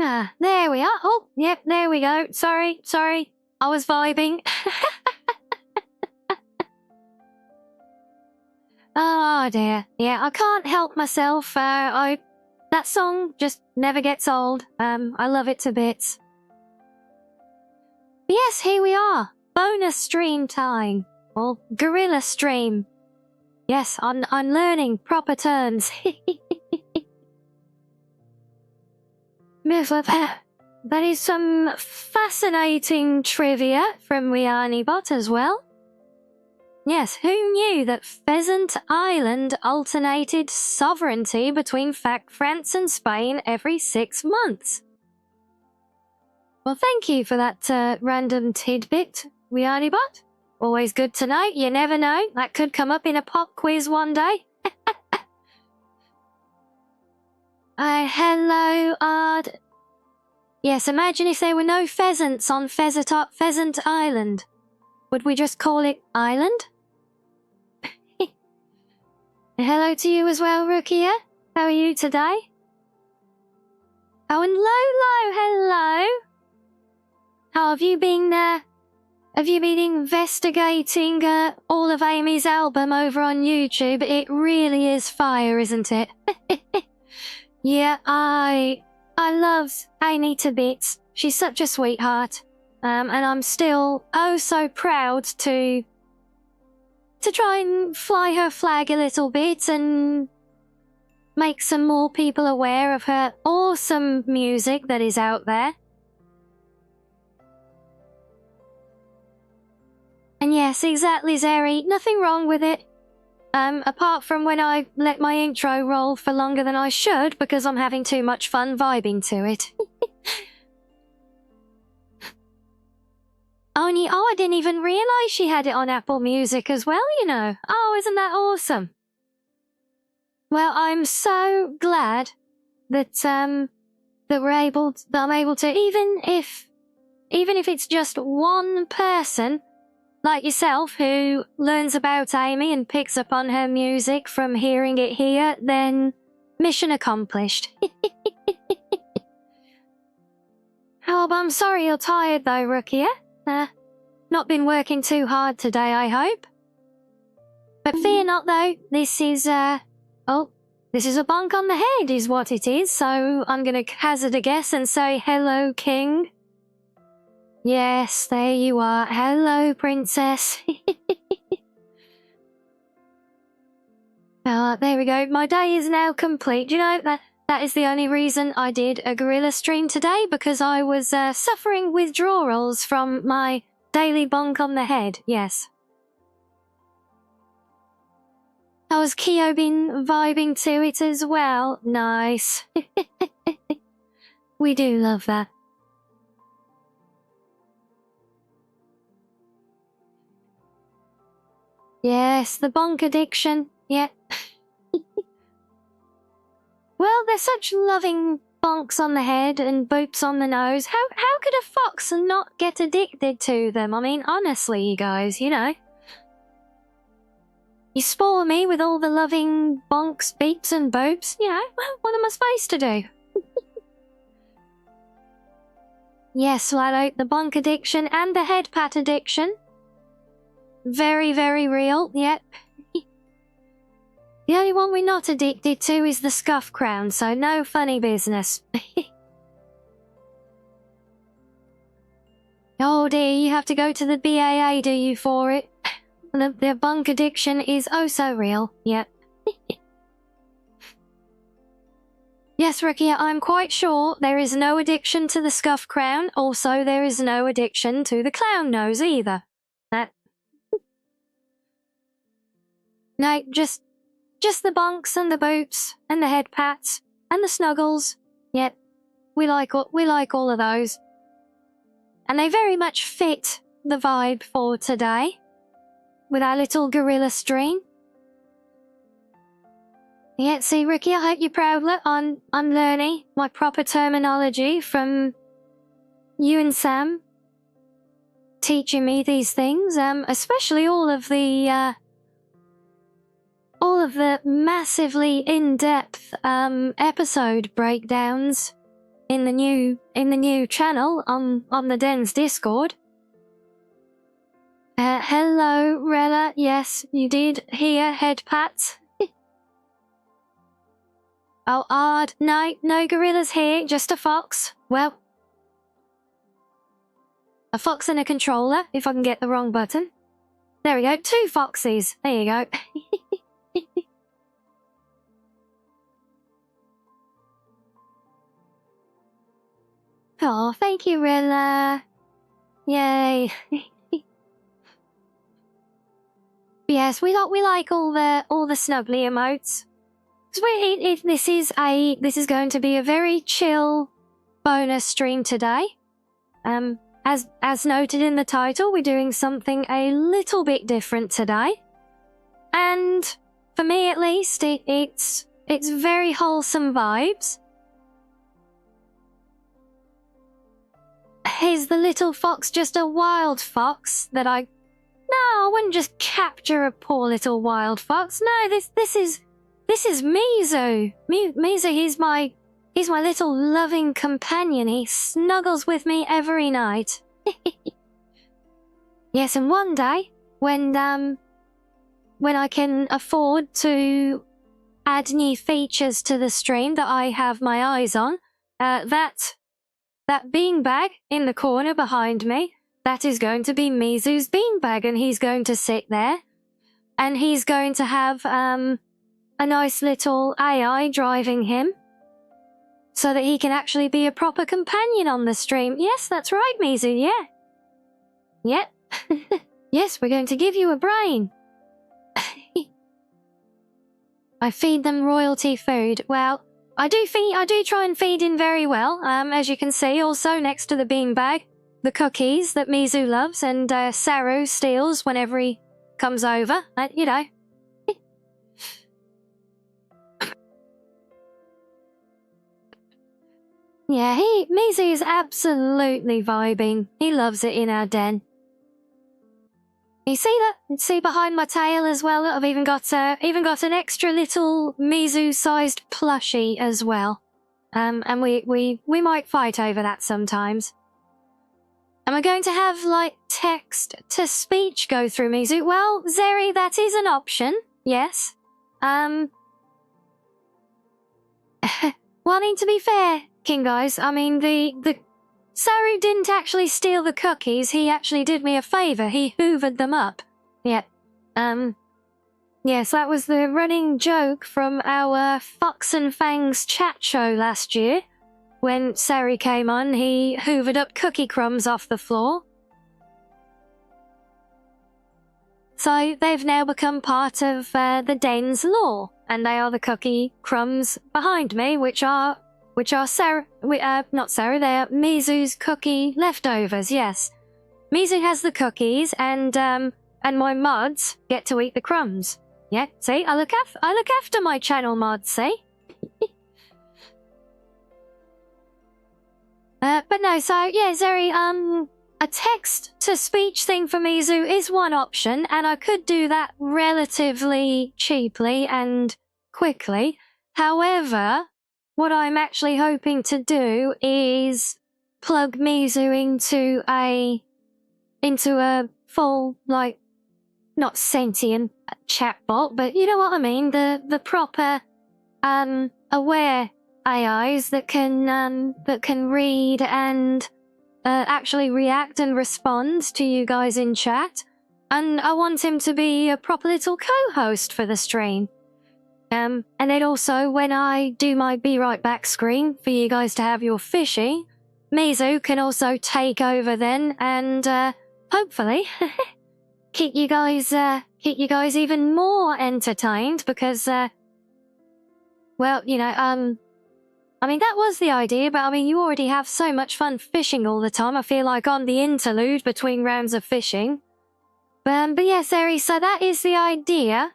Ah, there we are. Oh, yep, there we go. Sorry. I was vibing. Oh dear. Yeah, I can't help myself. That song just never gets old. I love it to bits. But yes, here we are. Bonus stream time. Or gorilla stream. Yes, I'm learning proper terms. That is some fascinating trivia from Rianni Bot as well. Yes, who knew that Pheasant Island alternated sovereignty between France and Spain every 6 months? Well, thank you for that random tidbit, Rianni Bot. Always good to know. You never know. That could come up in a pop quiz one day. Hello, Ard. Yes, imagine if there were no pheasants on Pheasant Island. Would we just call it Island? Hello to you as well, Rukia. How are you today? Oh, and Lolo, hello. How have you been, have you been investigating, all of Amy's album over on YouTube? It really is fire, isn't it? Yeah, I love Amy to bits. She's such a sweetheart. And I'm still oh so proud to try and fly her flag a little bit and make some more people aware of her awesome music that is out there. And yes, exactly, Zeri, nothing wrong with it. Apart from when I let my intro roll for longer than I should because I'm having too much fun vibing to it. I didn't even realise she had it on Apple Music as well, you know. Oh, isn't that awesome? Well, I'm so glad that I'm able to, even if it's just one person like yourself who learns about Amy and picks up on her music from hearing it here, then mission accomplished. Oh, but I'm sorry you're tired though, Rukia. Not been working too hard today, I hope. But fear not though, this is a bonk on the head is what it is, so I'm gonna hazard a guess and say hello, King. Yes, there you are. Hello, Princess. There we go. My day is now complete. Do you know, that is the only reason I did a gorilla stream today, because I was suffering withdrawals from my daily bonk on the head, yes. How has Kyo been vibing to it as well? Nice. We do love that. Yes, the bonk addiction, yeah. Well, they're such loving bonks on the head and boops on the nose. How could a fox not get addicted to them? I mean, honestly, you guys, you know. You spoil me with all the loving bonks, beeps and boops, you know, what am I supposed to do? Yes, Lado, the bonk addiction and the head pat addiction. Very, very real, yep. The only one we're not addicted to is the scuff crown, so no funny business. Oh dear, you have to go to the BAA, do you, for it? The bunk addiction is oh so real, yep. Yes, Rukia, I'm quite sure there is no addiction to the scuff crown, also there is no addiction to the clown nose either. No, just the bonks and the boops and the head pats and the snuggles. Yep, we like all of those. And they very much fit the vibe for today with our little gorilla stream. Yeah, see, Ricky, I hope you're proud. Look, I'm learning my proper terminology from you and Sam teaching me these things, especially all of the massively in-depth episode breakdowns. in the new channel on the Den's Discord. Hello, Rella. Yes, you did hear head pats. Oh, odd. No gorillas here, just a fox. Well, a fox and a controller, if I can get the wrong button. There we go, 2 foxes. There you go. Oh, thank you, Rilla. Yay. Yes, we like all the snuggly emotes. This is going to be a very chill bonus stream today. As noted in the title, we're doing something a little bit different today. And for me at least, it's very wholesome vibes. Is the little fox just a wild fox that I... No, I wouldn't just capture a poor little wild fox. No, this is Mizu. Mizu, he's my little loving companion. He snuggles with me every night. Yes, and one day, when I can afford to add new features to the stream that I have my eyes on, that beanbag in the corner behind me, that is going to be Mizu's beanbag, and he's going to sit there, and he's going to have a nice little AI driving him, so that he can actually be a proper companion on the stream. Yes, that's right, Mizu, yeah. Yep. Yes, we're going to give you a brain. I feed them royalty food. Well, I do try and feed in very well. As you can see, also next to the beanbag, the cookies that Mizu loves and Saru steals whenever he comes over. You know. Yeah, Mizu is absolutely vibing. He loves it in our den. You see that? See behind my tail as well? I've even got an extra little Mizu-sized plushie as well. And we might fight over that sometimes. Am I going to have, like, text-to-speech go through Mizu? Well, Zeri, that is an option, yes. Well, I mean, to be fair, King Guys, I mean, the Saru didn't actually steal the cookies, he actually did me a favour, he hoovered them up. Yeah. Yes, that was the running joke from our Fox and Fangs chat show last year. When Saru came on, he hoovered up cookie crumbs off the floor. So they've now become part of the den's lore, and they are the cookie crumbs behind me, which are Saru, not Saru, they are Mizu's cookie leftovers, yes. Mizu has the cookies, and my mods get to eat the crumbs. Yeah, see, I look after my channel mods, see? But no, so, yeah, Zeri, a text-to-speech thing for Mizu is one option, and I could do that relatively cheaply and quickly. However, what I'm actually hoping to do is plug Mizu into a full, like, not sentient chatbot, but you know what I mean, the proper aware AIs that can read and actually react and respond to you guys in chat. And I want him to be a proper little co-host for the stream. And then also, when I do my Be Right Back screen for you guys to have your fishy, Mizu can also take over then and hopefully keep you guys even more entertained because well, you know, I mean, that was the idea, but I mean, you already have so much fun fishing all the time. I feel like I'm the interlude between rounds of fishing. But yeah, Seri, so that is the idea.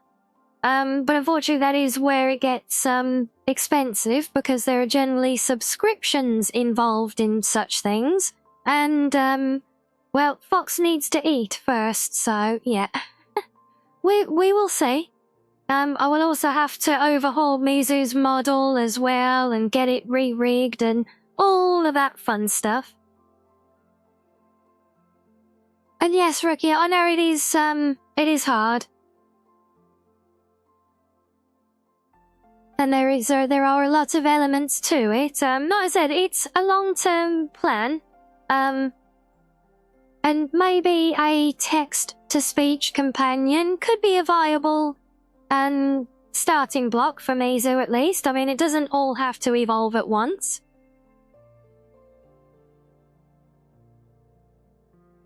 But unfortunately, that is where it gets expensive because there are generally subscriptions involved in such things. And, well, Fox needs to eat first, so yeah. we will see. I will also have to overhaul Mizu's model as well and get it re-rigged and all all of that fun stuff. And yes, Rukia, I know it is hard. And there are lots of elements to it. Like I said, it's a long-term plan. And maybe a text-to-speech companion could be a viable starting block for Mizu at least. I mean, it doesn't all have to evolve at once.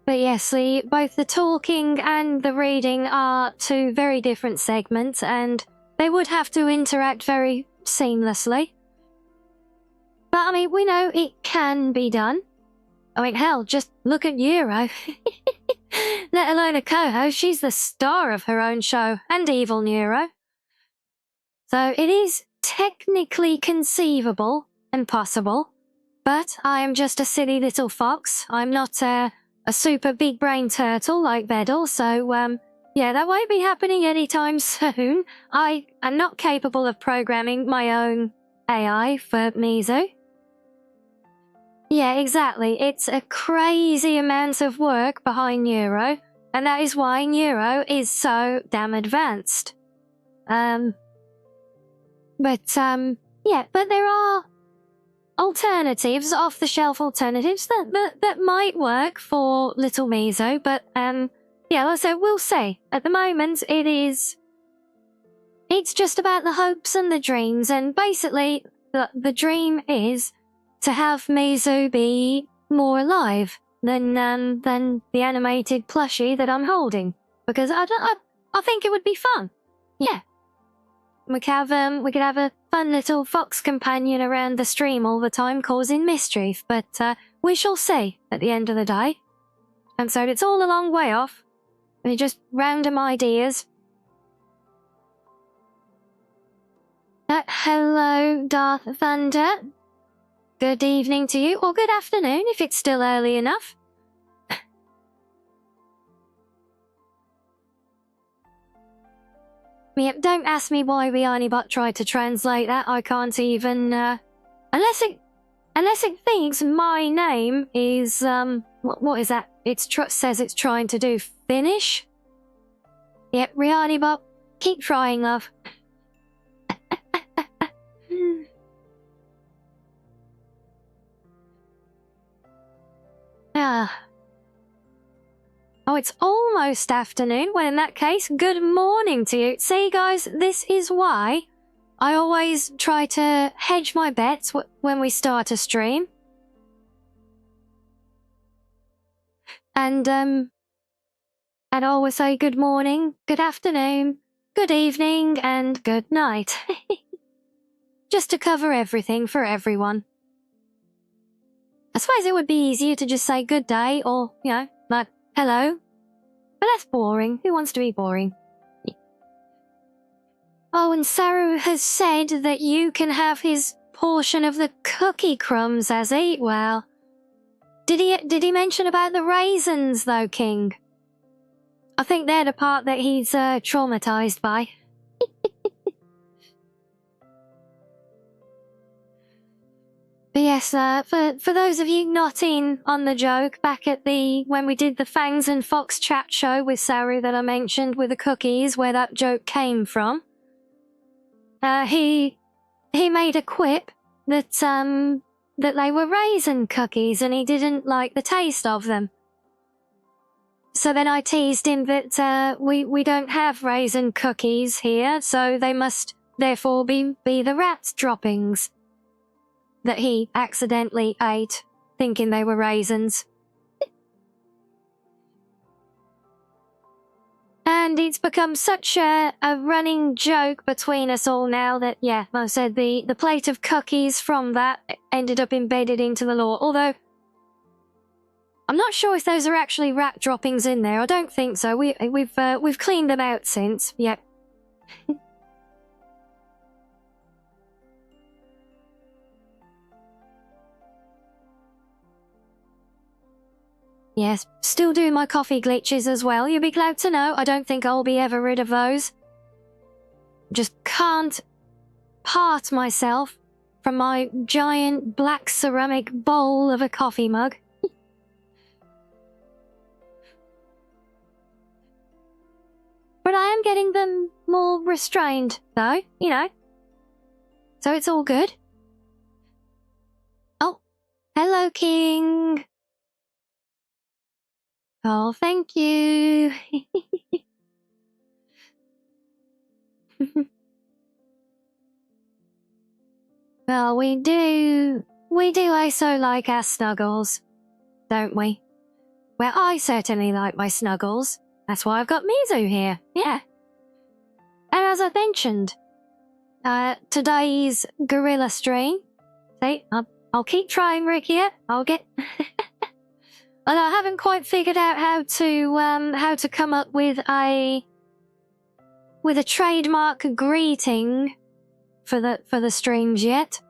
But yes, both the talking and the reading are two very different segments, and they would have to interact very seamlessly. But I mean, we know it can be done. I mean, hell, just look at Euro. Let alone a co-host, she's the star of her own show, and Evil Neuro. So it is technically conceivable and possible, but I am just a silly little fox. I'm not a super big brain turtle like Vedal, so yeah, that won't be happening anytime soon. I am not capable of programming my own AI for Mizu. Yeah, exactly. It's a crazy amount of work behind Neuro, and that is why Neuro is so damn advanced. Yeah, but there are alternatives, off-the-shelf alternatives that might work for little Mizu, but yeah, like I said, we'll see. At the moment, it's just about the hopes and the dreams, and basically, the dream is to have Mizu be more alive than the animated plushie that I'm holding, because I think it would be fun. Yeah. We could have a fun little fox companion around the stream all the time causing mischief, but we shall see at the end of the day. And so it's all a long way off. They're just random ideas. Hello, Darth Thunder. Good evening to you, or good afternoon if it's still early enough. Yep, don't ask me why Riannibot tried to translate that. I can't even, unless it thinks my name is, what is that? Says it's trying to do Finnish? Yep, Riannibot, keep trying, love. Oh, it's almost afternoon. Well, in that case, good morning to you. See, guys, this is why I always try to hedge my bets when we start a stream. And I'd always say good morning, good afternoon, good evening, and good night. Just to cover everything for everyone. I suppose it would be easier to just say good day or, you know, like, hello. But that's boring. Who wants to be boring? Oh, and Saru has said that you can have his portion of the cookie crumbs, has he? Well, did he mention about the raisins, though, King? I think they're the part that he's traumatized by. But yes, for those of you not in on the joke, back at when we did the Fangs and Fox chat show with Saru that I mentioned with the cookies, where that joke came from, he made a quip that they were raisin cookies and he didn't like the taste of them. So then I teased him that we don't have raisin cookies here, so they must therefore be the rat's droppings that he accidentally ate, thinking they were raisins. And it's become such a running joke between us all now that, yeah, like I said, the plate of cookies from that ended up embedded into the lore, although I'm not sure if those are actually rat droppings in there. I don't think so. We've cleaned them out since. Yep. Yes, still doing my coffee glitches as well. You'll be glad to know I don't think I'll be ever rid of those. Just can't part myself from my giant black ceramic bowl of a coffee mug. But I am getting them more restrained, though, you know. So it's all good. Oh, hello, King. Oh, thank you. Well, we do also like our snuggles, don't we? Well, I certainly like my snuggles. That's why I've got Mizu here, yeah. And as I mentioned, today's gorilla stream, see, I'll keep trying, Rikia. I'll get... And I haven't quite figured out how to come up with a trademark greeting for the streams yet.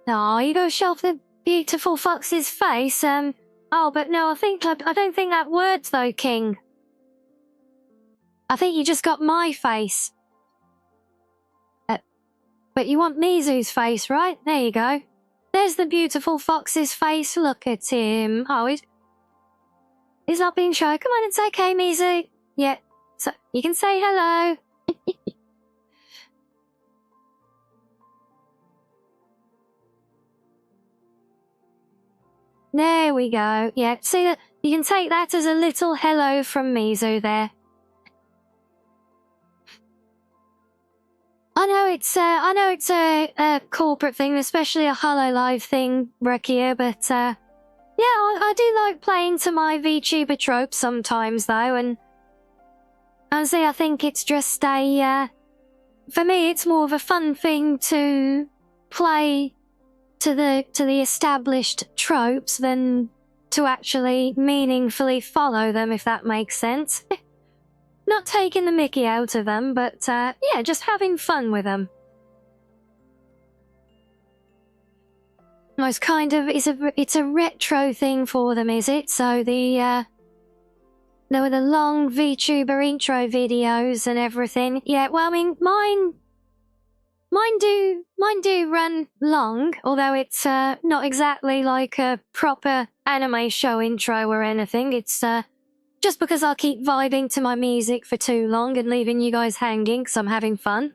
Oh, you gotta show off the beautiful fox's face. Oh, but no, I don't think that works though, King. I think you just got my face. But you want Mizu's face, right? There you go. There's the beautiful fox's face. Look at him. Oh, he's not being shy. Come on and say okay, Mizu. Yeah, so you can say hello. There we go. Yeah, see that? You can take that as a little hello from Mizu there. I know it's a corporate thing, especially a HoloLive thing, Rekia, but yeah, I do like playing to my VTuber tropes sometimes though, and honestly I think it's just for me it's more of a fun thing to play to the established tropes than to actually meaningfully follow them, if that makes sense. Not taking the mickey out of them, but yeah, just having fun with them. It's kind of it's a retro thing for them, is it? So there were the long VTuber intro videos and everything. Yeah, well, I mean, mine do run long, although it's not exactly like a proper anime show intro or anything. It's just because I'll keep vibing to my music for too long and leaving you guys hanging because I'm having fun.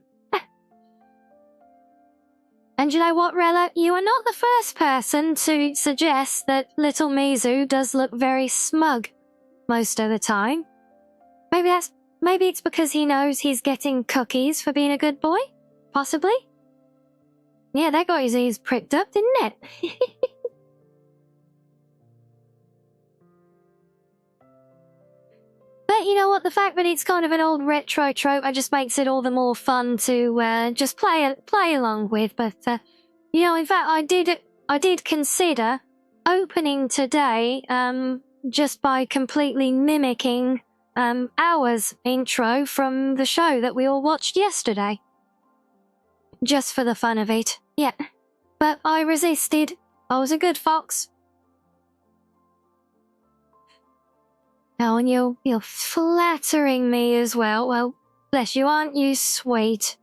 And you know what, Rella? You are not the first person to suggest that little Mizu does look very smug most of the time. Maybe it's because he knows he's getting cookies for being a good boy? Possibly? Yeah, that got his ears pricked up, didn't it? But you know what? The fact that it's kind of an old retro trope, it just makes it all the more fun to just play along with. But you know, in fact, I did consider opening today just by completely mimicking Hour's intro from the show that we all watched yesterday. Just for the fun of it, yeah. But I resisted. I was a good fox. Oh, and you're flattering me as well. Well, bless you, aren't you sweet?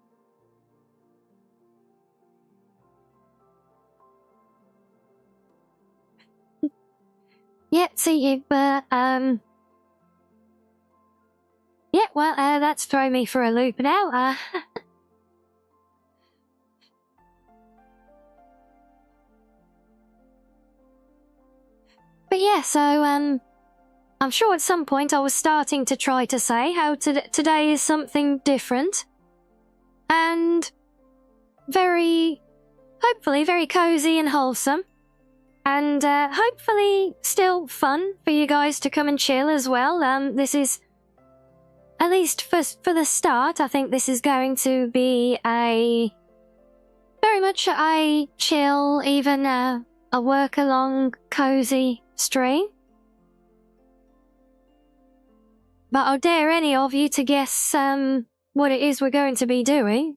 Yeah, see you, but, yeah, well, that's thrown me for a loop now, But yeah, so, I'm sure at some point I was starting to try to say how today is something different. And hopefully very cozy and wholesome. And hopefully still fun for you guys to come and chill as well. This is, at least for the start, I think this is going to be very much a chill, even a work-along cozy stream. But I'll dare any of you to guess what it is we're going to be doing.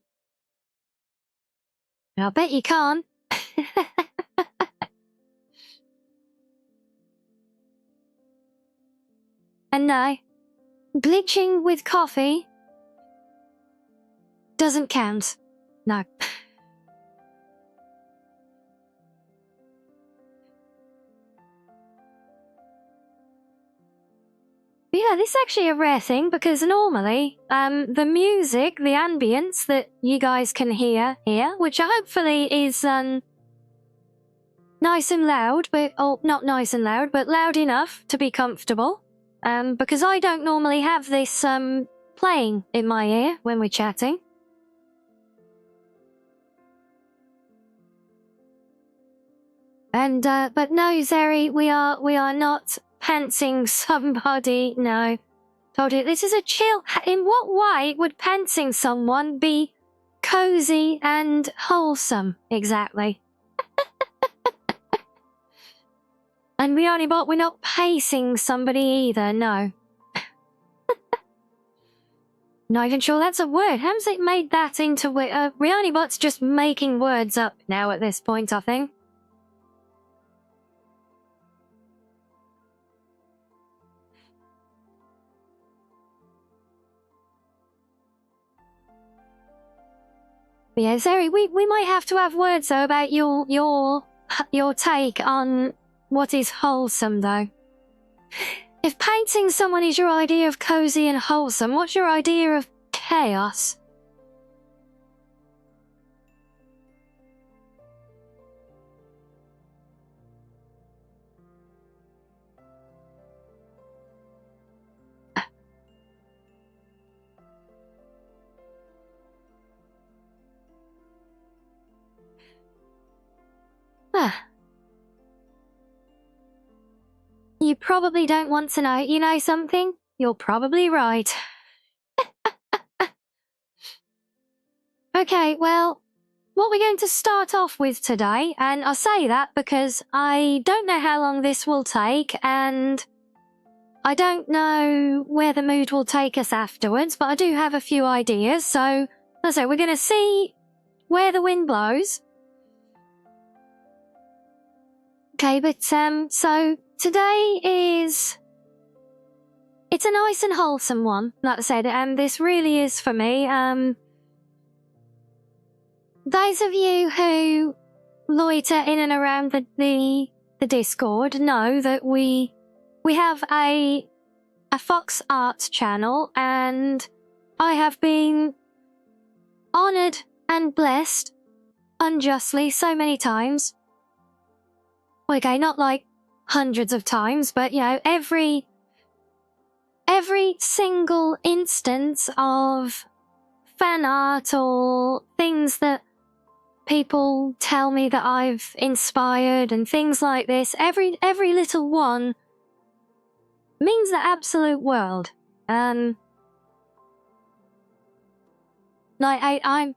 I'll bet you can't. And no, bleaching with coffee doesn't count. No. Yeah, this is actually a rare thing because normally, the music, the ambience that you guys can hear here, which hopefully is, nice and loud, but, oh, not nice and loud, but loud enough to be comfortable. Because I don't normally have this, playing in my ear when we're chatting. And, but no, Zeri, we are not pantsing somebody, no. Told you, this is a chill. In what way would pantsing someone be cozy and wholesome, exactly? And we're not pacing somebody either, no. Not even sure that's a word. How's it made that into Riannibot's just making words up now at this point, I think. But yeah, Zeri, we might have to have words though about your take on what is wholesome though. If painting someone is your idea of cozy and wholesome, what's your idea of chaos? You probably don't want to know. You know something? You're probably right. Okay, well, what we're going to start off with today, and I say that because I don't know how long this will take, and I don't know where the mood will take us afterwards, but I do have a few ideas, so let's say we're going to see where the wind blows. Okay, but, so today is... It's a nice and wholesome one, like I said, and this really is for me. Those of you who loiter in and around the Discord know that we have a Fox Arts channel, and I have been honoured and blessed unjustly so many times. Okay, not like hundreds of times, but you know, every single instance of fan art or things that people tell me that I've inspired and things like this, every little one means the absolute world. Like I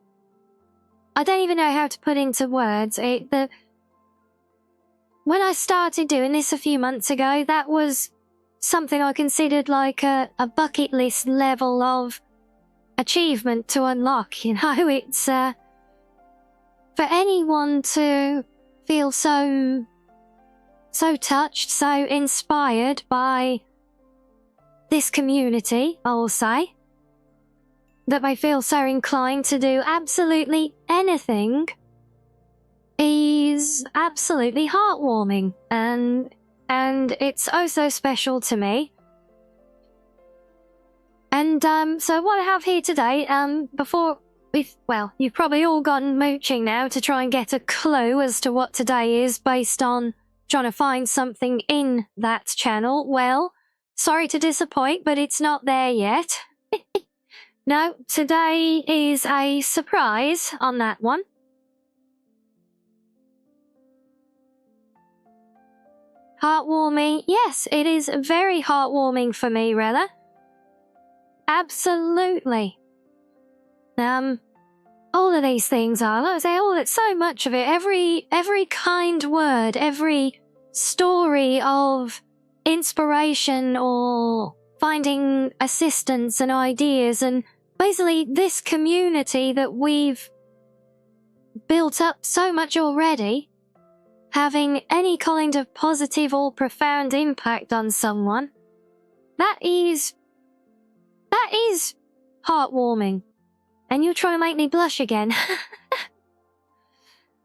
don't even know how to put into words when I started doing this a few months ago, that was something I considered like a bucket list level of achievement to unlock, you know. It's for anyone to feel so touched, so inspired by this community, I will say, that they feel so inclined to do absolutely anything, is absolutely heartwarming, and it's oh so special to me. And so what I have here today, you've probably all gotten mooching now to try and get a clue as to what today is based on trying to find something in that channel. Well, sorry to disappoint, but it's not there yet. No, today is a surprise on that one. Heartwarming. Yes, it is very heartwarming for me, Rella. Absolutely. All of these things are, like I say, so much of it, every kind word, every story of inspiration or finding assistance and ideas, and basically this community that we've built up so much already, having any kind of positive or profound impact on someone, that is heartwarming. And you're trying to make me blush again.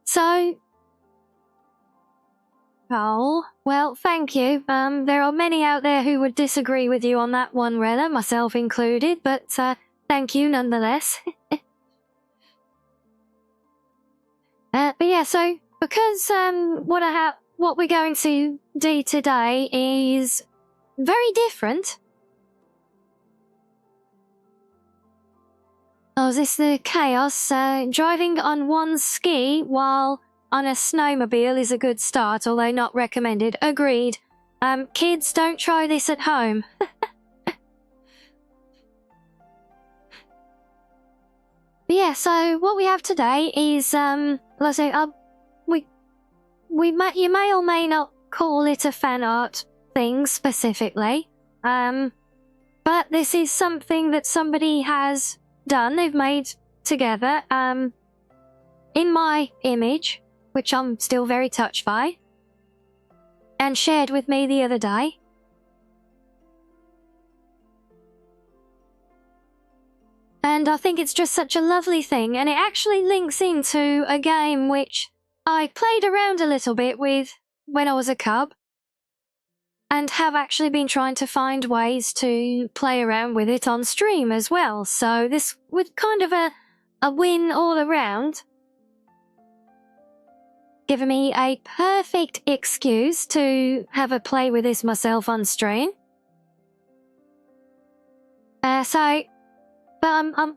So, Oh, well, thank you. There are many out there who would disagree with you on that one, Rella, myself included, but thank you nonetheless. But yeah, so because what we're going to do today is very different. Oh, is this the chaos? Driving on one ski while on a snowmobile is a good start, although not recommended. Agreed. Kids, don't try this at home. But yeah, so what we have today is, let's say, you may or may not call it a fan art thing specifically, but this is something that somebody has done. They've made together, in my image, which I'm still very touched by, and shared with me the other day. And I think it's just such a lovely thing, and it actually links into a game which I played around a little bit with when I was a cub, and have actually been trying to find ways to play around with it on stream as well. So this was kind of a win all around, giving me a perfect excuse to have a play with this myself on stream. But I'm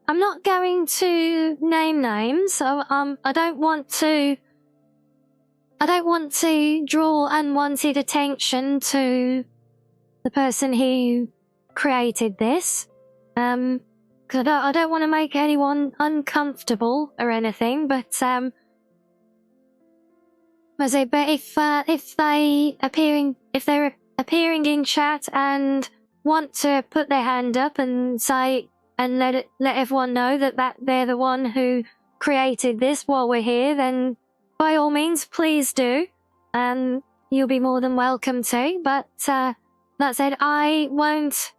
not going to name names. I don't want to draw unwanted attention to the person who created this. 'Cause I don't want to make anyone uncomfortable or anything, but if they're appearing in chat and want to put their hand up and say and let everyone know that they're the one who created this while we're here, then by all means, please do. You'll be more than welcome to. But that said, I won't.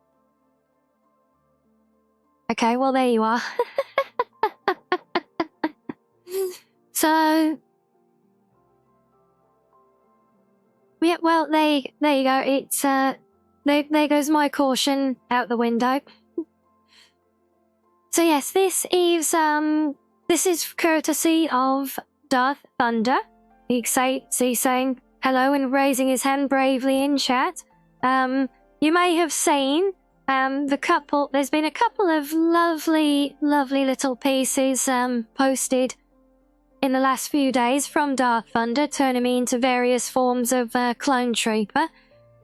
Okay, well there you are. So yeah, well there you go. It's there goes my caution out the window. So yes, this is courtesy of Darth Thunder. You see saying hello and raising his hand bravely in chat. You may have seen there's been a couple of lovely little pieces posted in the last few days from Darth Thunder, turning me into various forms of clone trooper,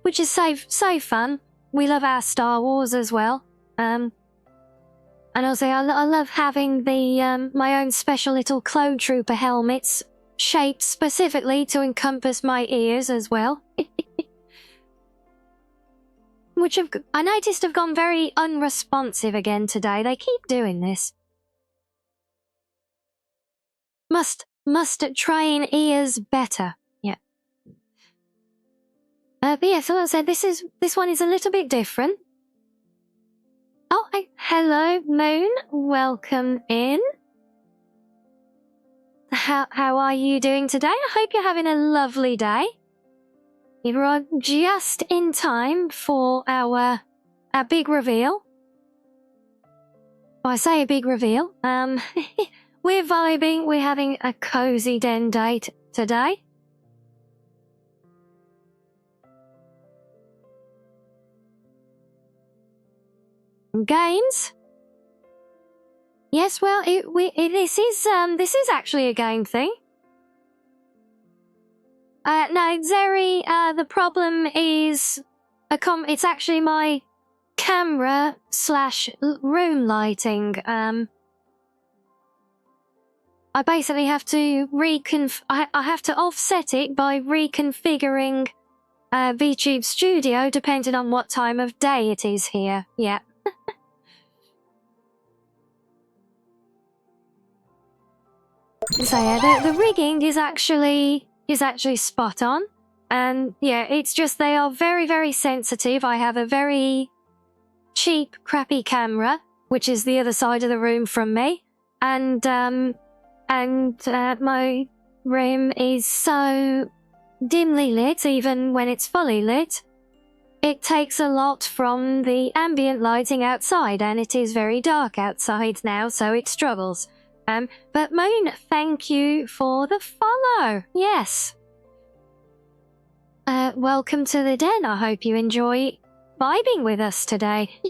which is so fun. We love our Star Wars as well. And also, I love having the my own special little clone trooper helmets, shaped specifically to encompass my ears as well. Which I noticed have gone very unresponsive again today. They keep doing this. Must train ears better. Yeah. But yeah, so as I said, this one is a little bit different. Oh, hello, Moon. Welcome in. How are you doing today? I hope you're having a lovely day. You're just in time for our big reveal. I say a big reveal. We're vibing. We're having a cozy den date today. Games? Yes, well, this is actually a game thing. No, Zeri, the problem is it's actually my camera / room lighting. I basically have to I have to offset it by reconfiguring VTube Studio depending on what time of day it is here. Yeah. So yeah, the rigging is actually spot on, and yeah, it's just they are very sensitive. I have a very cheap, crappy camera, which is the other side of the room from me, and my room is so dimly lit, even when it's fully lit. It takes a lot from the ambient lighting outside, and it is very dark outside now, so it struggles. But Moon, thank you for the follow. Yes. Welcome to the den. I hope you enjoy vibing with us today.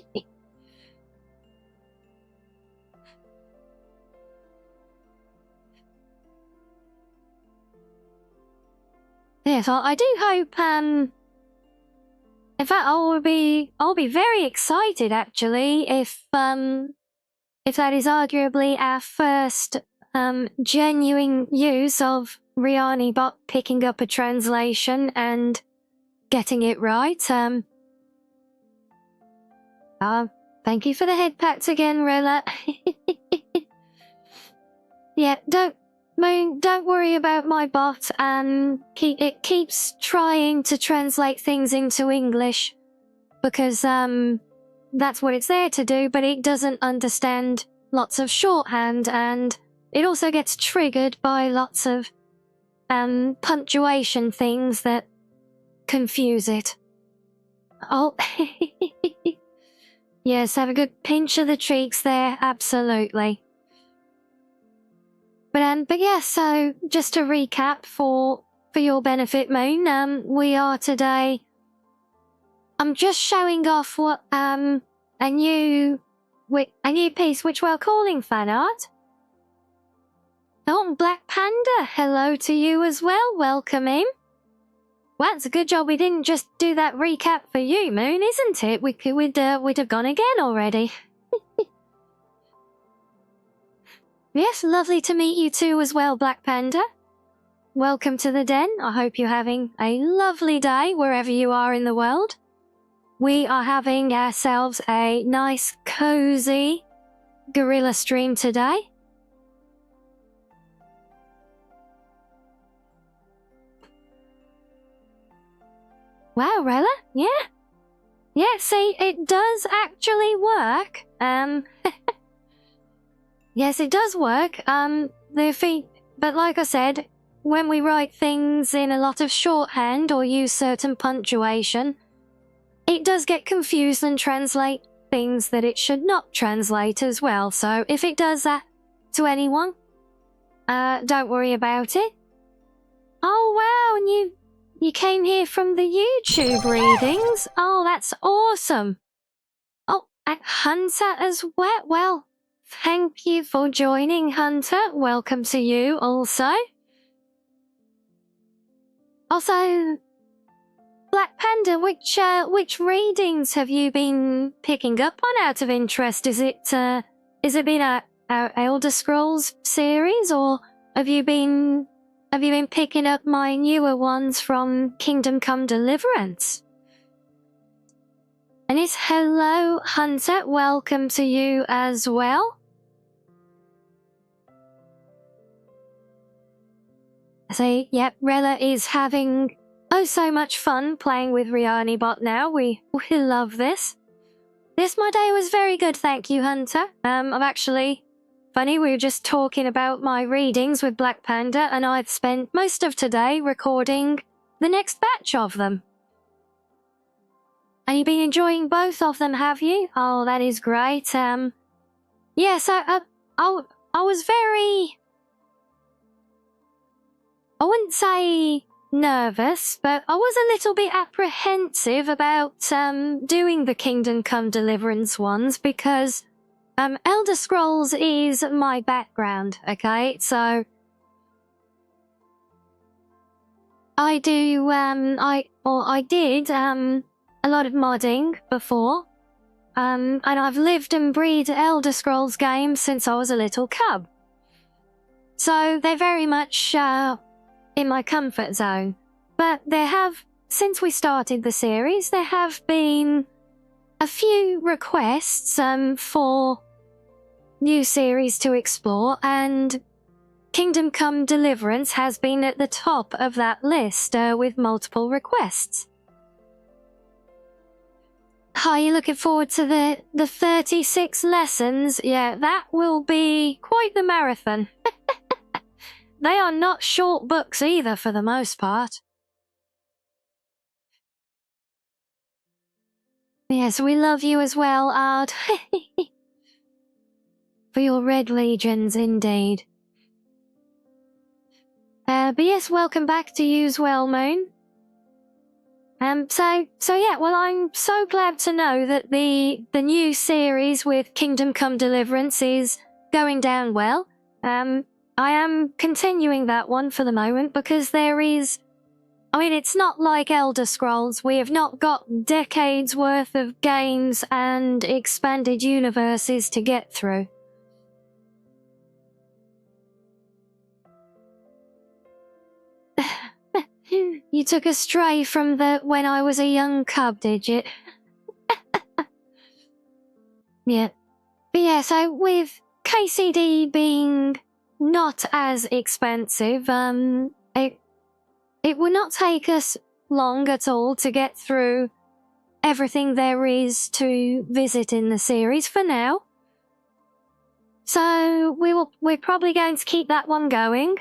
Yes, I do hope, in fact, I'll be very excited actually if that is arguably our first genuine use of Rianni bot picking up a translation and getting it right. Thank you for the head pats again, Rilla. Yeah, don't worry about my bot. It keeps trying to translate things into English because that's what it's there to do, but it doesn't understand lots of shorthand, and it also gets triggered by lots of punctuation things that confuse it. Oh, yes, have a good pinch of the cheeks there, absolutely. But yeah, so just to recap for your benefit, Moon, we are today. I'm just showing off what a new piece which we're calling fan art. Oh, Black Panda, hello to you as well. Welcome in. Well, it's a good job we didn't just do that recap for you, Moon, isn't it? We'd have gone again already. Yes, lovely to meet you too as well, Black Panda. Welcome to the den. I hope you're having a lovely day wherever you are in the world. We are having ourselves a nice, cozy gorilla stream today. Wow, Rella? Yeah. Yeah, see, it does actually work. Yes, it does work. But like I said, when we write things in a lot of shorthand or use certain punctuation, it does get confused and translate things that it should not translate as well. So if it does that to anyone, don't worry about it. Oh wow, and you came here from the YouTube readings. Oh, that's awesome. Oh, and Hunter as well. Well, thank you for joining, Hunter. Welcome to you also. Also, Black Panda, which readings have you been picking up on out of interest? Is it been our Elder Scrolls series, or have you been picking up my newer ones from Kingdom Come Deliverance? And it's hello, Hunter. Welcome to you as well. So, yep, Rella is having so much fun playing with Rianni bot now. We love this. My day was very good, thank you, Hunter. Funny, we were just talking about my readings with Black Panda, and I've spent most of today recording the next batch of them. And you've been enjoying both of them, have you? Oh, that is great. Yeah, so, I was very... I wouldn't say nervous, but I was a little bit apprehensive about doing the Kingdom Come Deliverance ones because Elder Scrolls is my background, okay? So I do I did a lot of modding before. And I've lived and breathed Elder Scrolls games since I was a little cub. So they're very much in my comfort zone. But since we started the series, there have been a few requests for new series to explore, and Kingdom Come Deliverance has been at the top of that list with multiple requests. Are you looking forward to the 36 lessons? Yeah, that will be quite the marathon. They are not short books either, for the most part. Yes, we love you as well, Ard. For your red legions, indeed. But yes, welcome back to you as well, Moon. So yeah, well, I'm so glad to know that the new series with Kingdom Come Deliverance is going down well. I am continuing that one for the moment because it's not like Elder Scrolls. We have not got decades worth of games and expanded universes to get through. You took a stray from the when I was a young cub, did you? Yeah. But yeah, so with KCD being not as expensive, it will not take us long at all to get through everything there is to visit in the series for now. So we're probably going to keep that one going.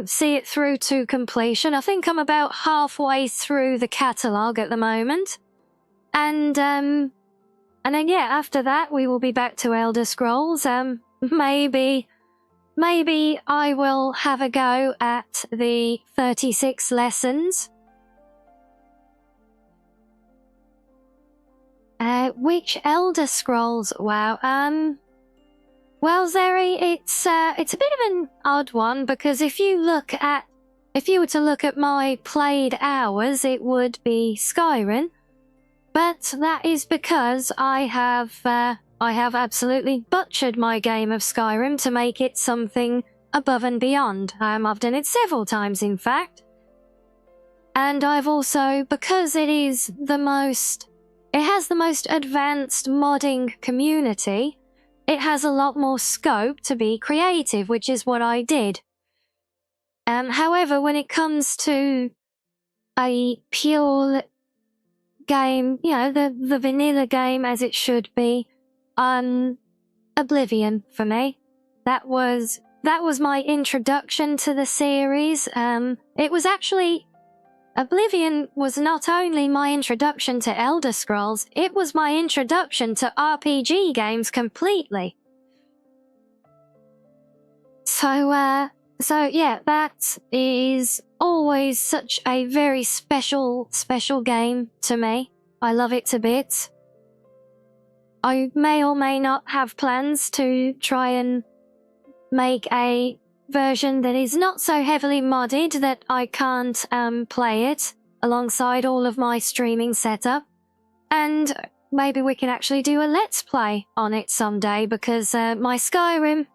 See it through to completion. I think I'm about halfway through the catalogue at the moment. And then yeah, after that we will be back to Elder Scrolls. Maybe I will have a go at the 36 lessons. Which Elder Scrolls? Wow. Well, Zeri, it's a bit of an odd one because if you were to look at my played hours, it would be Skyrim. But that is because I have absolutely butchered my game of Skyrim to make it something above and beyond. I've done it several times, in fact. And I've also, because it has the most advanced modding community, it has a lot more scope to be creative, which is what I did. However, when it comes to a pure game, the vanilla game as it should be, Oblivion for me. That was my introduction to the series. It was actually Oblivion was not only my introduction to Elder Scrolls, it was my introduction to RPG games completely. So yeah, that is always such a very special game to me. I love it to bits. I may or may not have plans to try and make a version that is not so heavily modded that I can't play it alongside all of my streaming setup. And maybe we can actually do a let's play on it someday because my Skyrim,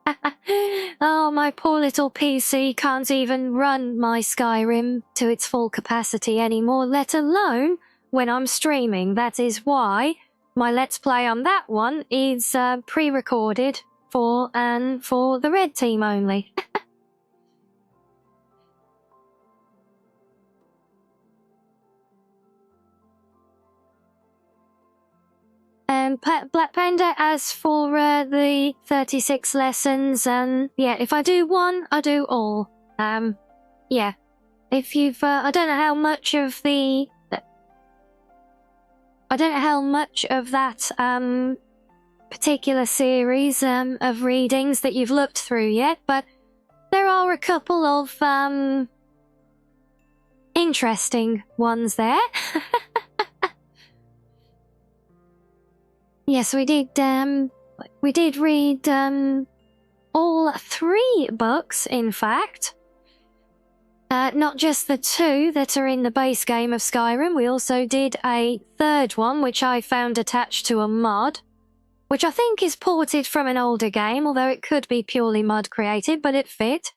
oh, my poor little PC can't even run my Skyrim to its full capacity anymore, let alone when I'm streaming. That is why my let's play on that one is pre-recorded for the red team only. Black Panda, as for the 36 lessons, yeah, if I do one, I do all. Yeah. If you've, I don't know how much of that, particular series, of readings that you've looked through yet, but there are a couple of, interesting ones there. Yes, we did read, all 3 books, in fact. Not just the 2 that are in the base game of Skyrim, we also did a 3rd one, which I found attached to a mod, which I think is ported from an older game, although it could be purely mod created, but it fit.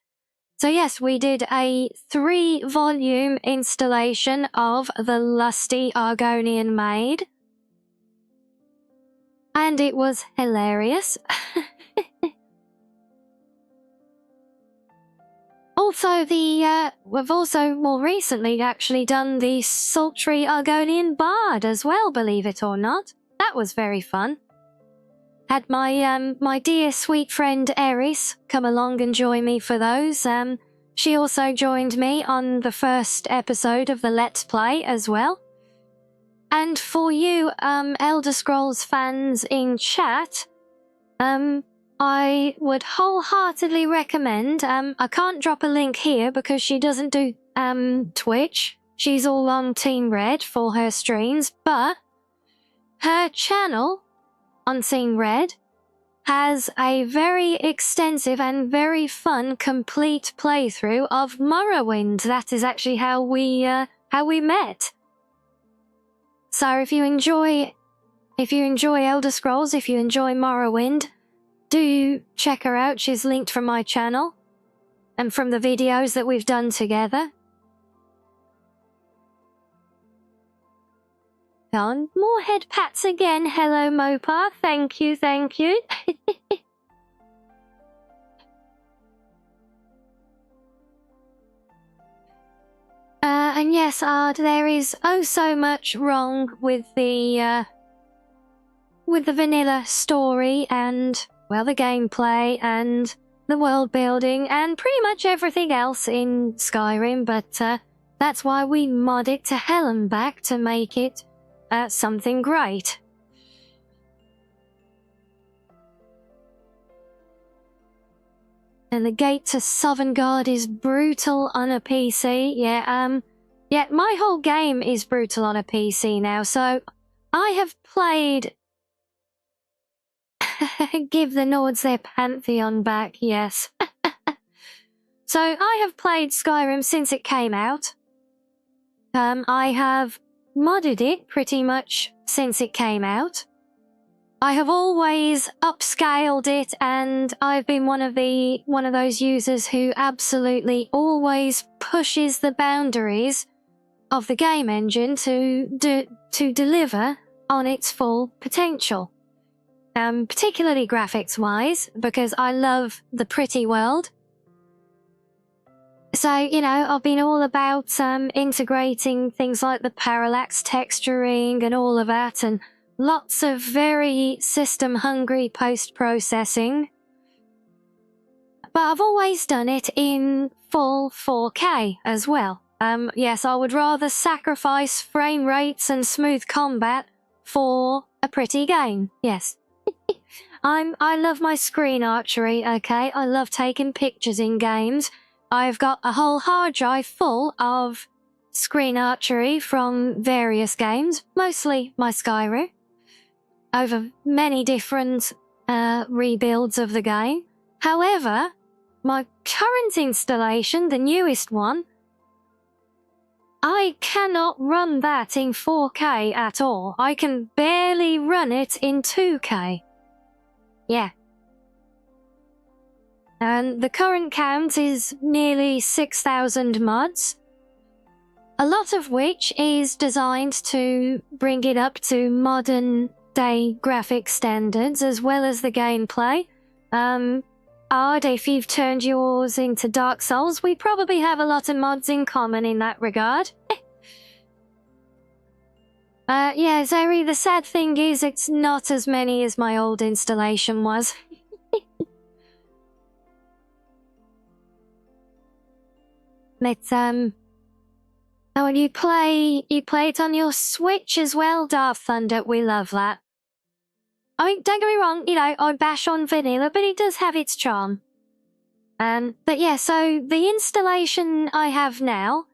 So yes, we did a 3-volume installation of The Lusty Argonian Maid. And it was hilarious. Also, we've also more recently actually done the Sultry Argonian Bard as well, believe it or not. That was very fun. Had my dear sweet friend Eris come along and join me for those. She also joined me on the first episode of the Let's Play as well. and for you, Elder Scrolls fans in chat, I would wholeheartedly recommend, I can't drop a link here because she doesn't do, Twitch. She's all on Team Red for her streams, but her channel on Team Red has a very extensive and very fun complete playthrough of Morrowind. That is actually how we met. So if you enjoy Elder Scrolls, if you enjoy Morrowind, do check her out. She's linked from my channel and from the videos that we've done together. On more head pats again. Hello, Mopar. Thank you, thank you. And yes, there is oh so much wrong with the vanilla story and, well, the gameplay and the world building and pretty much everything else in Skyrim, but that's why we mod it to hell and back to make it something great. And the gate to Sovngarde is brutal on a PC. Yeah, my whole game is brutal on a PC now, so I have played... Give the Nords their pantheon back, yes. So I have played Skyrim since it came out. I have modded it pretty much since it came out. I have always upscaled it, and I've been one of those users who absolutely always pushes the boundaries of the game engine to deliver on its full potential. Particularly graphics-wise, because I love the pretty world. So, you know, I've been all about integrating things like the parallax texturing and all of that, and lots of very system-hungry post-processing. But I've always done it in full 4K as well. Yes, I would rather sacrifice frame rates and smooth combat for a pretty game, yes. I love my screen archery, okay? I love taking pictures in games. I've got a whole hard drive full of screen archery from various games, mostly my Skyrim, over many different rebuilds of the game. However, my current installation, the newest one, I cannot run that in 4K at all. I can barely run it in 2K. Yeah. And the current count is nearly 6,000 mods, a lot of which is designed to bring it up to modern day graphic standards as well as the gameplay. Odd, if you've turned yours into Dark Souls, we probably have a lot of mods in common in that regard. Yeah, Zeri, the sad thing is it's not as many as my old installation was. But, oh, and you play it on your Switch as well, Darth Thunder, we love that. I mean, don't get me wrong, you know, I bash on vanilla, but it does have its charm. But yeah, so the installation I have now,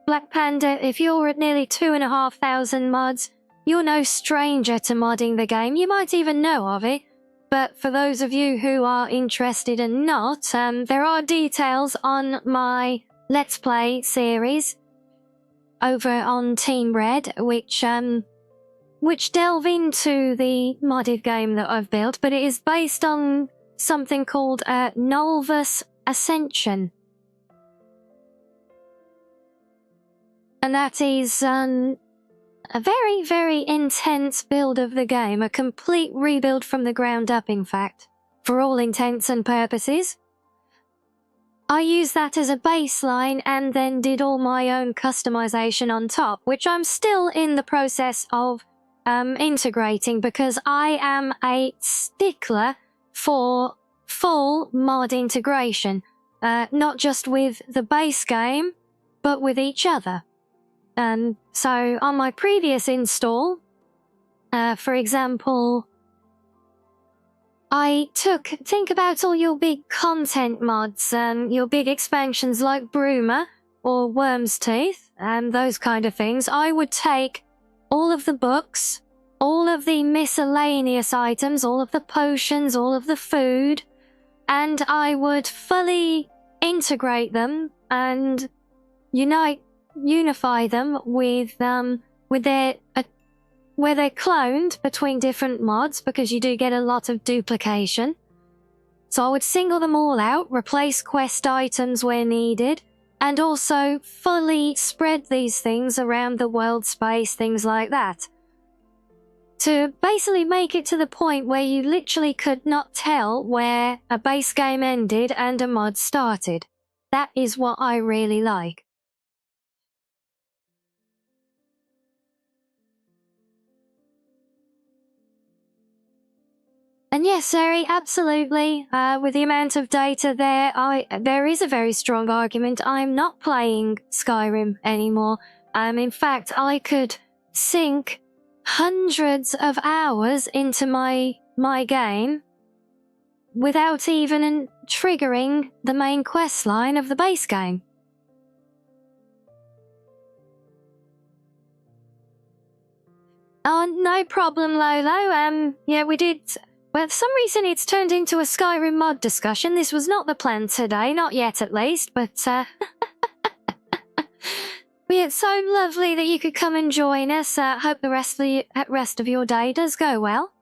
Black Panda, if you're at nearly 2,500 mods, you're no stranger to modding the game. You might even know of it. But for those of you who are interested and not, there are details on my Let's Play series over on Team Red, which delve into the modded game that I've built, but it is based on something called Nolvus Ascension. And that is a very, very intense build of the game, a complete rebuild from the ground up, in fact, for all intents and purposes. I used that as a baseline and then did all my own customization on top, which I'm still in the process of integrating because I am a stickler for full mod integration, not just with the base game, but with each other. So on my previous install, for example, think about all your big content mods and your big expansions like Broomer or Worm's Teeth and those kind of things. I would take all of the books, all of the miscellaneous items, all of the potions, all of the food, and I would fully integrate them and unify them with their where they're cloned between different mods, because you do get a lot of duplication. So I would single them all out, replace quest items where needed, and also fully spread these things around the world space, things like that. To basically make it to the point where you literally could not tell where a base game ended and a mod started. That is what I really like. And yes, Sari, absolutely. With the amount of data there is a very strong argument. I'm not playing Skyrim anymore. In fact, I could sink hundreds of hours into my game without even triggering the main quest line of the base game. Oh, no problem, Lolo. Yeah, we did. Well, for some reason it's turned into a Skyrim mod discussion. This was not the plan today, not yet at least, but it's so lovely that you could come and join us. Hope the rest of your day does go well.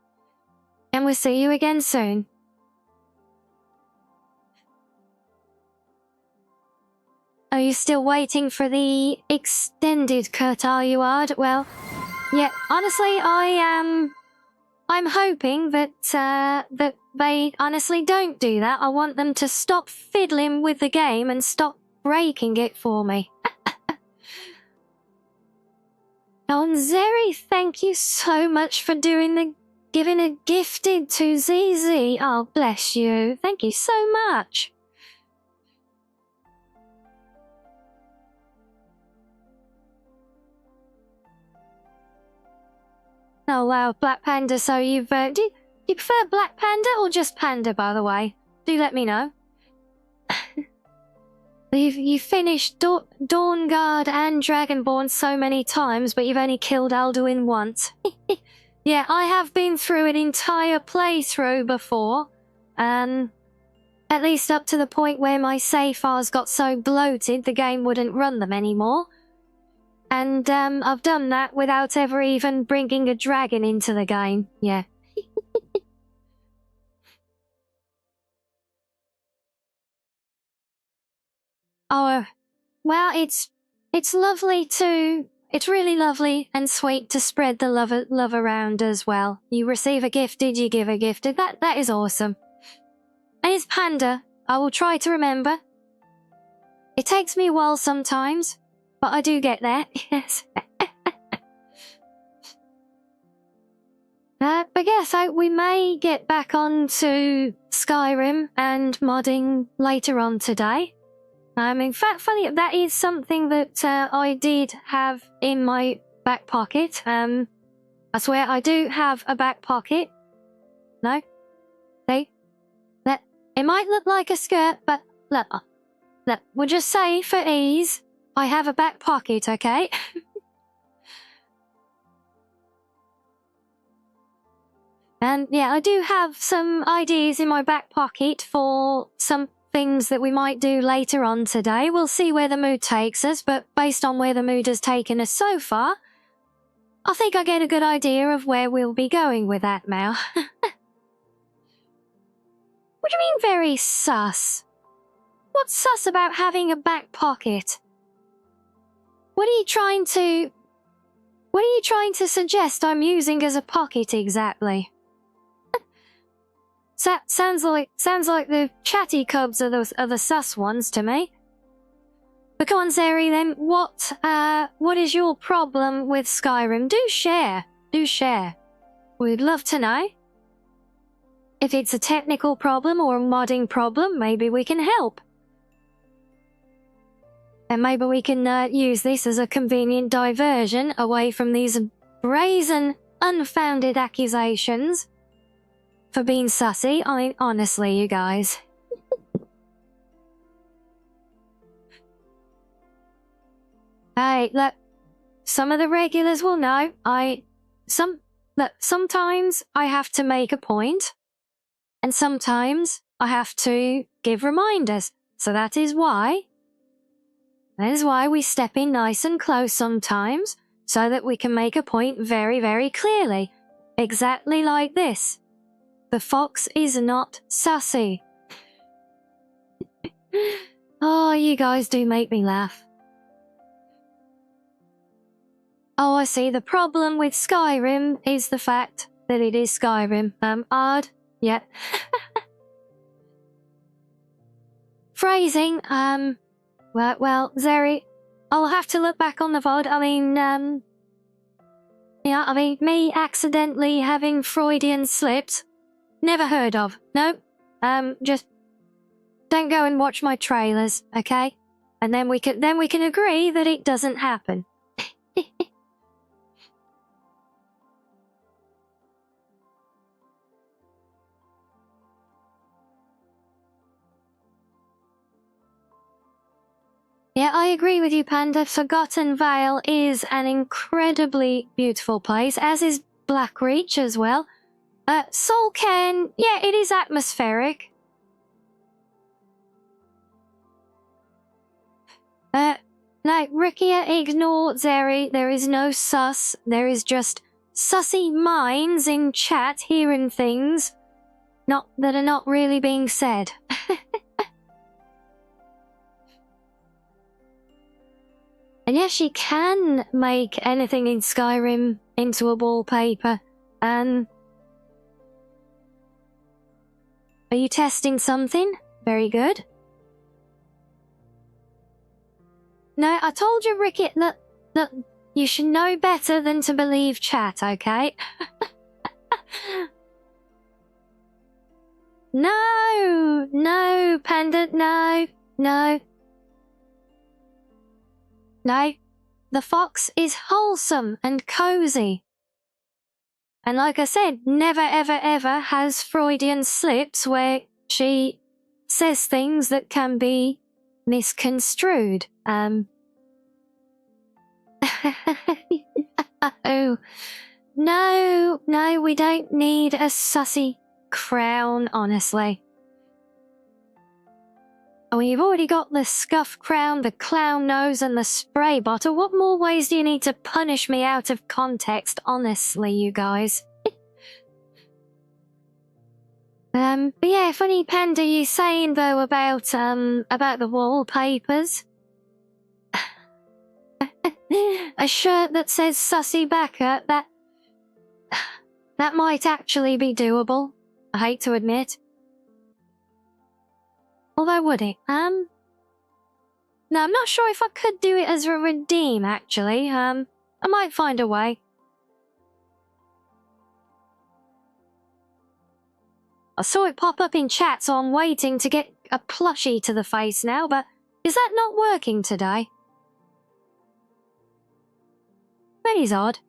And we'll see you again soon. Are you still waiting for the extended cut, are you, Ard? Well, yeah, honestly, I'm hoping that they honestly don't do that. I want them to stop fiddling with the game and stop breaking it for me. Oh, and Zeri, thank you so much for giving a gifted to ZZ. Oh, bless you. Thank you so much. Oh wow, Black Panda, so you've, do you prefer Black Panda or just Panda, by the way? Do let me know. You've finished Dawnguard and Dragonborn so many times, but you've only killed Alduin once. Yeah, I have been through an entire playthrough before. At least up to the point where my save files got so bloated the game wouldn't run them anymore. And I've done that without ever even bringing a dragon into the game. Yeah. Oh, well, it's lovely to... It's really lovely and sweet to spread the love around as well. You receive a gifted, you give a gifted. That is awesome. And it's Panda. I will try to remember. It takes me a while sometimes, but I do get there. Yes. But yes, we may get back onto Skyrim and modding later on today. In fact, funny, that is something that I did have in my back pocket. I swear I do have a back pocket. No? See? It might look like a skirt, but look, we'll just say for ease, I have a back pocket, okay? And yeah, I do have some ideas in my back pocket for some things that we might do later on today. We'll see where the mood takes us, but based on where the mood has taken us so far, I think I get a good idea of where we'll be going with that now. What do you mean very sus? What's sus about having a back pocket? What are you trying to suggest I'm using as a pocket exactly? Sounds like the chatty cubs are the sus ones to me. But come on, Zeri, then, what is your problem with Skyrim? Do share. We'd love to know. If it's a technical problem or a modding problem, maybe we can help. And maybe we can use this as a convenient diversion away from these brazen, unfounded accusations for being sussy. I mean, honestly, you guys. Hey, look, some of the regulars will know. Sometimes I have to make a point, and sometimes I have to give reminders. So that is why we step in nice and close sometimes, so that we can make a point very, very clearly. Exactly like this. The fox is not sassy. Oh, you guys do make me laugh. Oh, I see. The problem with Skyrim is the fact that it is Skyrim. Odd. Yeah. Phrasing, well, Zeri, I'll have to look back on the VOD. I mean, me accidentally having Freudian slips, never heard of. Nope. Just don't go and watch my trailers, okay? And then we can agree that it doesn't happen. Yeah, I agree with you, Panda. Forgotten Vale is an incredibly beautiful place, as is Blackreach as well. Solken, yeah, it is atmospheric. No, Rikia, ignore Zeri. There is no sus. There is just sussy minds in chat hearing things that are not really being said. And yes, she can make anything in Skyrim into a wallpaper. Are you testing something? Very good. No, I told you, Ricky, that you should know better than to believe chat, okay? No, Panda, no. No, the fox is wholesome and cozy. And like I said, never ever ever has Freudian slips where she says things that can be misconstrued. Oh, no, we don't need a sussy crown, honestly. Oh, you've already got the scuff crown, the clown nose, and the spray bottle. What more ways do you need to punish me out of context, honestly, you guys? But yeah, funny Panda, you saying though about the wallpapers? A shirt that says Sussy Backer, that might actually be doable. I hate to admit. Although would it? No, I'm not sure if I could do it as a redeem, actually. I might find a way. I saw it pop up in chat, so I'm waiting to get a plushie to the face now, but is that not working today? That is odd.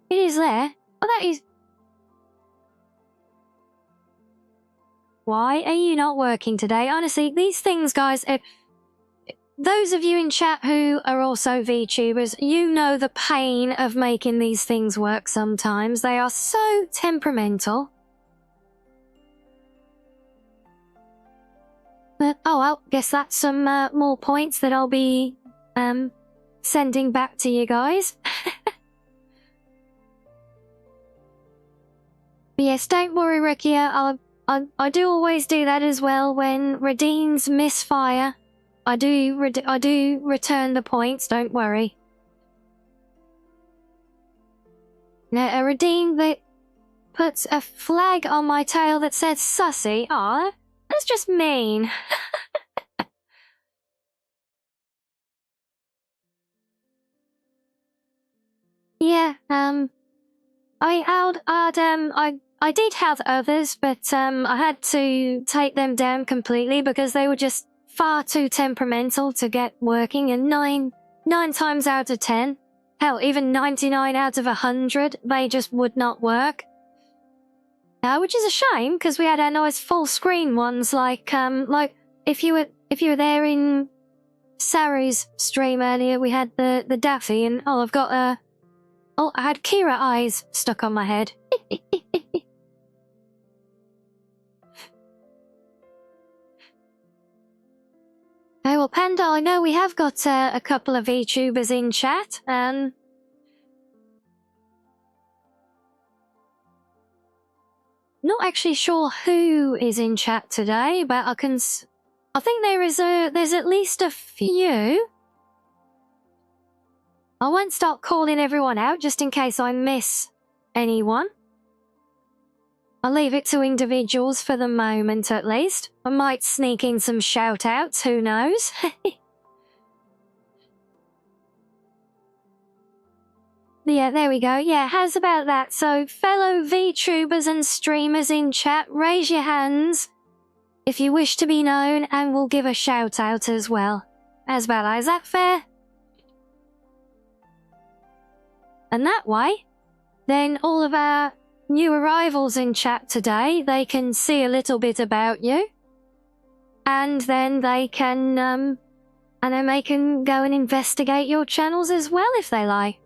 It is there. Oh, that is... Why are you not working today? Honestly, these things, guys... Those of you in chat who are also VTubers, you know the pain of making these things work sometimes. They are so temperamental. But, oh well, guess that's some more points that I'll be sending back to you guys. But yes, don't worry, Rikia. I do always do that as well when redeems misfire. I do return the points, don't worry. Now, a redeem that puts a flag on my tail that says sussy. Aw, that's just mean. Yeah, I did have others, but I had to take them down completely because they were just far too temperamental to get working, and nine times out of 10, hell, even 99 out of 100, they just would not work. Which is a shame, because we had our nice full screen ones, like if you were there in Saru's stream earlier, we had the Daffy, and I had Kira eyes stuck on my head. Oh, well, Panda, I know we have got a couple of VTubers in chat. Not actually sure who is in chat today, but I think there's at least a few. I won't start calling everyone out just in case I miss anyone. I'll leave it to individuals for the moment, at least. I might sneak in some shout-outs, who knows? Yeah, there we go. Yeah, how's about that? So, fellow VTubers and streamers in chat, raise your hands if you wish to be known, and we'll give a shout-out as well. How's about that? Is that fair? And that way, then all of our new arrivals in chat today, they can see a little bit about you, and then they can go and investigate your channels as well if they like.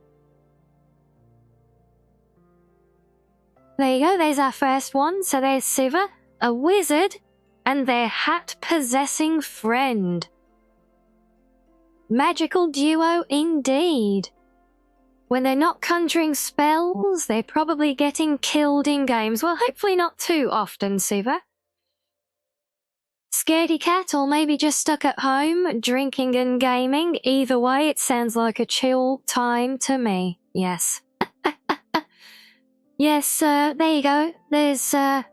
There you go, there's our first one. So there's Siva, a wizard, and their hat-possessing friend. Magical duo indeed. When they're not conjuring spells, they're probably getting killed in games. Well, hopefully not too often, Siva. Scaredy cat, or maybe just stuck at home, drinking and gaming. Either way, it sounds like a chill time to me. Yes. Yes, there you go. There's, too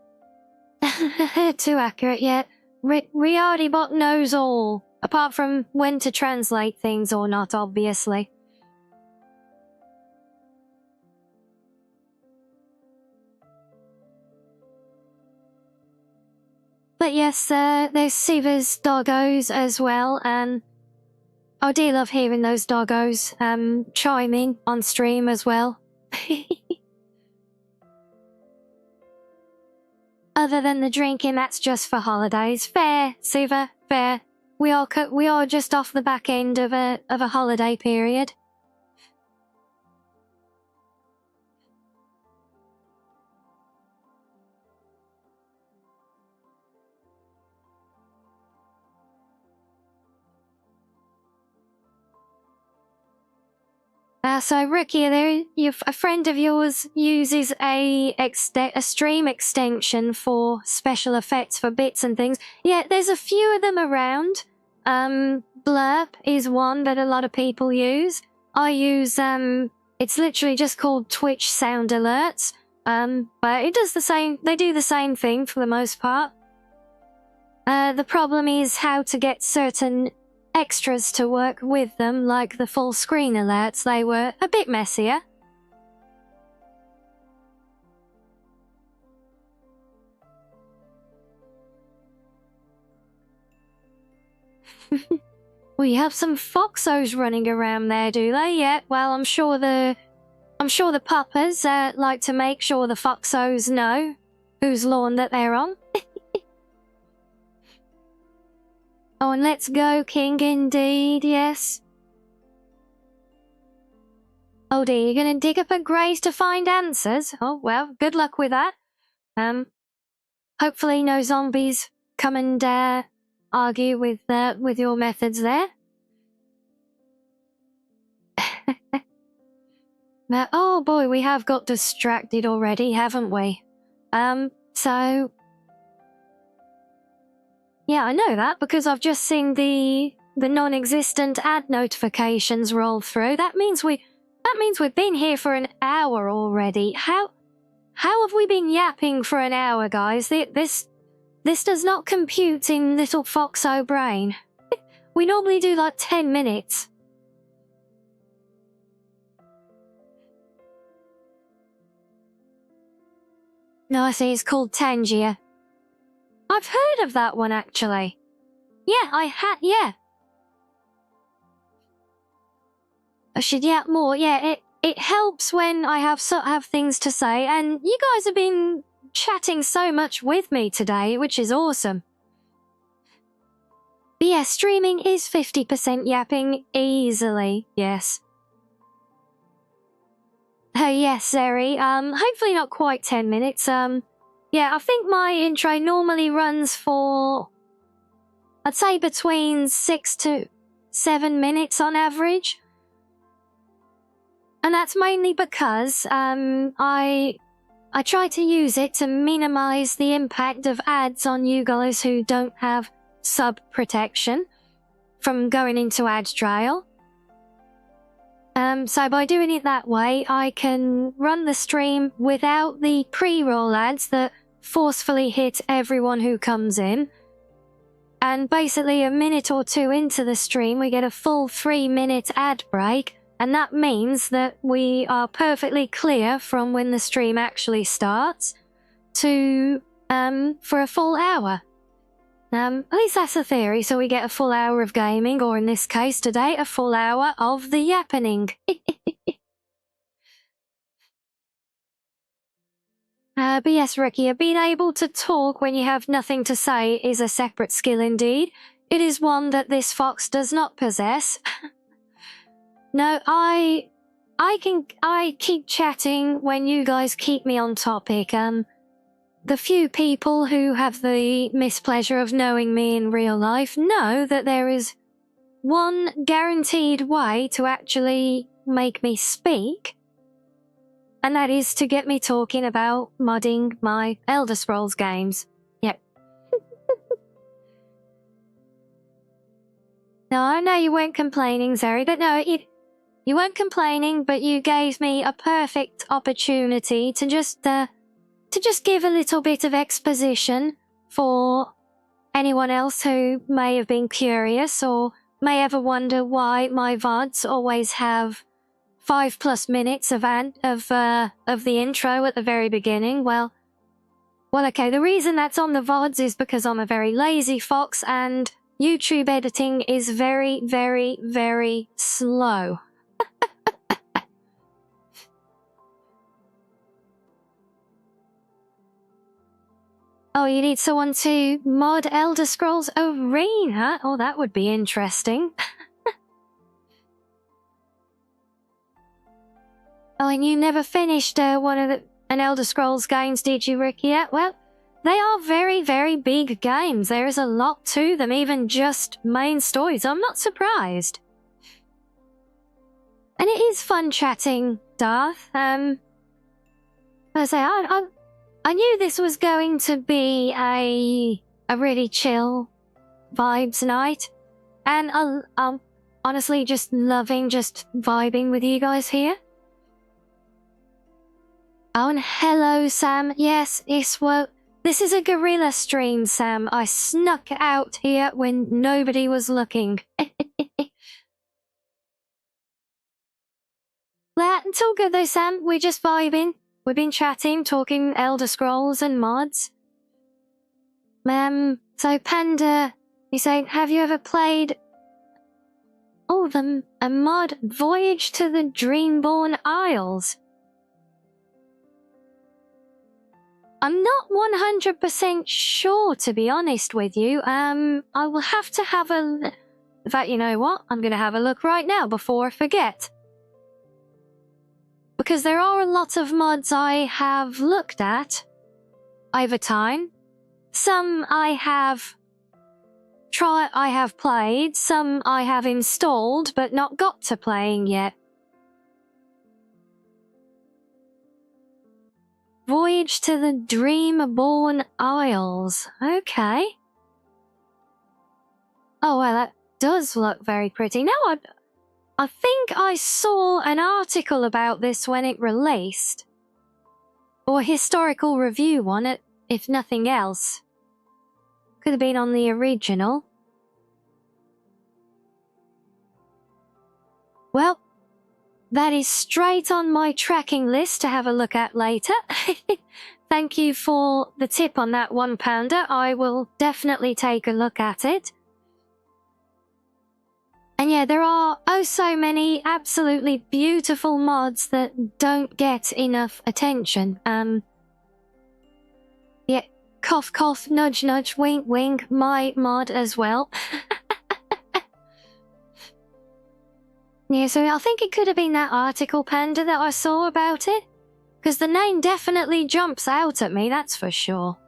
accurate yet. Rianni bot knows all. Apart from when to translate things or not, obviously. But yes, there's Siva's doggos as well, and I do love hearing those doggos chiming on stream as well. Other than the drinking, that's just for holidays. Fair, Siva, fair. We are just off the back end of a holiday period. So Rookie, a friend of yours uses a stream extension for special effects for bits and things. Yeah, there's a few of them around. Blurp is one that a lot of people use. I use it's literally just called Twitch sound alerts. But it does the same. They do the same thing for the most part. The problem is how to get certain extras to work with them, like the full screen alerts. They were a bit messier. We have some foxos running around there, do they? Yeah, well, I'm sure the puppers like to make sure the foxos know whose lawn that they're on. Oh, and let's go, King, indeed, yes. Oh dear, you're gonna dig up a grave to find answers? Oh, well, good luck with that. Hopefully no zombies come and argue with your methods there. Now, oh boy, we have got distracted already, haven't we? So... Yeah, I know that because I've just seen the non-existent ad notifications roll through. That means we've been here for an hour already. How have we been yapping for an hour, guys? This does not compute in little Foxo brain. We normally do like 10 minutes. No, I see, it's called Tangier. I've heard of that one, actually. Yeah, yeah. I should yap more. Yeah, it helps when I have things to say, and you guys have been chatting so much with me today, which is awesome. But yeah, streaming is 50% yapping easily, yes. Oh yes, Zeri. Hopefully not quite 10 minutes. Yeah, I think my intro normally runs for, I'd say between 6 to 7 minutes on average. And that's mainly because I try to use it to minimize the impact of ads on you guys who don't have sub protection from going into ad trail. So by doing it that way, I can run the stream without the pre-roll ads that forcefully hit everyone who comes in. And basically a minute or two into the stream, we get a full 3-minute ad break. And that means that we are perfectly clear from when the stream actually starts to, for a full hour. At least that's the theory, so we get a full hour of gaming, or in this case today, a full hour of the Yappening. But yes, Ricky, being able to talk when you have nothing to say is a separate skill indeed. It is one that this fox does not possess. No, I keep chatting when you guys keep me on topic. The few people who have the mispleasure of knowing me in real life know that there is one guaranteed way to actually make me speak, and that is to get me talking about modding my Elder Scrolls games. Yep. No, I know you weren't complaining, Zeri, but no, you weren't complaining, but you gave me a perfect opportunity to just give a little bit of exposition for anyone else who may have been curious or may ever wonder why my VODs always have 5+ minutes of the intro at the very beginning. Well, okay, the reason that's on the VODs is because I'm a very lazy fox and YouTube editing is very, very, very slow. Oh, you need someone to mod Elder Scrolls Arena? Oh, that would be interesting. Oh, and you never finished an Elder Scrolls games, did you, Ricky? Yeah, well, they are very, very big games. There is a lot to them, even just main stories. I'm not surprised. And it is fun chatting, Darth. I say, I knew this was going to be a really chill vibes night, and I'm honestly just loving just vibing with you guys here. Oh, and hello, Sam. Yes, this is a guerrilla stream, Sam. I snuck out here when nobody was looking. It's all good though, Sam. We're just vibing. We've been chatting, talking Elder Scrolls and mods. So Panda, you say, have you ever played a mod Voyage to the Dreamborn Isles? I'm not 100% sure, to be honest with you. I will have to have in fact, you know what? I'm gonna have a look right now before I forget. Because there are a lot of mods I have looked at over time. Some I have played, some I have installed but not got to playing yet. Voyage to the Dreamborn Isles. Okay. Oh, well, that does look very pretty. Now, I think I saw an article about this when it released. Or a historical review on it, if nothing else. Could have been on the original. Well, that is straight on my tracking list to have a look at later. thank you for the tip on that one, Panda. I will definitely take a look at it. And yeah, there are oh so many absolutely beautiful mods that don't get enough attention. Yeah, cough cough, nudge nudge, wink wink, my mod as well. Yeah, so I think it could have been that article, Panda, that I saw about it. Because the name definitely jumps out at me, that's for sure.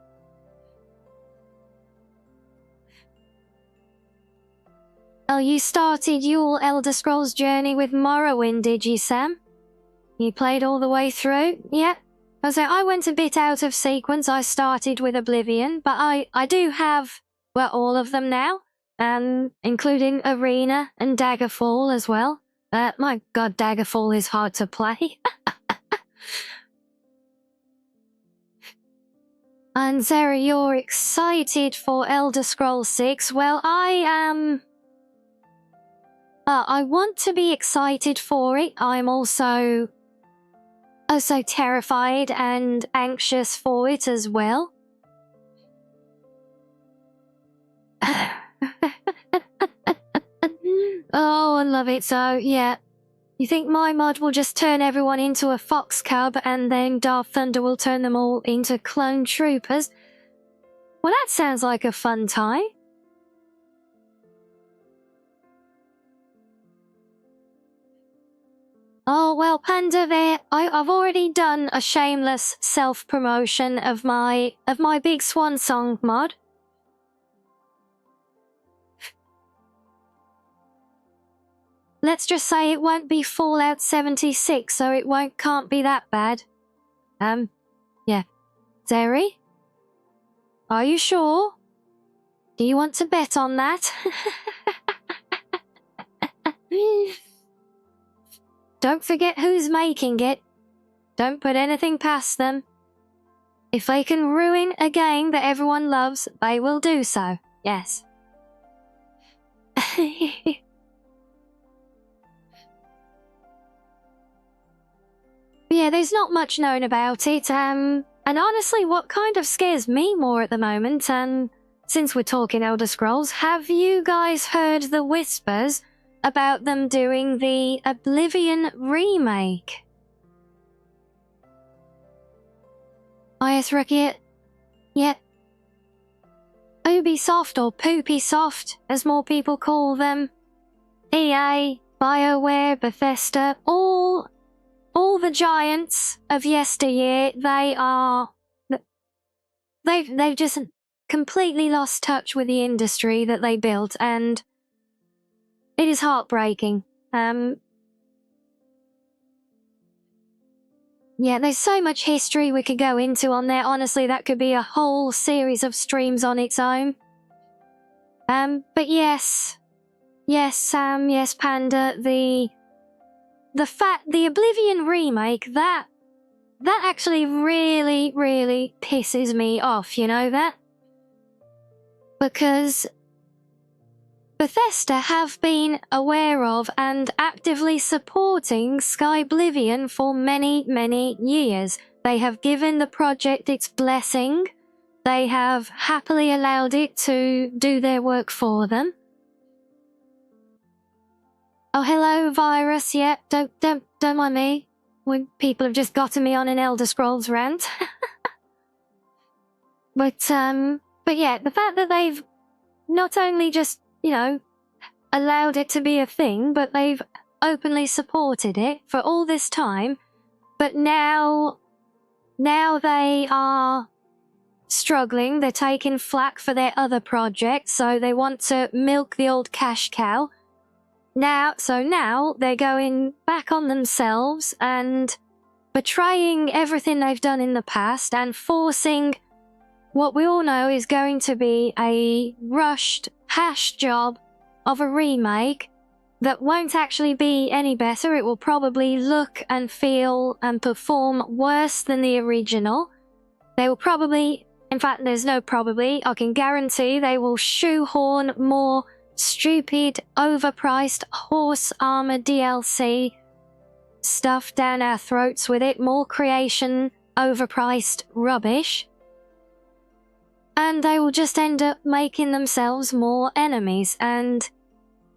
Oh, you started your Elder Scrolls journey with Morrowind, did you, Sam? You played all the way through? Yeah. So I went a bit out of sequence. I started with Oblivion, but I do have, well, all of them now. Including Arena and Daggerfall as well. My god, Daggerfall is hard to play. And Zara, you're excited for Elder Scrolls 6. Well, I am... I want to be excited for it. I'm also terrified and anxious for it as well. Oh, I love it. So, yeah. You think my mod will just turn everyone into a fox cub and then Darth Thunder will turn them all into clone troopers? Well, that sounds like a fun time. Oh, well, Panda there, I've already done a shameless self-promotion of my Big Swan Song mod. Let's just say it won't be Fallout 76, so it can't be that bad. Yeah. Zeri? Are you sure? Do you want to bet on that? Don't forget who's making it. Don't put anything past them. If they can ruin a game that everyone loves, they will do so. Yes. Yeah, there's not much known about it, and honestly, what kind of scares me more at the moment, and since we're talking Elder Scrolls, have you guys heard the whispers about them doing the Oblivion remake? Yes, Rookie. Yeah. Ubisoft, or Poopy Soft, as more people call them. EA, BioWare, Bethesda, all the giants of yesteryear, they've just completely lost touch with the industry that they built, and it is heartbreaking. Yeah, there's so much history we could go into on there. Honestly, that could be a whole series of streams on its own. But yes, Sam, yes, Panda, the Oblivion remake, that actually really, really pisses me off, you know that? Because Bethesda have been aware of and actively supporting Skyblivion for many, many years. They have given the project its blessing. They have happily allowed it to do their work for them. Oh, hello, Virus. Yeah, don't mind me. When people have just gotten me on an Elder Scrolls rant. But yeah, the fact that they've not only just, you know, allowed it to be a thing, but they've openly supported it for all this time, but now they are struggling. They're taking flack for their other projects, so they want to milk the old cash cow. Now they're going back on themselves and betraying everything they've done in the past and forcing what we all know is going to be a rushed, hash job of a remake that won't actually be any better. It will probably look and feel and perform worse than the original. They will probably, in fact, there's no probably, I can guarantee they will shoehorn more stupid, overpriced horse armor DLC stuff down our throats with it, more creation overpriced rubbish. And they will just end up making themselves more enemies, and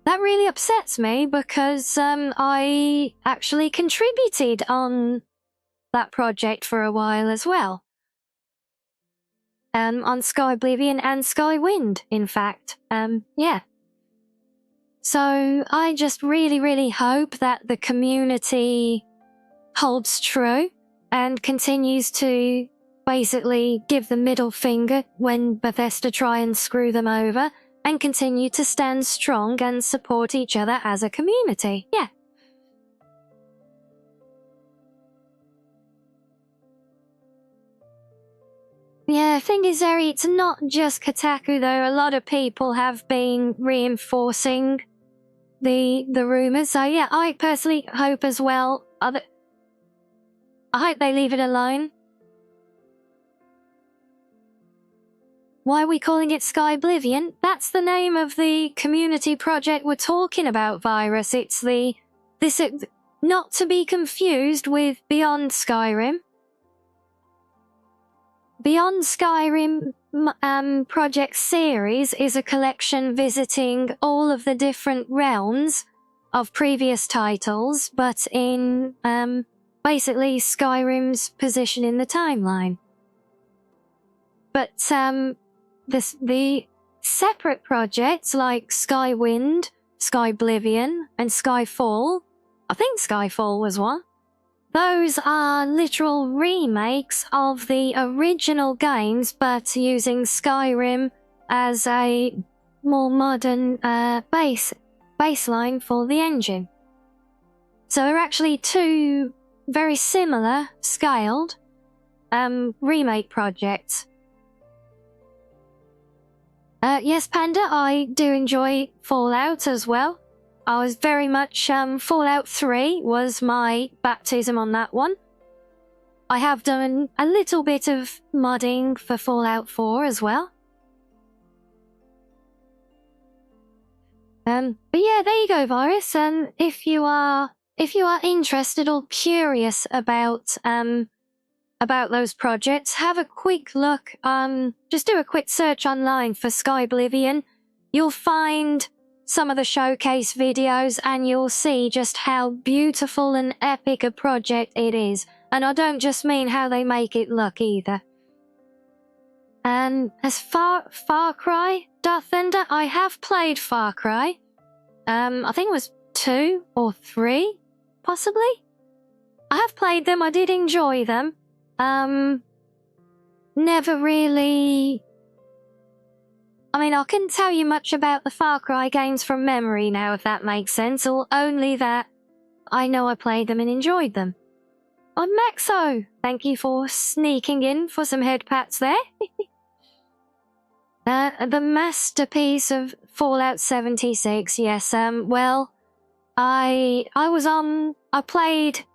that really upsets me because I actually contributed on that project for a while as well. On Sky Oblivion and Sky Wind, in fact. Yeah. So I just really, really hope that the community holds true and continues to basically give the middle finger when Bethesda try and screw them over, and continue to stand strong and support each other as a community. Yeah. Yeah, thing is, Eri, it's not just Kotaku though. A lot of people have been reinforcing the rumours. So yeah, I personally hope as well. I hope they leave it alone. Why are we calling it Sky Oblivion? That's the name of the community project we're talking about, Virus. It's not to be confused with Beyond Skyrim. Beyond Skyrim project series is a collection visiting all of the different realms of previous titles, but in basically Skyrim's position in the timeline. But the separate projects like Skywind, Sky Oblivion, and Skyfall, I think Skyfall was one, those are literal remakes of the original games, but using Skyrim as a more modern baseline for the engine. So they're actually two very similar scaled remake projects. Yes, Panda, I do enjoy Fallout as well. I was very much, Fallout 3 was my baptism on that one. I have done a little bit of modding for Fallout 4 as well. But yeah, there you go, Virus. And if you are interested or curious about those projects, have a quick look. Just do a quick search online for Sky Oblivion. You'll find some of the showcase videos and you'll see just how beautiful and epic a project it is. And I don't just mean how they make it look either. And as Far Cry, Darth Thunder, I have played Far Cry. I think it was 2 or 3, possibly. I have played them, I did enjoy them. Never really... I mean, I couldn't tell you much about the Far Cry games from memory now, if that makes sense, or only that I know I played them and enjoyed them. I'm Maxo! Thank you for sneaking in for some head pats there. The masterpiece of Fallout 76, yes, well, I played...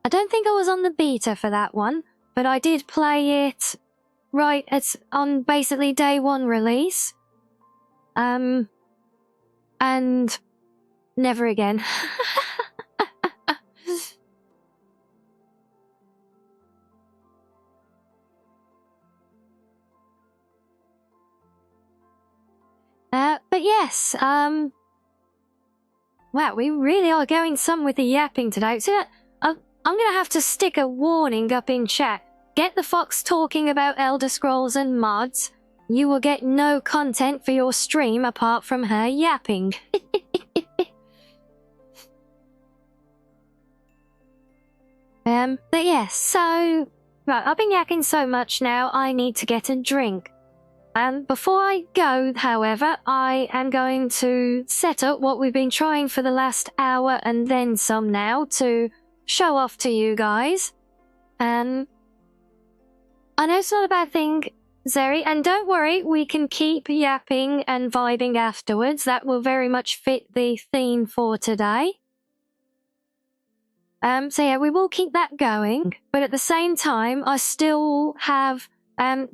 I don't think I was on the beta for that one, but I did play it right on basically day one release. And never again. But yes, wow, we really are going some with the yapping today. So I'm gonna have to stick a warning up in chat. Get the fox talking about Elder Scrolls and mods. You will get no content for your stream apart from her yapping. But yes, so... Right, I've been yakking so much now, I need to get a drink. Before I go, however, I am going to set up what we've been trying for the last hour and then some now to show off to you guys. I know it's not a bad thing, Zeri, and don't worry, we can keep yapping and vibing afterwards. That will very much fit the theme for today. So yeah, we will keep that going, but at the same time, I still have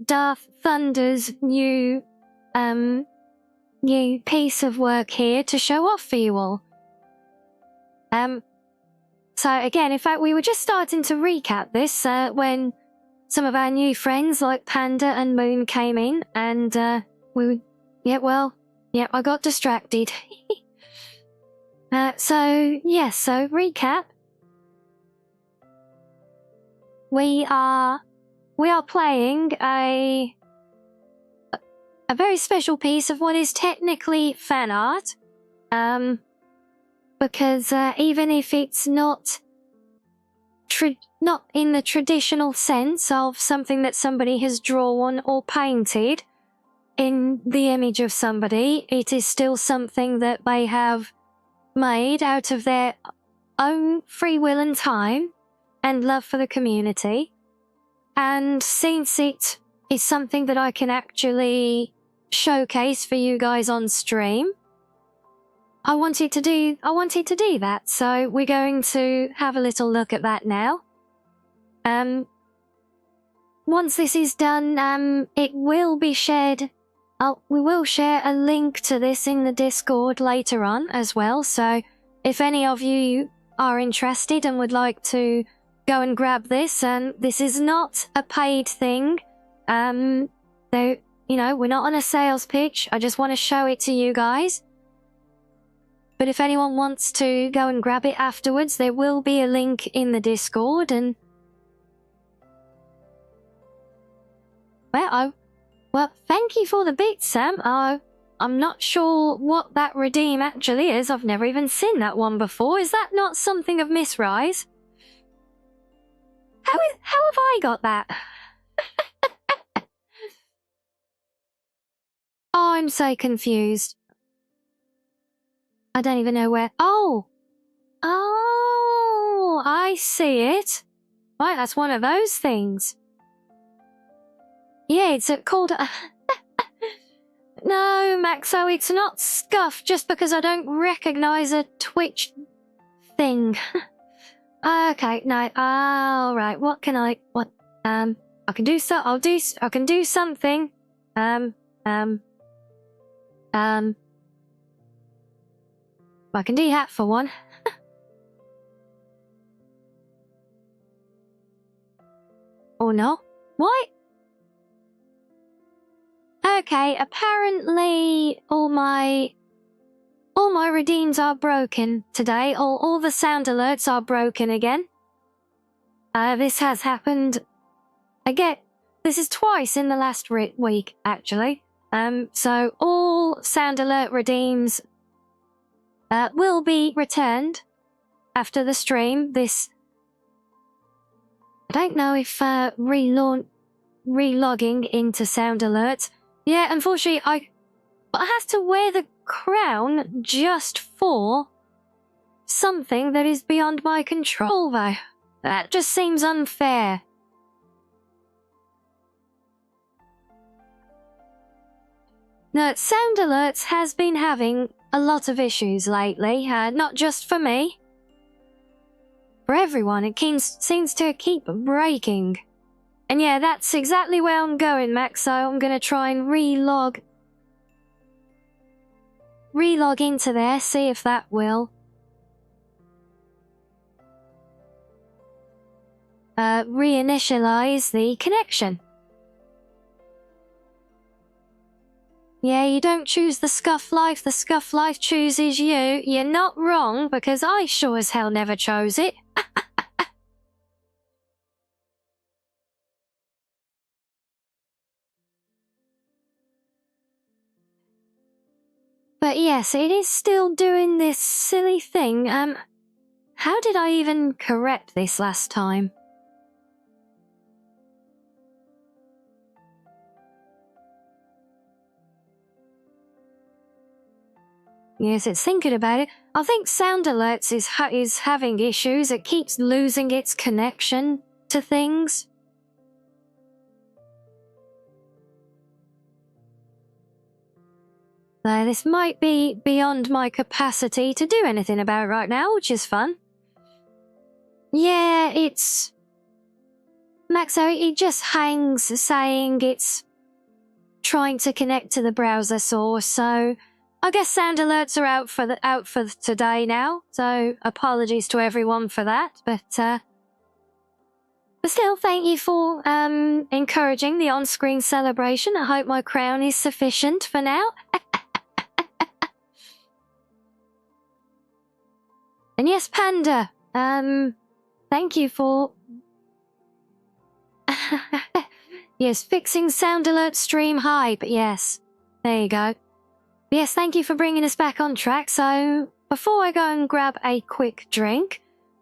Darth Thunder's new piece of work here to show off for you all. So again, in fact, we were just starting to recap this when some of our new friends like Panda and Moon came in, and I got distracted. So recap. We are playing a very special piece of what is technically fan art. Because even if it's not in the traditional sense of something that somebody has drawn or painted in the image of somebody, it is still something that they have made out of their own free will and time and love for the community. And since it is something that I can actually showcase for you guys on stream, I wanted to do that, so we're going to have a little look at that now. Once this is done, it will be shared. We will share a link to this in the Discord later on as well, so if any of you are interested and would like to go and grab this, this is not a paid thing. Though, we're not on a sales pitch, I just want to show it to you guys. But if anyone wants to go and grab it afterwards, there will be a link in the Discord. And well, thank you for the bit, Sam. I'm not sure what that redeem actually is. I've never even seen that one before. Is that not something of Miss Rise? How have I got that? Oh, I'm so confused. I don't even know where. Oh, I see it. Right, that's one of those things. Yeah, it's called. No, Maxo, it's not scuff just because I don't recognize a Twitch thing. Okay, no. All right. What can I? What? I can do so. I can do something. I can do that for one. Or no? What? Okay, apparently all my redeems are broken today. All the sound alerts are broken again. This has happened again. This is twice in the last week, actually. So all sound alert redeems will be returned after the stream. I don't know if relogging into sound alerts. Yeah, unfortunately, I have to wear the crown just for something that is beyond my control, though. That just seems unfair. No, sound alerts has been having a lot of issues lately, not just for me. For everyone, it seems to keep breaking. And yeah, that's exactly where I'm going, Max, so I'm gonna try and relog into there, see if that will. Reinitialize the connection. Yeah, you don't choose the scuff life chooses you. You're not wrong, because I sure as hell never chose it. But yes, it is still doing this silly thing. How did I even correct this last time? Yes, it's thinking about it. I think Sound Alerts is having issues. It keeps losing its connection to things. This might be beyond my capacity to do anything about right now, which is fun. Yeah, it's... Maxo, it just hangs saying it's trying to connect to the browser source, so I guess sound alerts are out for today now, so apologies to everyone for that. But still, thank you for encouraging the on-screen celebration. I hope my crown is sufficient for now. And yes, Panda, thank you for yes, fixing sound alert stream hype. Yes, there you go. Yes, thank you for bringing us back on track. So before I go and grab a quick drink,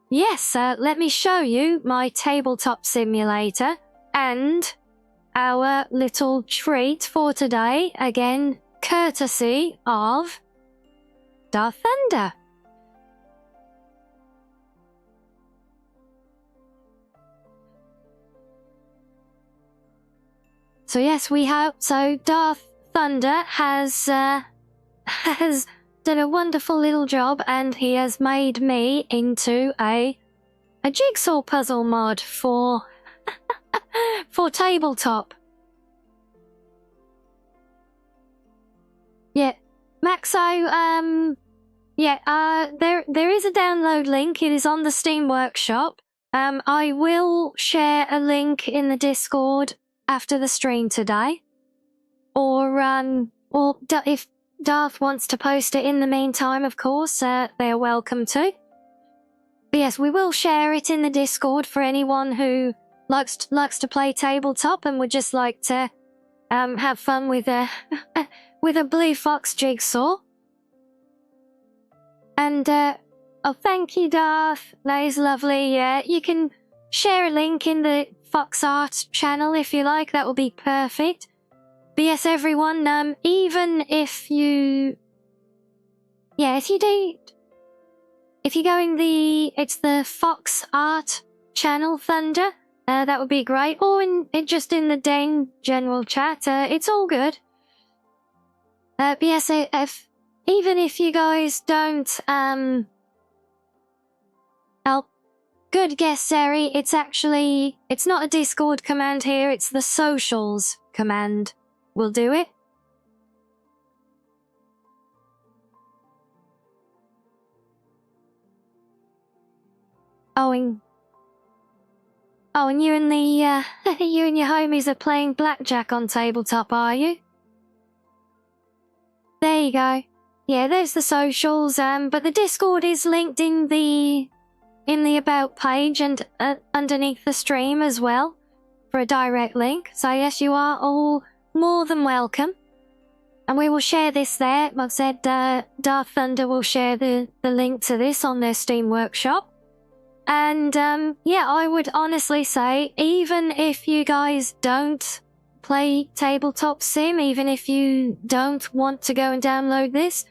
yes, let me show you my tabletop simulator and our little treat for today, again, courtesy of Darth Thunder. So yes, we have, so Darth Thunder has done a wonderful little job, and he has made me into a jigsaw puzzle mod for for tabletop. Yeah, Maxo, there is a download link. It is on the Steam Workshop. I will share a link in the Discord after the stream today, or if Darth wants to post it in the meantime, of course, they're welcome to. But yes, we will share it in the Discord for anyone who likes to play tabletop and would just like to have fun with a with a blue fox jigsaw. And oh, thank you, Darth. That is lovely. Yeah, you can share a link in the Fox Art channel if you like. That will be perfect. But yes, everyone, even if you... Yeah, if you go in it's the Fox Art channel, Thunder, that would be great. Or just in the Dane general chat, it's all good. But yes, even if you guys don't, good guess, Seri. It's not a Discord command here, it's the socials command. Will do it. And you and you and your homies are playing blackjack on tabletop, are you? There you go. Yeah, there's the socials, but the Discord is linked in the About page and underneath the stream as well for a direct link. So yes, you are all more than welcome. And we will share this there. Like I said, Darth Thunder will share the link to this on their Steam Workshop. And yeah, I would honestly say, even if you guys don't play Tabletop Sim, even if you don't want to go and download this,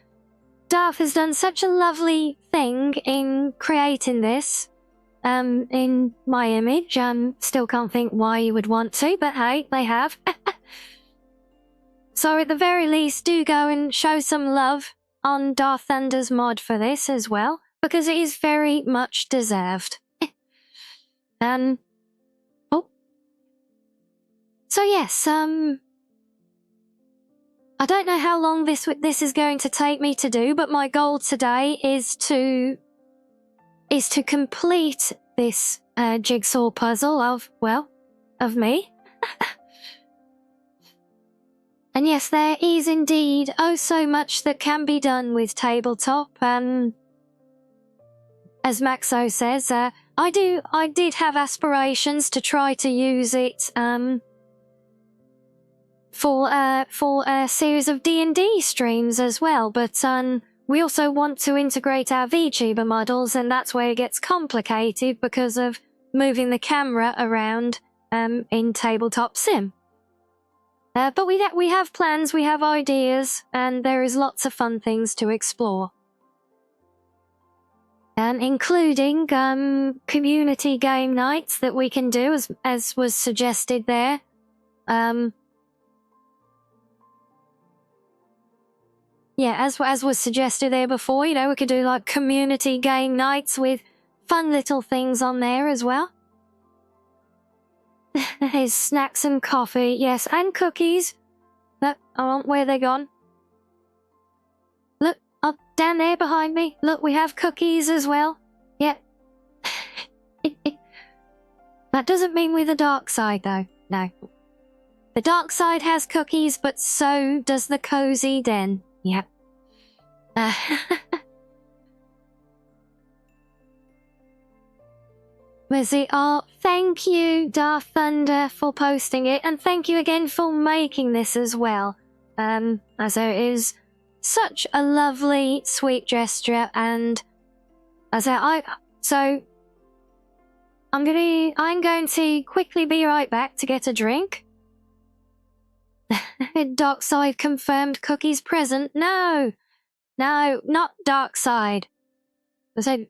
Darth has done such a lovely thing in creating this in my image. Still can't think why you would want to, but hey, they have. So at the very least, do go and show some love on Darth Thunder's mod for this as well, because it is very much deserved. So yes, I don't know how long this is going to take me to do, but my goal today is to complete this jigsaw puzzle of me. And yes, there is indeed oh so much that can be done with tabletop. As Maxo says, I did have aspirations to try to use it for a series of D&D streams as well, but we also want to integrate our VTuber models, and that's where it gets complicated because of moving the camera around in Tabletop Sim. But we have plans, we have ideas, and there is lots of fun things to explore. Including community game nights that we can do, as was suggested there. Yeah, as was suggested there before, you know, we could do like community game nights with fun little things on there as well. There's snacks and coffee, yes, and cookies. Oh, where they gone? down there behind me. Look, we have cookies as well. Yep. That doesn't mean we're the dark side, though. No. The dark side has cookies, but so does the cozy den. Yep. Lizzie, oh, thank you, Darth Thunder, for posting it, and thank you again for making this as well. As it is such a lovely, sweet gesture, and so I'm going to quickly be right back to get a drink. Dark side confirmed, cookies present. No, not dark side. I said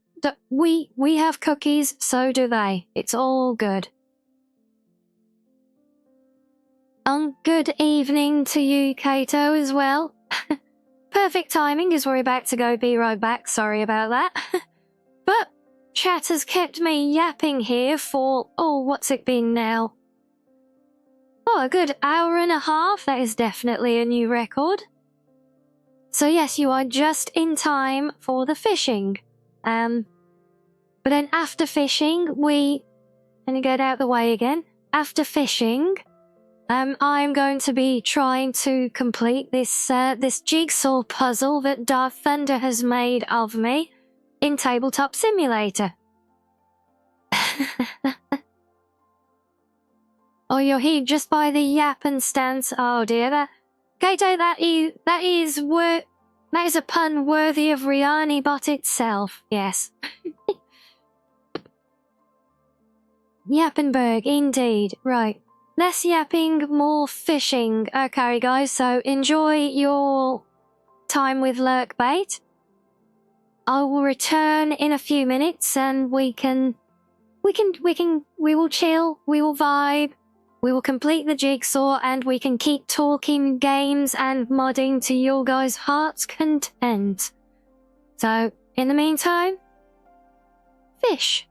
we have cookies, so do they. It's all good. Good evening to you, Kato, as well. Perfect timing as we're about to go be right back. Sorry about that. But chat has kept me yapping here for, what's it been now? Oh, a good hour and a half. That is definitely a new record. So yes, you are just in time for the fishing. But then after fishing, let me get out the way again. After fishing, I'm going to be trying to complete this jigsaw puzzle that Darth Thunder has made of me in Tabletop Simulator. Oh, you're here just by the yapping stance. Oh dear, Kato, that is a pun worthy of Rianni bot itself. Yes. Yappenberg, indeed. Right. Less yapping, more fishing. Okay, guys, so enjoy your time with Lurkbait. I will return in a few minutes and we will chill, we will vibe, we will complete the jigsaw, and we can keep talking games and modding to your guys' heart's content. So, in the meantime, fish.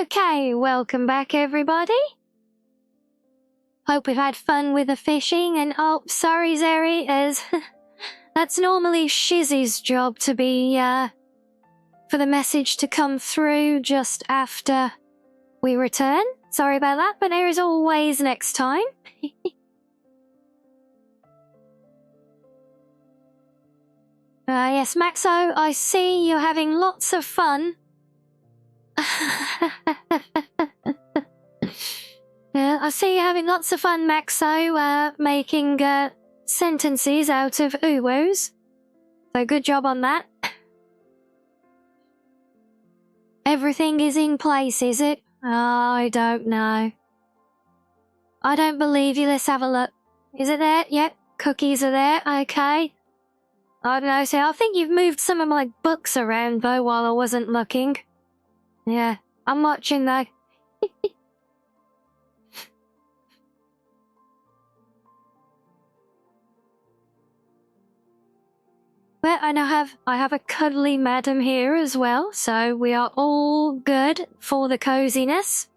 Okay, welcome back everybody. Hope we've had fun with the fishing and oh, sorry Zeri, as that's normally Shizzy's job to be, for the message to come through just after we return. Sorry about that, but there is always next time. Yes, Maxo, I see you're having lots of fun. I see you having lots of fun, Maxo, making sentences out of uwos. So good job on that. Everything is in place, is it? Oh, I don't know. I don't believe you. Let's have a look. Is it there? Yep. Cookies are there. Okay. I don't know. So I think you've moved some of my books around, though, while I wasn't looking. Yeah. I'm watching, though. Well, and I have a cuddly madam here as well, so we are all good for the coziness.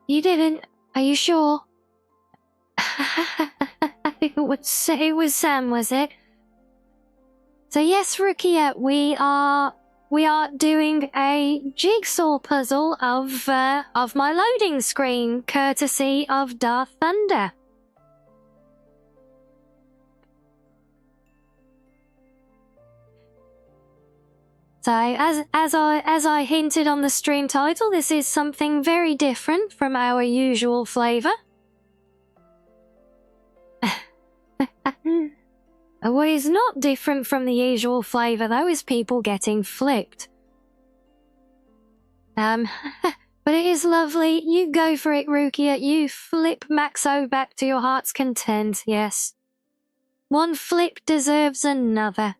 You didn't? Are you sure? It was Sam, was it? So yes, Rukia, we are doing a jigsaw puzzle of my loading screen, courtesy of Darth Thunder. So, as I hinted on the stream title, this is something very different from our usual flavour. What is not different from the usual flavour, though, is people getting flipped. But it is lovely. You go for it, Rukia. You flip Maxo back to your heart's content, yes. One flip deserves another.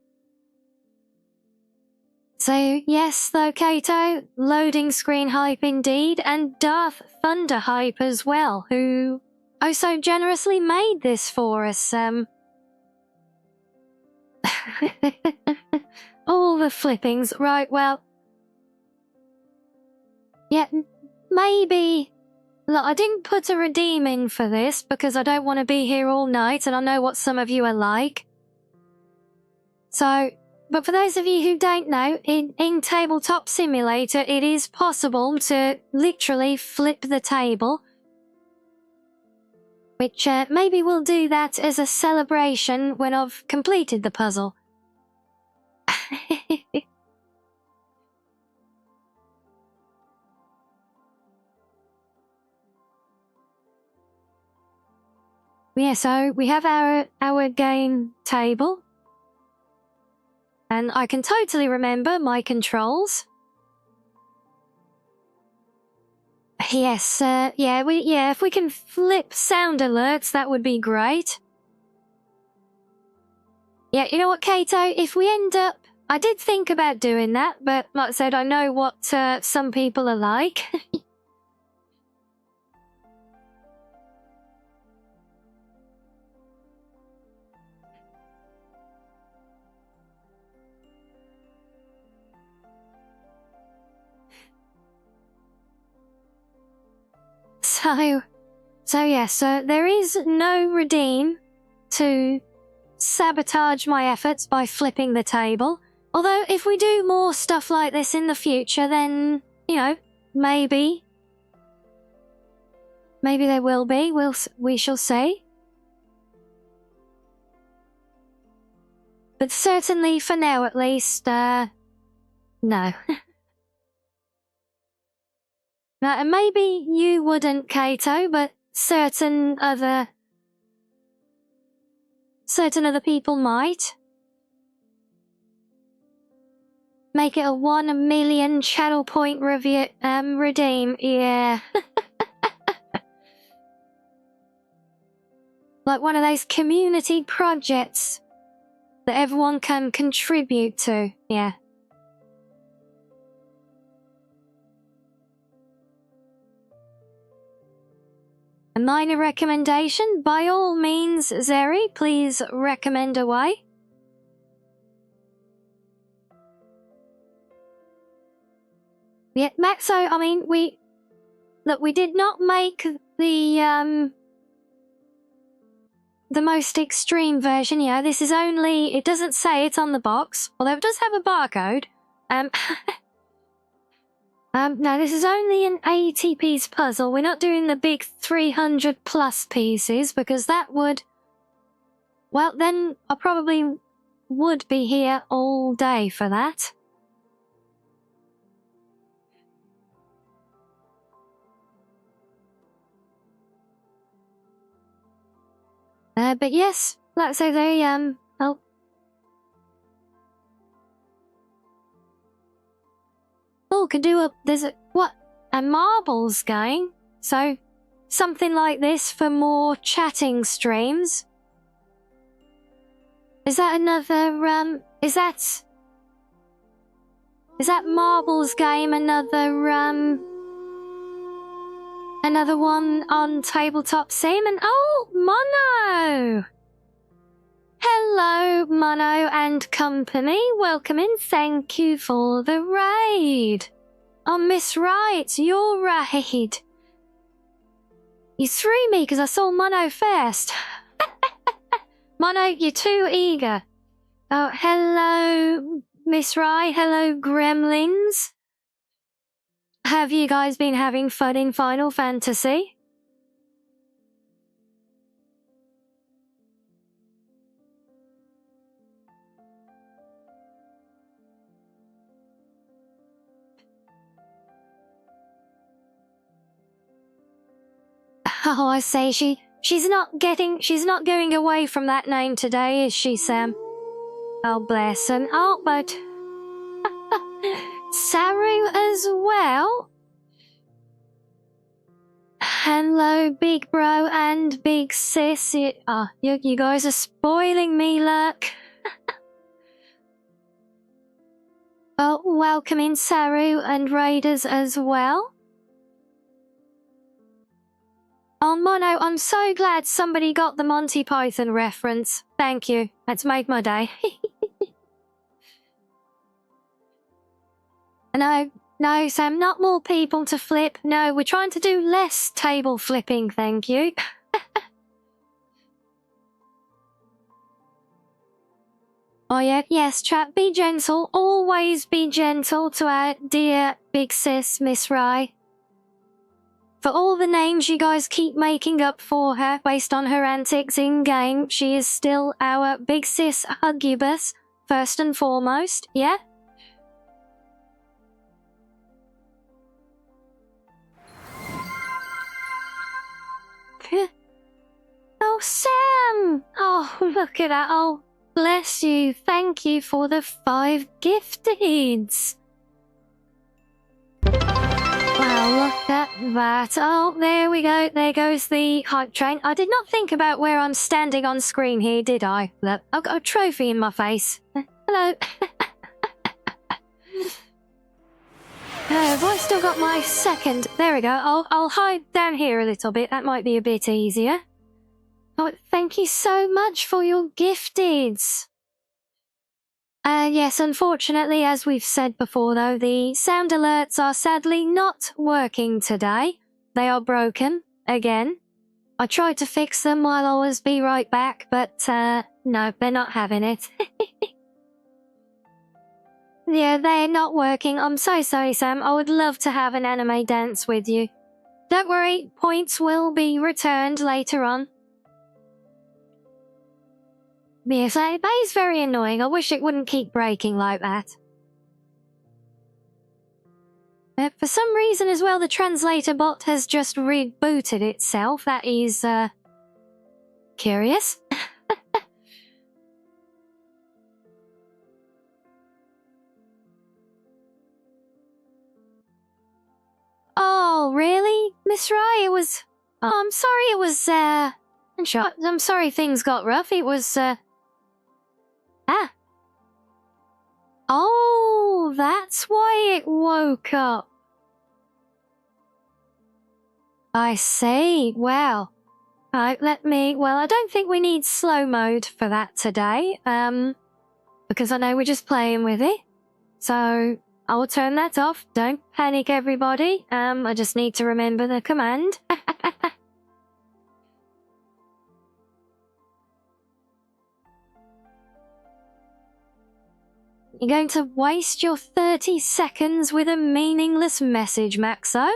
So, yes, though, Kato, loading screen hype indeed, and Darth Thunder hype as well, who oh so generously made this for us. All the flippings, right, well. Yeah, maybe. Look, I didn't put a redeem in for this because I don't want to be here all night, and I know what some of you are like. So, but for those of you who don't know, in Tabletop Simulator, it is possible to literally flip the table. Which, maybe we'll do that as a celebration when I've completed the puzzle. Yeah, so we have our game table. And I can totally remember my controls. Yes, yeah, if we can flip sound alerts, that would be great. Yeah, you know what, Kato? If we end up... I did think about doing that, but like I said, I know what some people are like. So there is no redeem to sabotage my efforts by flipping the table. Although, if we do more stuff like this in the future, then, you know, maybe there will be. We shall see. But certainly, for now at least, no. No, and maybe you wouldn't, Kato, but certain other people might. Make it a 1 million channel point review, redeem, yeah. Like one of those community projects that everyone can contribute to, yeah. A minor recommendation, by all means, Zeri, please recommend away. Yeah, Maxo, I mean, we did not make the most extreme version, yeah. This is only, it doesn't say it on the box, although it does have a barcode. No, this is only an 80-piece puzzle. We're not doing the big 300-plus pieces, because that would... Well, then I probably would be here all day for that. But yes, let's say they, oh. Oh, could do a marbles game? So, something like this for more chatting streams? Is that another, is that marbles game another one on Tabletop Sim? And oh, Mono! Hello, Mono and company. Welcome in. Thank you for the raid. Oh, Miss Right, your raid. You threw me because I saw Mono first. Mono, you're too eager. Oh, hello, Miss Rye. Hello, Gremlins. Have you guys been having fun in Final Fantasy? Oh, I say, she's not going away from that name today, is she, Sam? Oh, bless her. Oh, but Saru as well? Hello, big bro and big sis. You guys are spoiling me, look. Oh, welcome in, Saru and Raiders as well. Oh, Mono, I'm so glad somebody got the Monty Python reference. Thank you. That's made my day. No, Sam, not more people to flip. No, we're trying to do less table flipping, thank you. Oh, yeah, yes, chat, be gentle. Always be gentle to our dear big sis, Miss Rye. For all the names you guys keep making up for her based on her antics in-game, she is still our big sis Hugubus, first and foremost, yeah? Oh, Sam! Oh, look at that. Oh, bless you. Thank you for the 5 gifteds. Wow, look at that. Oh, there we go. There goes the hype train. I did not think about where I'm standing on screen here, did I? Look, I've got a trophy in my face. Hello. Have I still got my second? There we go. I'll hide down here a little bit. That might be a bit easier. Oh, thank you so much for your gifteds. Yes, unfortunately, as we've said before, though, the sound alerts are sadly not working today. They are broken, again. I tried to fix them while I was be right back, but, no, they're not having it. Yeah, they're not working. I'm so sorry, Sam. I would love to have an anime dance with you. Don't worry, points will be returned later on. Yes, that is very annoying. I wish it wouldn't keep breaking like that. For some reason as well, the translator bot has just rebooted itself. That is, curious. Oh, really? Miss Rye, it was... Oh, I'm sorry it was, I'm sorry things got rough. It was, Ah. Oh, that's why it woke up. I see. Well, right, well, I don't think we need slow mode for that today, because I know we're just playing with it. So, I'll turn that off. Don't panic, everybody. I just need to remember the command. You're going to waste your 30 seconds with a meaningless message, Maxo?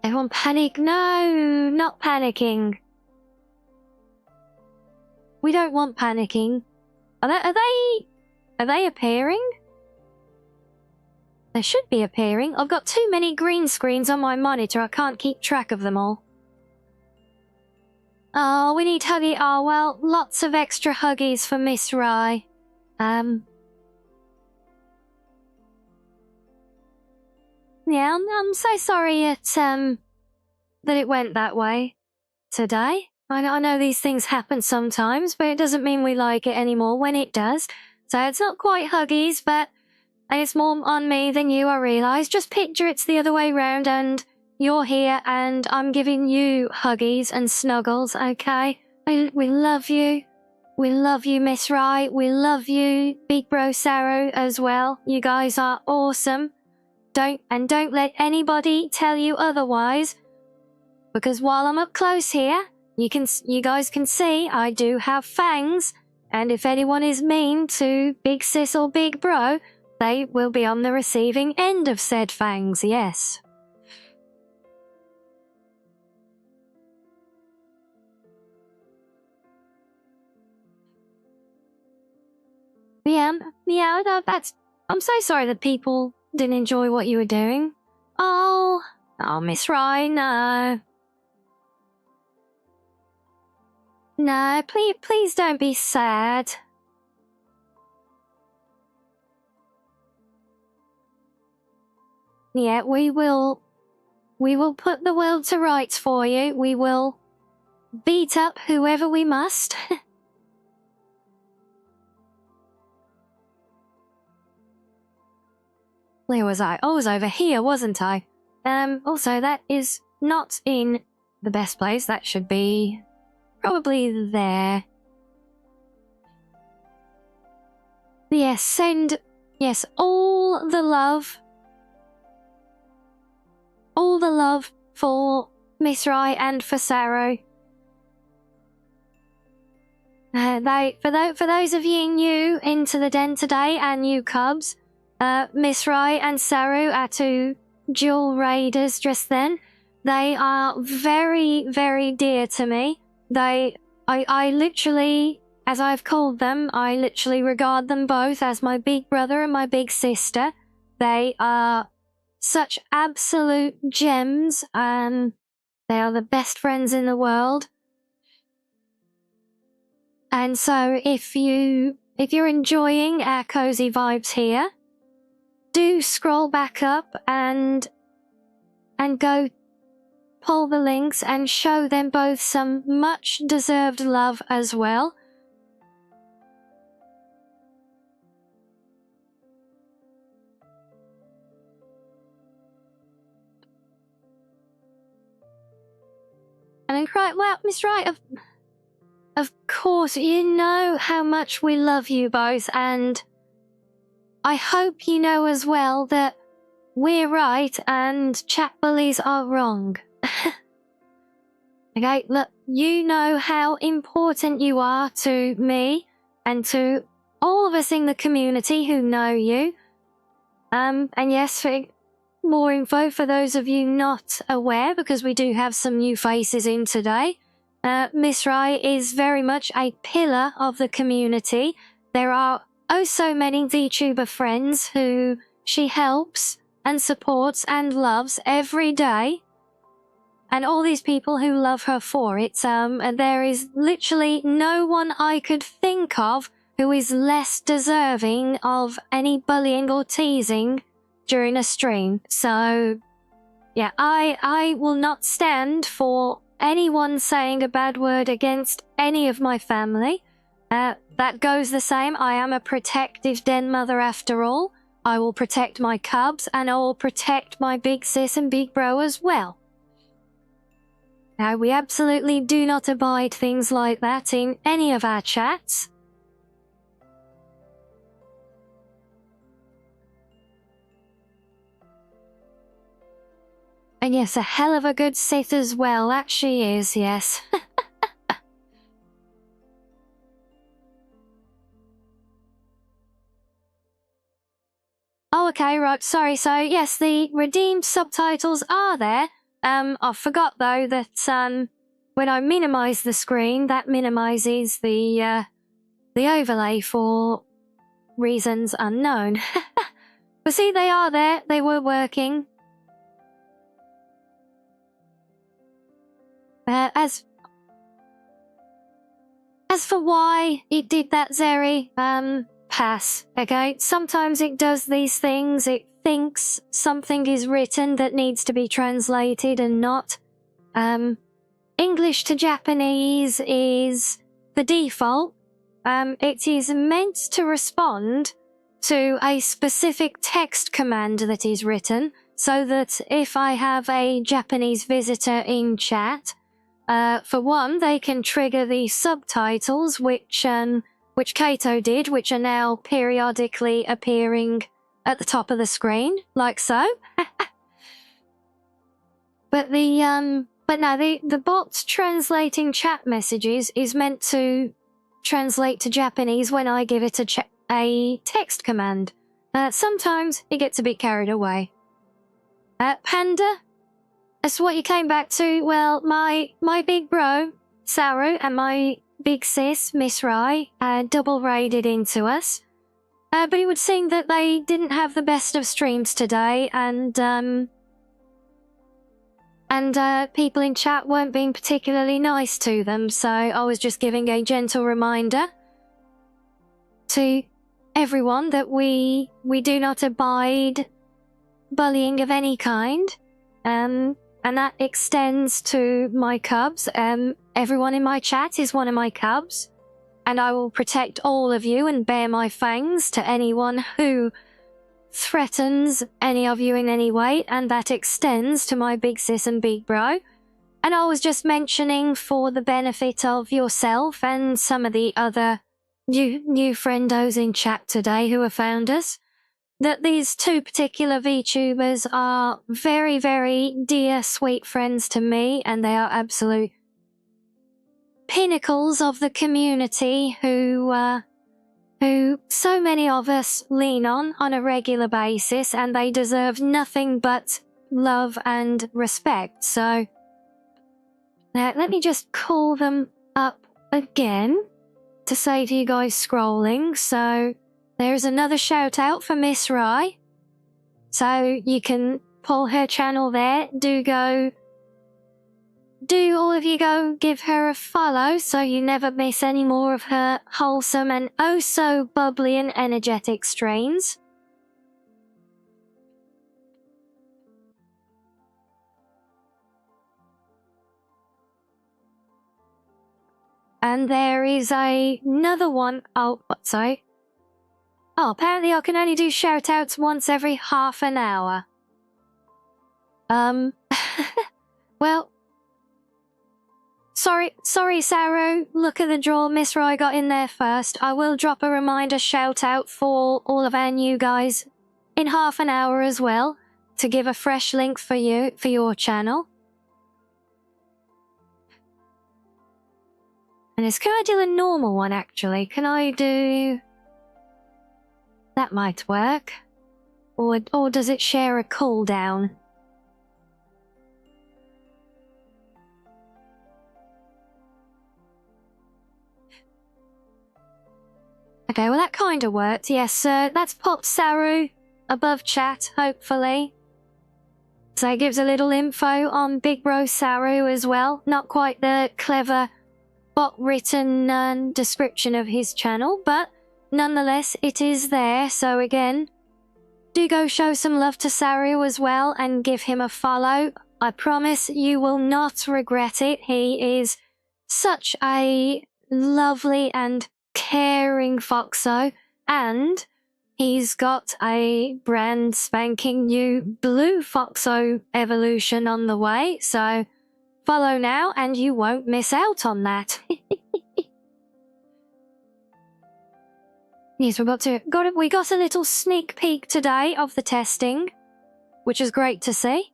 Everyone panic? No, not panicking. We don't want panicking. Are they appearing? They should be appearing. I've got too many green screens on my monitor. I can't keep track of them all. Oh, we need huggy. Oh, well, lots of extra huggies for Miss Rye. Yeah, I'm so sorry that it went that way today. I know these things happen sometimes, but it doesn't mean we like it anymore when it does. So it's not quite huggies, but it's more on me than you, I realise. Just picture it's the other way round and you're here and I'm giving you huggies and snuggles, okay? We love you. We love you, Miss Rye. We love you, Big Bro Saru, as well. You guys are awesome. Don't let anybody tell you otherwise. Because while I'm up close here, you guys can see I do have fangs. And if anyone is mean to Big Sis or Big Bro, they will be on the receiving end of said fangs, yes. Yeah, that's... I'm so sorry that people didn't enjoy what you were doing. Oh, Miss Rye, no. No, please don't be sad. Yeah, we will put the world to rights for you. We will beat up whoever we must. Where was I? I was over here, wasn't I? Also, that is not in the best place. That should be probably there. Yes, send, yes, all the love for Miss Rye and for Saru. For those of you new into the den today and new cubs, Miss Rye and Saru are two dual raiders just then. They are very, very dear to me. I literally, as I've called them, I literally regard them both as my big brother and my big sister. They are such absolute gems, and they are the best friends in the world. And so if you're enjoying our cozy vibes here, do scroll back up and go pull the links and show them both some much deserved love as well. And then cry, well, Miss Wright, of course, you know how much we love you both, and I hope you know as well that we're right and chat bullies are wrong. Okay, look, you know how important you are to me and to all of us in the community who know you. And yes, for more info for those of you not aware, because we do have some new faces in today, Miss Rye is very much a pillar of the community. There are oh so many VTuber friends who she helps and supports and loves every day. And all these people who love her for it, there is literally no one I could think of who is less deserving of any bullying or teasing during a stream. So, yeah, I will not stand for anyone saying a bad word against any of my family. That goes the same. I am a protective den mother after all. I will protect my cubs, and I will protect my big sis and big bro as well. Now, we absolutely do not abide things like that in any of our chats. And yes, a hell of a good Sith as well, that she is, yes. Oh, okay, right, sorry. So, yes, the redeemed subtitles are there. I forgot, though, that when I minimize the screen, that minimizes the overlay for reasons unknown. But see, they are there. They were working. As As for why it did that, Zeri, pass, okay? Sometimes it does these things, it thinks something is written that needs to be translated and not. English to Japanese is the default. It is meant to respond to a specific text command that is written, so that if I have a Japanese visitor in chat, for one, they can trigger the subtitles, which Kato did, which are now periodically appearing at the top of the screen, like so. But the bot translating chat messages is meant to translate to Japanese when I give it a text command. Sometimes it gets a bit carried away. Panda? As to what you came back to, well, my big bro, Saru, and my big sis, Miss Rai, double raided into us. But it would seem that they didn't have the best of streams today, and people in chat weren't being particularly nice to them, so I was just giving a gentle reminder to everyone that we do not abide bullying of any kind, and that extends to my cubs. Everyone in my chat is one of my cubs, and I will protect all of you and bare my fangs to anyone who threatens any of you in any way, and that extends to my big sis and big bro. And I was just mentioning, for the benefit of yourself and some of the other new friendos in chat today who have found us, that these two particular VTubers are very, very dear, sweet friends to me, and they are absolute pinnacles of the community who so many of us lean on a regular basis, and they deserve nothing but love and respect. So now let me just call them up again to save you guys scrolling. So there's another shout out for Miss Rai. So you can pull her channel there. Do all of you go give her a follow so you never miss any more of her wholesome and oh so bubbly and energetic streams. And there is another one. Oh, what, sorry? Oh, apparently I can only do shout-outs once every half an hour. Well, sorry, Saru. Look at the draw. Miss Roy got in there first. I will drop a reminder shout-out for all of our new guys in half an hour as well, to give a fresh link for your channel. And can I do a normal one, actually? Can I do... That might work. Or does it share a cooldown? Okay, well that kinda worked. Yes, that's popped Saru above chat, hopefully. So it gives a little info on Big Bro Saru as well. Not quite the clever bot-written description of his channel, but nonetheless, it is there. So again, do go show some love to Saru as well and give him a follow. I promise you will not regret it. He is such a lovely and caring foxo, and he's got a brand spanking new blue foxo evolution on the way, so follow now and you won't miss out on that. Yes, we got a little sneak peek today of the testing, which is great to see.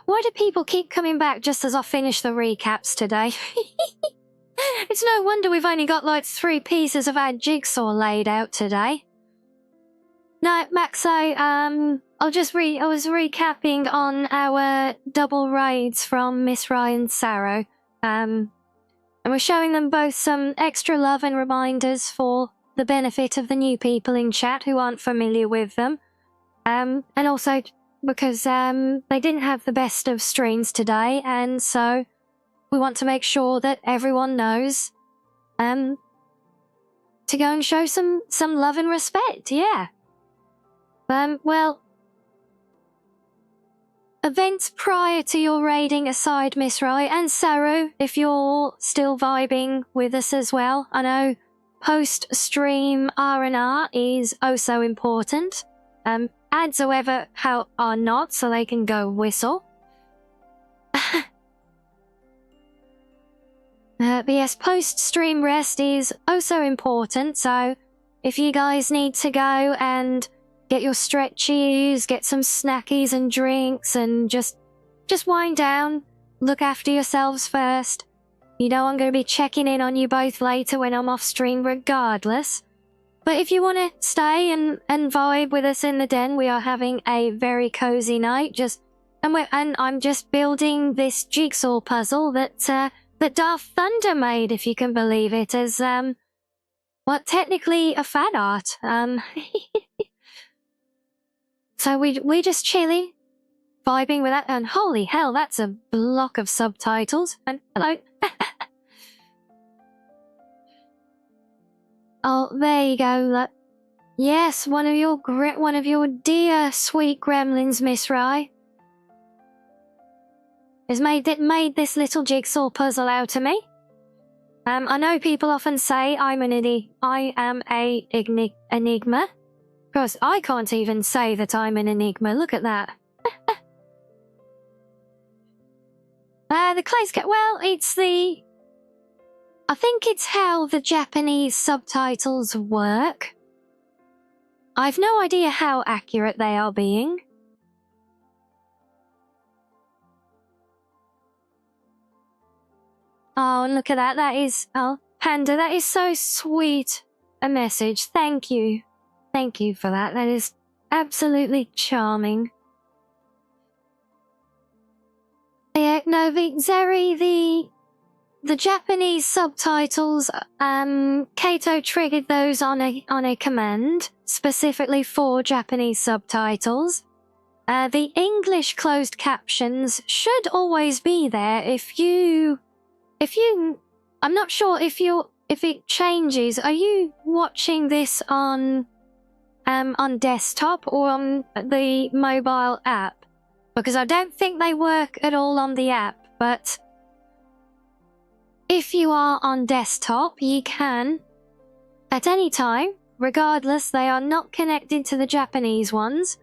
Why do people keep coming back just as I finish the recaps today? It's no wonder we've only got like 3 pieces of our jigsaw laid out today. No, Maxo, I was recapping on our double raids from Miss Ryan Sarrow. And we're showing them both some extra love and reminders for the benefit of the new people in chat who aren't familiar with them. And also because they didn't have the best of streams today, and so we want to make sure that everyone knows to go and show some love and respect, yeah. Well, events prior to your raiding aside, Miss Rai, and Saru, if you're still vibing with us as well. I know post-stream R&R is oh so important. Ads, however, are not, so they can go whistle. But yes, post-stream rest is oh so important, so if you guys need to go and get your stretchies, get some snackies and drinks, and just wind down, look after yourselves first. You know I'm going to be checking in on you both later when I'm off stream regardless. But if you want to stay and vibe with us in the den, we are having a very cozy night. And I'm just building this jigsaw puzzle that Darth Thunder made, if you can believe it, as technically a fan art. So we just chilling, vibing with that, and holy hell, that's a block of subtitles. And hello. Oh, there you go. Yes, one of your dear sweet gremlins, Miss Rai, has made this little jigsaw puzzle out of me. I know people often say I am a enigma. Of course, I can't even say that I'm an enigma. Look at that. The clay's well, I think it's how the Japanese subtitles work. I've no idea how accurate they are being. Oh, and look at that. That is... Oh, Panda, that is so sweet a message. Thank you. Thank you for that. That is absolutely charming. Yeah, no, Zeri, the Japanese subtitles, Kato triggered those on a command, specifically for Japanese subtitles. The English closed captions should always be there if you... I'm not sure if it changes. Are you watching this on desktop or on the mobile app? Because I don't think they work at all on the app, but if you are on desktop, you can, at any time, regardless, they are not connected to the Japanese ones.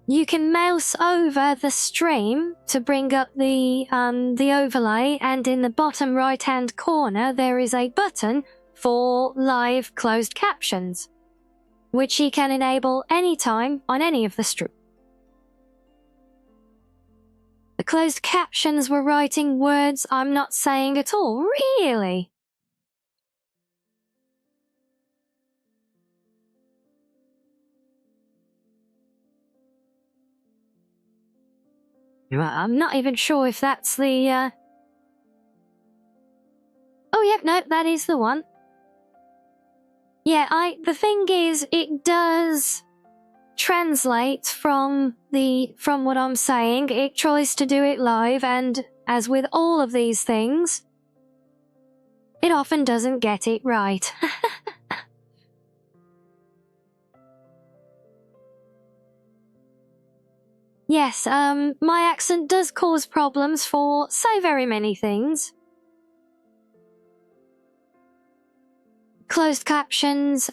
You can mouse over the stream to bring up the overlay, and in the bottom right-hand corner there is a button for live closed captions, which you can enable anytime on any of the streams. The closed captions were writing words I'm not saying at all, really? I'm not even sure if that's the, Oh, yep, no, that is the one. Yeah, the thing is, it does translate from what I'm saying. It tries to do it live, and as with all of these things, it often doesn't get it right. Yes, my accent does cause problems for so very many things. Closed captions,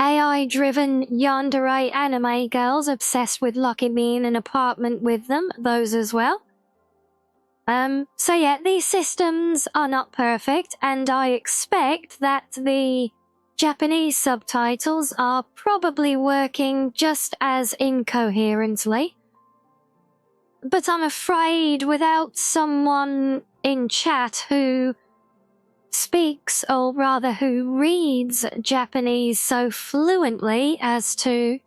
AI-driven yandere anime girls obsessed with locking me in an apartment with them, those as well. So yeah, these systems are not perfect, and I expect that the Japanese subtitles are probably working just as incoherently. But I'm afraid without someone in chat who speaks, or rather who reads Japanese so fluently as to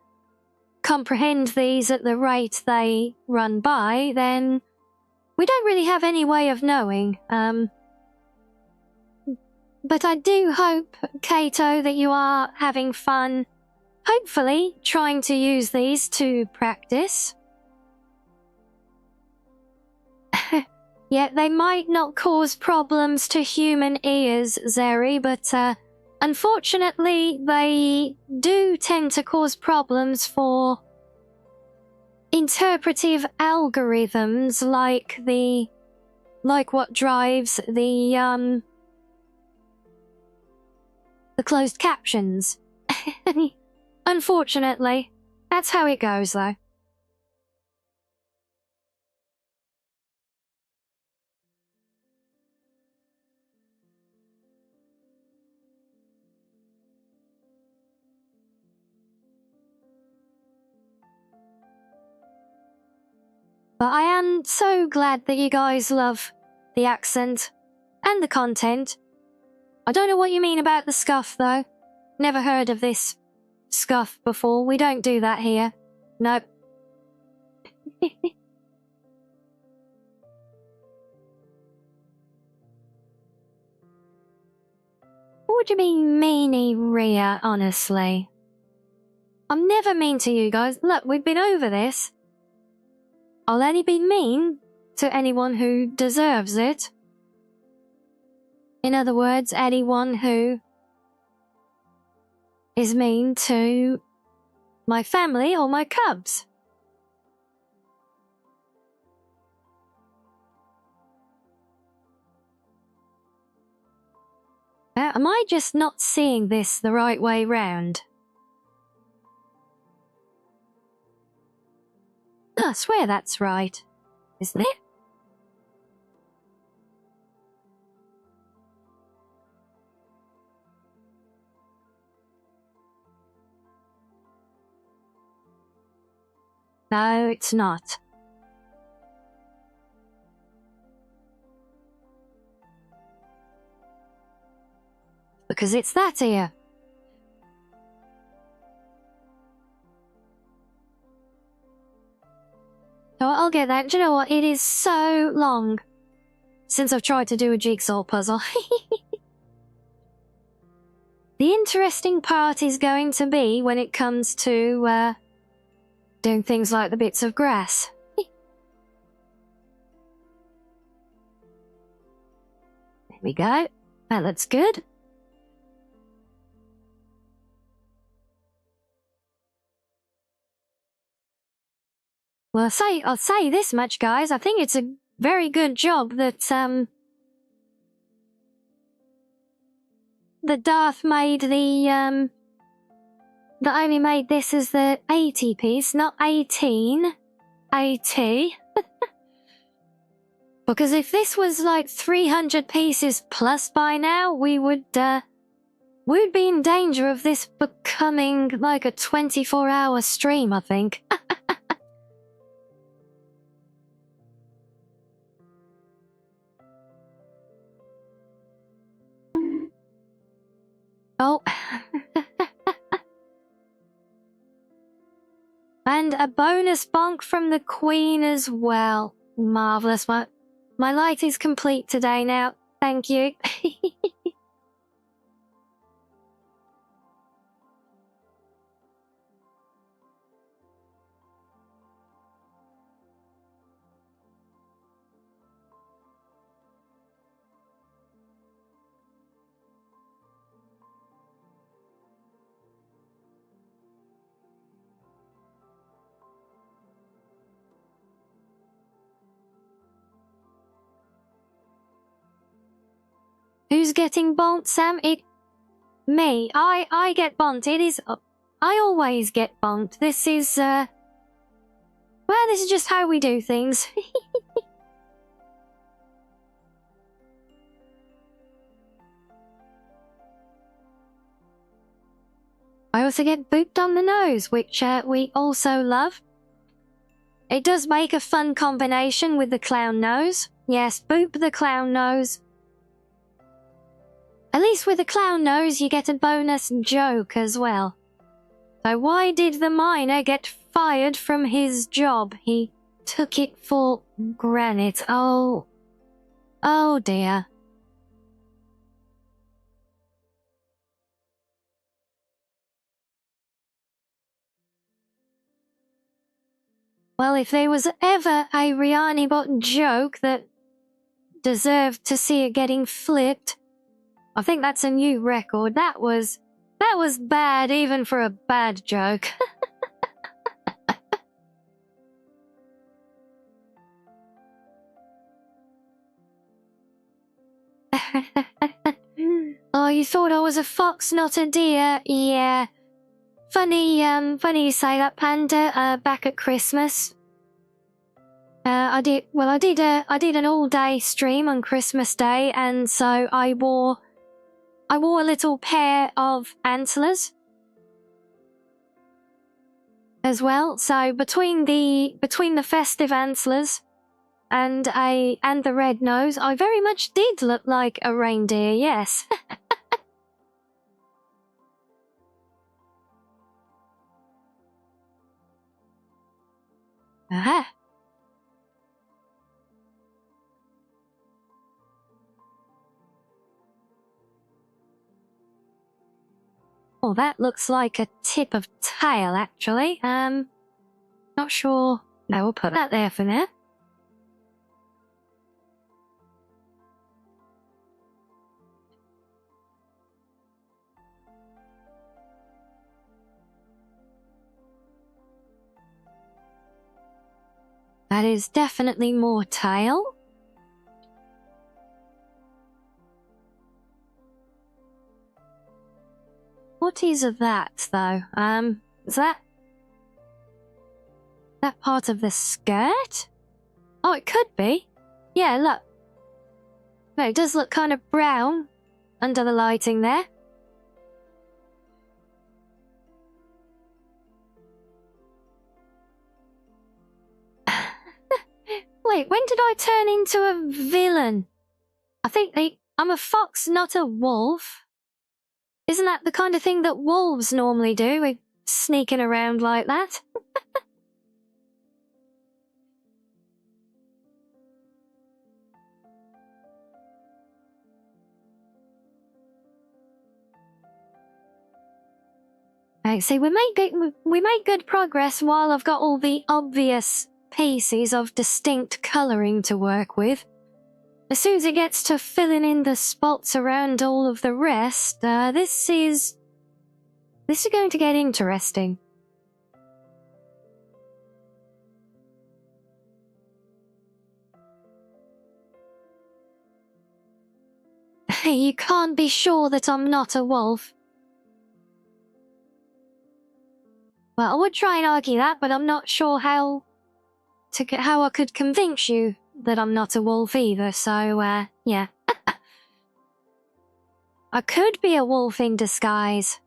comprehend these at the rate they run by, then we don't really have any way of knowing. But I do hope, Kato, that you are having fun hopefully trying to use these to practice. Yeah, they might not cause problems to human ears, Zeri, but unfortunately they do tend to cause problems for interpretive algorithms like what drives the closed captions. Unfortunately, that's how it goes though. But I am so glad that you guys love the accent and the content. I don't know what you mean about the scuff, though. Never heard of this scuff before. We don't do that here. Nope. What would you mean, meanie Ria, honestly? I'm never mean to you guys. Look, we've been over this. I'll only be mean to anyone who deserves it. In other words, anyone who is mean to my family or my cubs. Am I just not seeing this the right way round? I swear that's right, isn't it? No, it's not. Because it's that here. So I'll get that. Do you know what? It is so long since I've tried to do a jigsaw puzzle. The interesting part is going to be when it comes to doing things like the bits of grass. There we go. That looks good. Well, I'll say this much, guys. I think it's a very good job that Darth made that only made this as the 80 piece, not 18. 80. Because if this was like 300 pieces plus by now, we'd be in danger of this becoming like a 24-hour stream, I think. Oh. And a bonus bonk from the Queen as well. Marvellous. My light is complete today now. Thank you. Who's getting bonked, Sam? Me. I get bonked. It is... I always get bonked. This is, well, this is just how we do things. I also get booped on the nose, which we also love. It does make a fun combination with the clown nose. Yes, boop the clown nose. At least with the clown nose, you get a bonus joke as well. So why did the miner get fired from his job? He took it for granite. Oh. Oh dear. Well, if there was ever a Rianni bot joke that deserved to see it getting flipped, I think that's a new record. That was bad even for a bad joke. Oh, you thought I was a fox, not a deer? Yeah. Funny you say that, Panda. Back at Christmas, I did an all-day stream on Christmas Day, and so I wore a little pair of antlers as well. So between the festive antlers and the red nose, I very much did look like a reindeer. Yes. Aha. Oh, that looks like a tip of tail, actually. Not sure. No, we'll put that there for now. That is definitely more tail. What is that, though? Is that part of the skirt? Oh, it could be. Yeah, look. No, it does look kind of brown under the lighting there. Wait, when did I turn into a villain? I think I'm a fox, not a wolf. Isn't that the kind of thing that wolves normally do? We're sneaking around like that. Right, see, we make good progress while I've got all the obvious pieces of distinct colouring to work with. As soon as it gets to filling in the spots around all of the rest, this is going to get interesting. You can't be sure that I'm not a wolf. Well, I would try and argue that, but I'm not sure how I could convince you that I'm not a wolf either, so, yeah. I could be a wolf in disguise.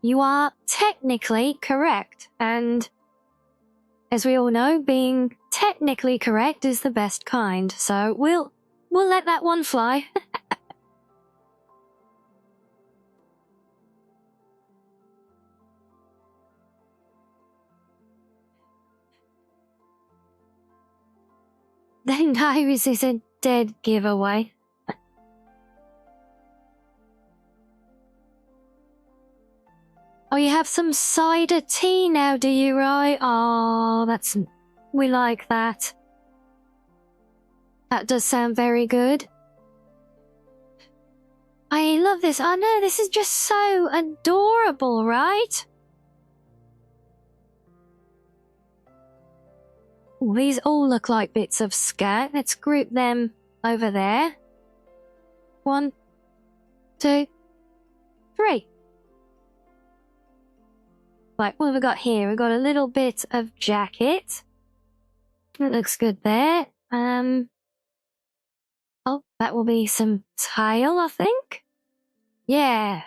You are technically correct, and as we all know, being technically correct is the best kind, so we'll let that one fly. The nose is a dead giveaway. Oh, you have some cider tea now, do you, Roy? Oh, we like that. That does sound very good. I love this. Oh no, this is just so adorable, right? Ooh, these all look like bits of skirt. Let's group them over there. 1, 2, 3. Right, what have we got here? We've got a little bit of jacket. That looks good there. Oh, that will be some tail, I think. Yeah.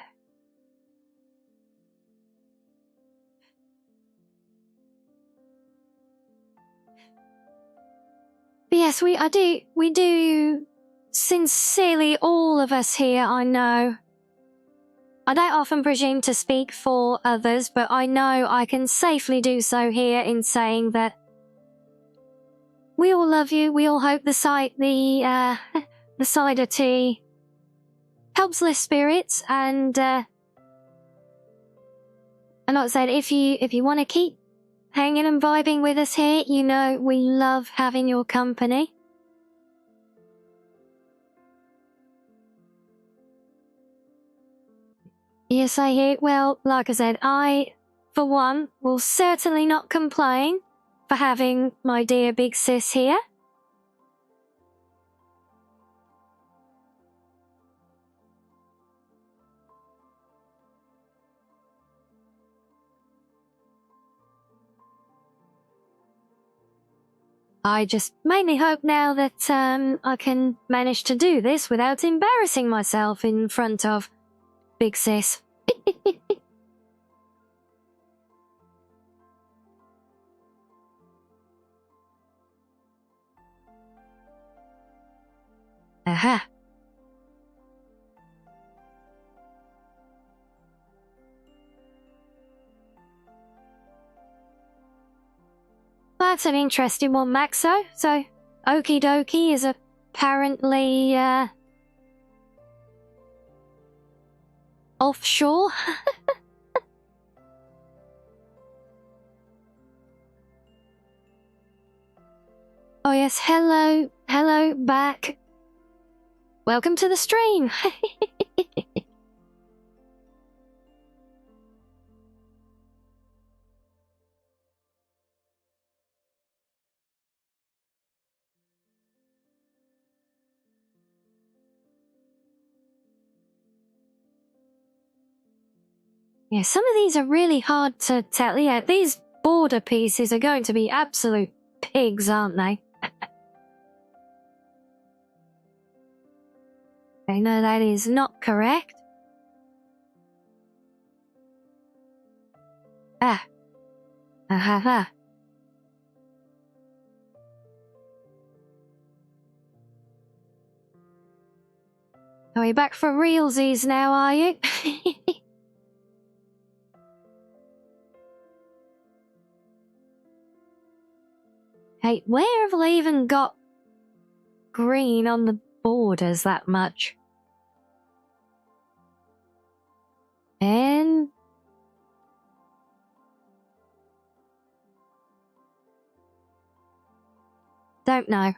But yes, we do sincerely, all of us here, I know. I don't often presume to speak for others, but I know I can safely do so here in saying that we all love you. We all hope the cider tea helps lift spirits, and like I said, if you want to keep hanging and vibing with us here. You know we love having your company. Yes, I hear. Well, like I said, I, for one, will certainly not complain for having my dear big sis here. I just mainly hope now that I can manage to do this without embarrassing myself in front of big sis. Aha. That's an interesting one, Maxo. So, Okie Dokie is apparently, offshore? Oh yes, hello back. Welcome to the stream. Yeah, some of these are really hard to tell. Yeah, these border pieces are going to be absolute pigs, aren't they? Okay, no, that is not correct. Ah. Ha. Are we back for realsies now, are you? Hey, where have they even got green on the borders that much? And... don't know.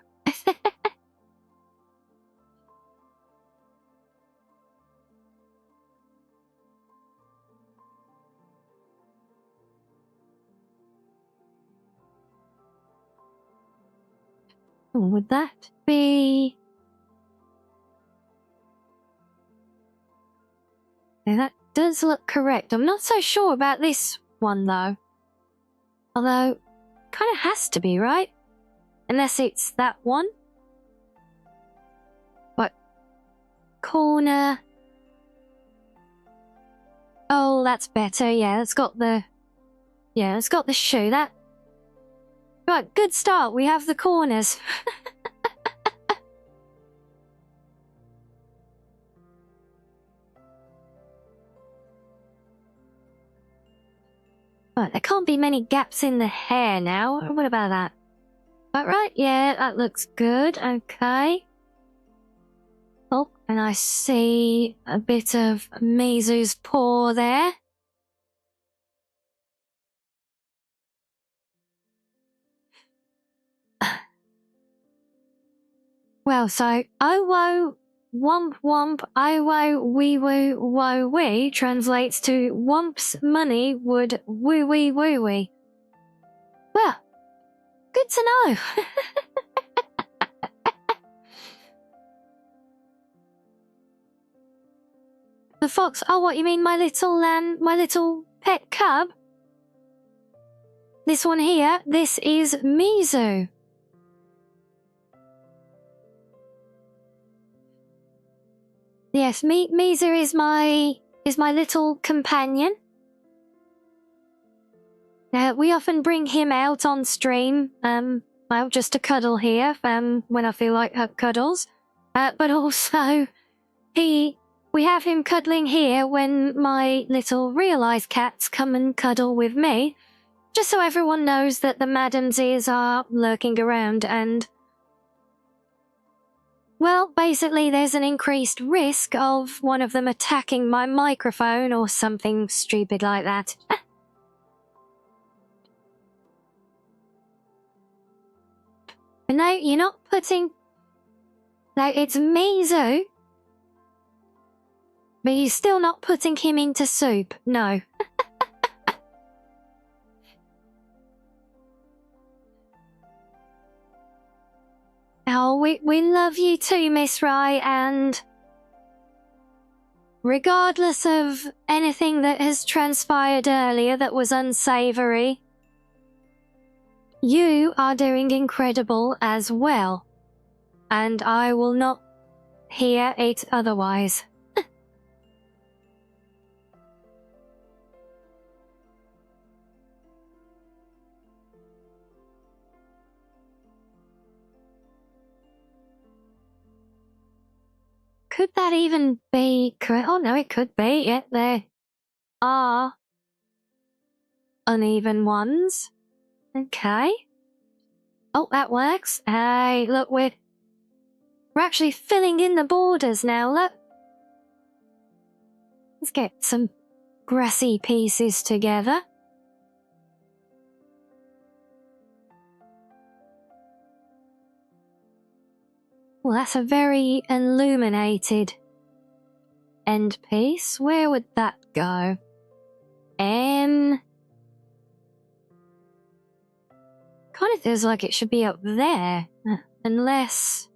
Would that be... yeah, that does look correct. I'm not so sure about this one, though. Although, kind of has to be, right? Unless it's that one. What? Corner... oh, that's better. Yeah, it's got the... yeah, it's got the shoe. That... right, good start. We have the corners. But there can't be many gaps in the hair now. What about that? But right, yeah, that looks good. Okay. Oh, and I see a bit of Mizu's paw there. Well, so, oh whoa, womp womp, oh whoa, wee woo, woe wee translates to womp's money would woo wee woo wee. Well, good to know. The fox, oh what, you mean my little pet cub? This one here, this is Mizu. Yes, Mizu is my little companion. We often bring him out on stream, well, just to cuddle here, when I feel like cuddles. But also, we have him cuddling here when my little real-eyes cats come and cuddle with me, just so everyone knows that the madam's ears are lurking around and... well, basically there's an increased risk of one of them attacking my microphone or something stupid like that. No, you're not putting... No, it's Mizu. But you're still not putting him into soup. No. Oh, we love you too, Miss Rai, and... regardless of anything that has transpired earlier that was unsavory, you are doing incredible as well. And I will not hear it otherwise. Could that even be correct? Oh no, it could be. Yeah, there are uneven ones. Okay. Oh, that works. Hey, look, we're actually filling in the borders now, look. Let's get some grassy pieces together. Well, that's a very illuminated end piece. Where would that go? Kind of feels like it should be up there. Unless...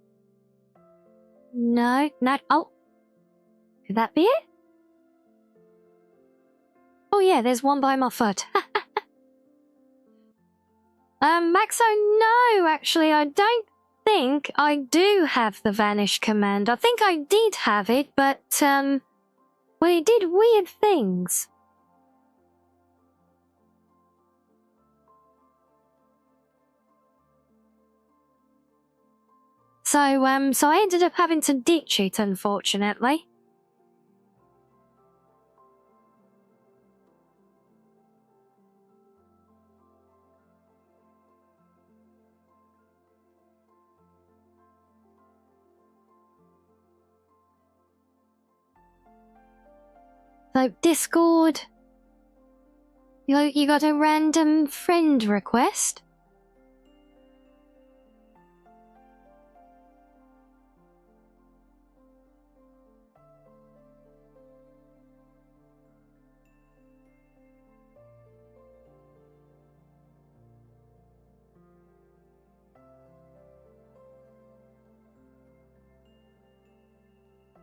No, not... Oh! Could that be it? Oh yeah, there's one by my foot. Maxo, no, actually, I don't think I do have the vanish command. I think I did have it, but, well, it did weird things. So I ended up having to ditch it, unfortunately. So, Discord, you got a random friend request?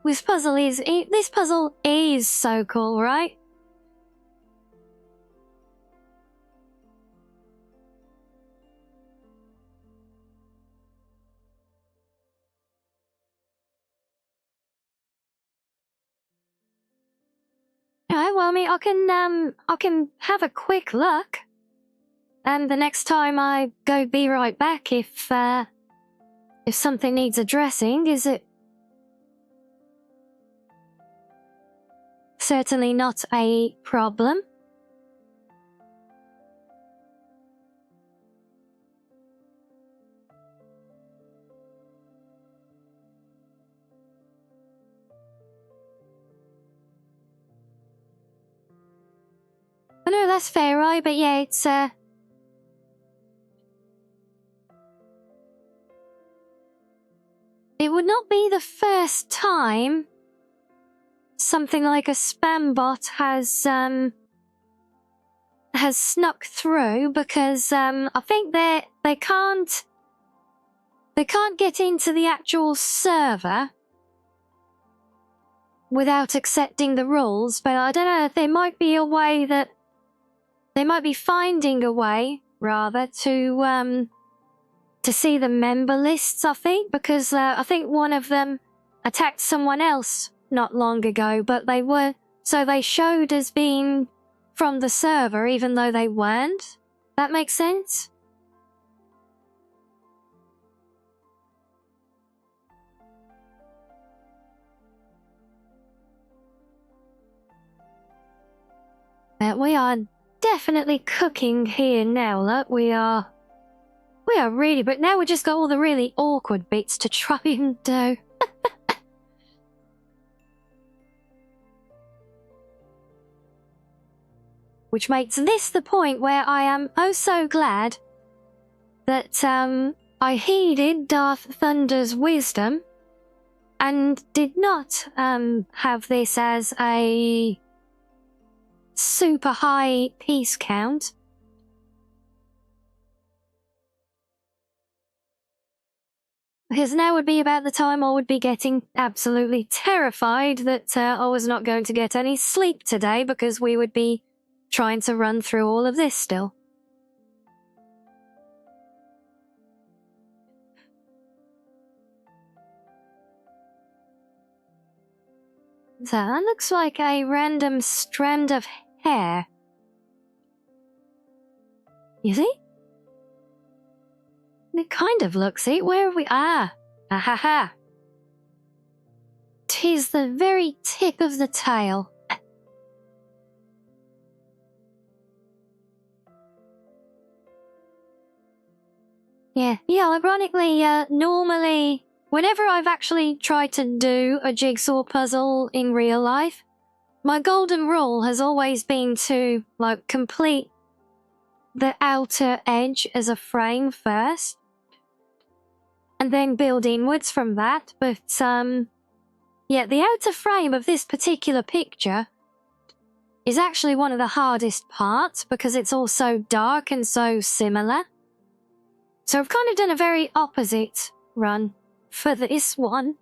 This puzzle is so cool, right? Alright, well, I mean, I can have a quick look. And the next time I go be right back if something needs addressing, is it? Certainly not a problem. Oh no, that's fair, right? But yeah, it's it would not be the first time something like a spam bot has snuck through, because I think they can't get into the actual server without accepting the rules. But I don't know, there might be a way that they might be finding a way, rather, to see the member lists, I think, because I think one of them attacked someone else not long ago, but they showed as being from the server, even though they weren't. That makes sense? We are definitely cooking here now, look. We are really, but now we just got all the really awkward bits to try and do. Which makes this the point where I am oh so glad that I I heeded Darth Thunder's wisdom and did not have this as a super high piece count. Because now would be about the time I would be getting absolutely terrified that I was not going to get any sleep today because we would be trying to run through all of this still. So that looks like a random strand of hair. You see? It kind of looks it. Where are we? Ah ha ha. 'Tis the very tip of the tail. Yeah, ironically, normally, whenever I've actually tried to do a jigsaw puzzle in real life, my golden rule has always been to, like, complete the outer edge as a frame first, and then build inwards from that, but, yeah, the outer frame of this particular picture is actually one of the hardest parts because it's all so dark and so similar. So I've kind of done a very opposite run for this one.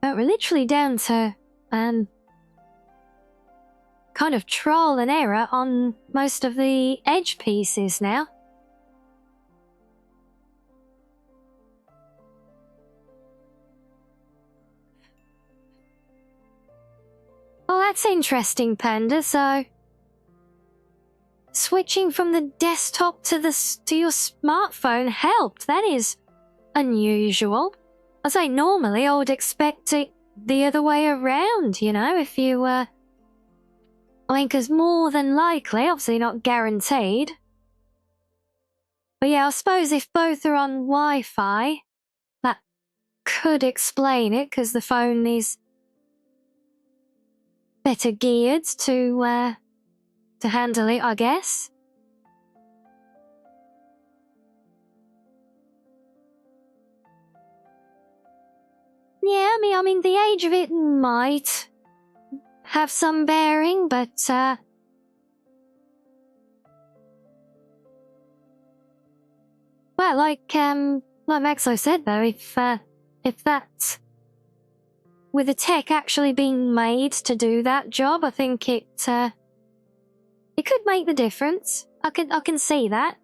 But we're literally down to, kind of trial and error on most of the edge pieces now. Well, that's interesting, Panda. So, switching from the desktop to your smartphone helped. That is unusual. I say normally I would expect it the other way around, you know, if you I mean, because more than likely, obviously not guaranteed. But yeah, I suppose if both are on Wi-Fi, that could explain it, because the phone is better geared to handle it, I guess. Yeah, I mean, the age of it might have some bearing, but well, like Maxo said though, if that's with the tech actually being made to do that job, I think it could make the difference. I can see that.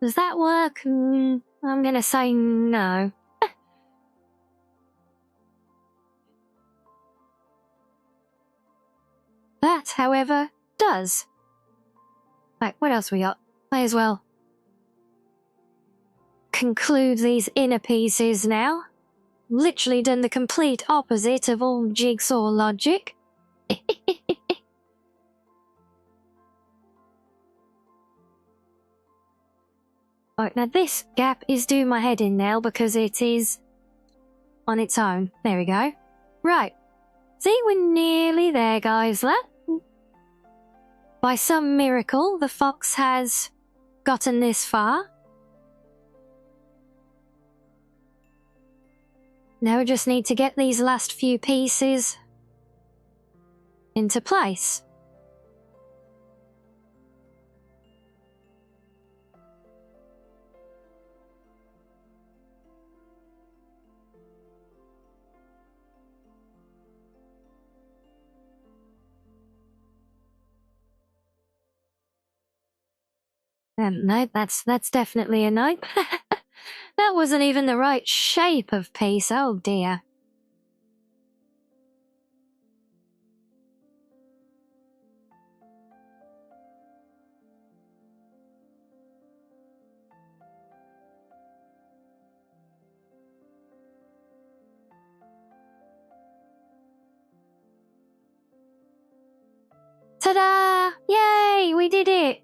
Does that work? I'm gonna say no. That, however, does. Right, what else we got? May as well conclude these inner pieces now. Literally done the complete opposite of all jigsaw logic. Right, now this gap is doing my head in now because it is on its own. There we go. Right. See, we're nearly there, guys. By some miracle, the fox has gotten this far. Now we just need to get these last few pieces into place. No, that's definitely a no. That wasn't even the right shape of piece, oh dear. Ta-da! Yay, we did it!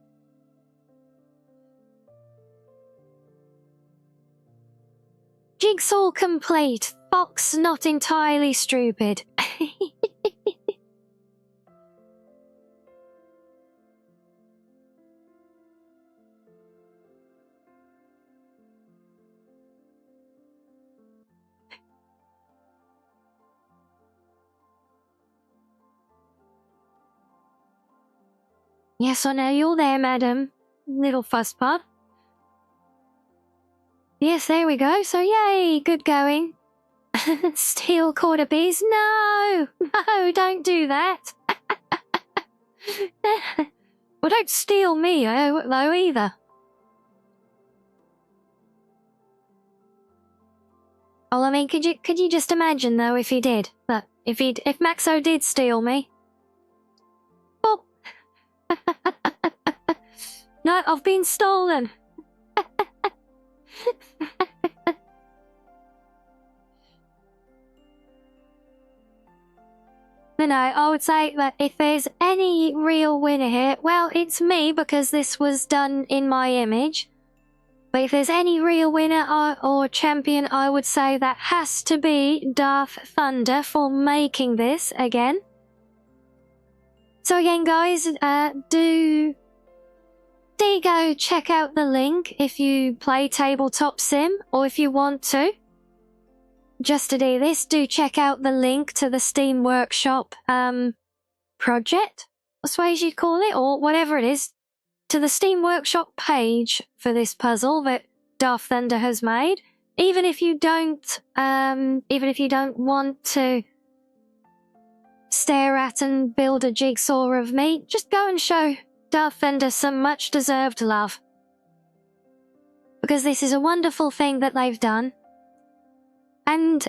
Jigsaw complete. Fox not entirely stupid. Yes, I know you're there, madam. Little fusspot. Yes, there we go. So, yay, good going. Steel quarter piece. No! No, don't do that. Well, don't steal me, though, either. Well, I mean, could you just imagine, though, if he did? That if Maxo did steal me? Well... No, I've been stolen. No, I would say that if there's any real winner here, well, it's me because this was done in my image. But if there's any real winner or champion, I would say that has to be Darth Thunder for making this again. So again, guys, do go check out the link if you play Tabletop Sim, or if you want to. Just to do this, do check out the link to the Steam Workshop project, I suppose you'd call it, or whatever it is, to the Steam Workshop page for this puzzle that Darth Thunder has made. Even if you don't want to stare at and build a jigsaw of me, just go and show Darth Thunder some much-deserved love. Because this is a wonderful thing that they've done. And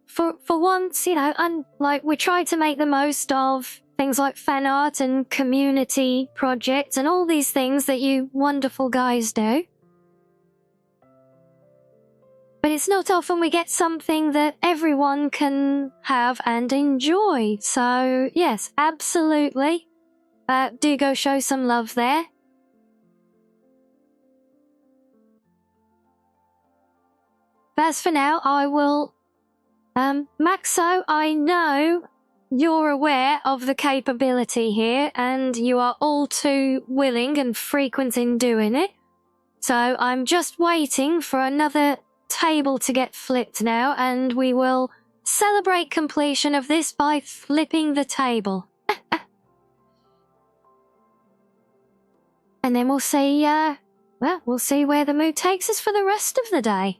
for once, you know, we try to make the most of things like fan art and community projects and all these things that you wonderful guys do. But it's not often we get something that everyone can have and enjoy. So, yes, absolutely. Do go show some love there. But as for now, I will... Maxo, I know you're aware of the capability here, and you are all too willing and frequent in doing it. So I'm just waiting for another table to get flipped now, and we will celebrate completion of this by flipping the table. And then we'll see, we'll see where the mood takes us for the rest of the day.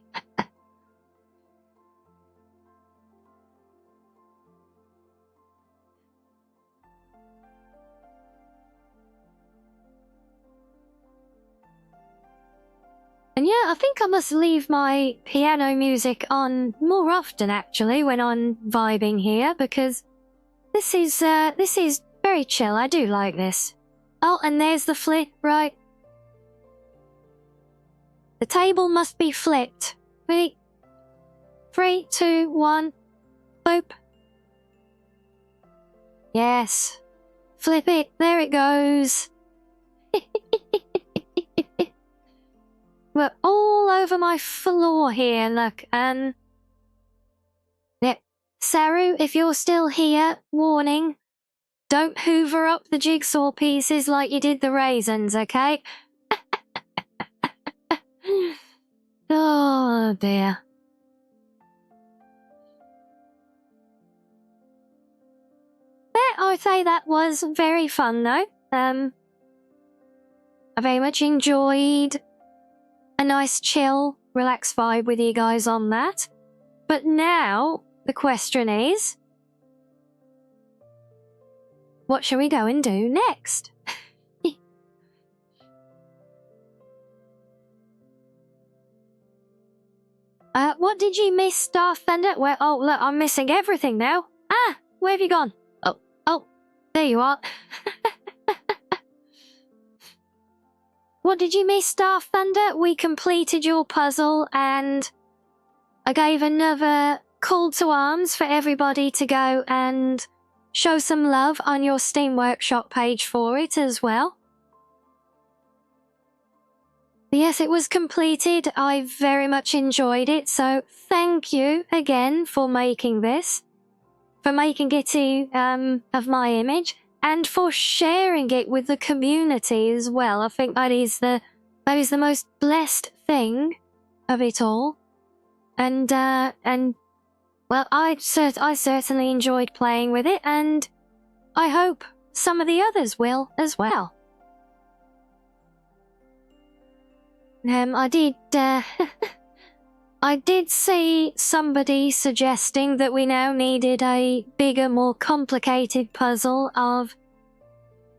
And yeah, I think I must leave my piano music on more often, actually, when I'm vibing here, because this is very chill. I do like this. Oh, and there's the flip, right. The table must be flipped. Ready? 3, 2, 1. Boop. Yes. Flip it. There it goes. We're all over my floor here, look, and... Yep. Saru, if you're still here, warning. Don't hoover up the jigsaw pieces like you did the raisins, okay? Oh, dear. I would say that was very fun, though. I very much enjoyed a nice, chill, relaxed vibe with you guys on that. But now, the question is... what shall we go and do next? What did you miss, Darth Thunder? Well, oh, look, I'm missing everything now. Ah, where have you gone? Oh, there you are. What did you miss, Darth Thunder? We completed your puzzle and I gave another call to arms for everybody to go and show some love on your Steam Workshop page for it as well. Yes, it was completed. I very much enjoyed it, so thank you again for making this, for making it of my image, and for sharing it with the community as well. I think that is the most blessed thing of it all. And well, I certainly enjoyed playing with it, and I hope some of the others will as well. I did, I did see somebody suggesting that we now needed a bigger, more complicated puzzle of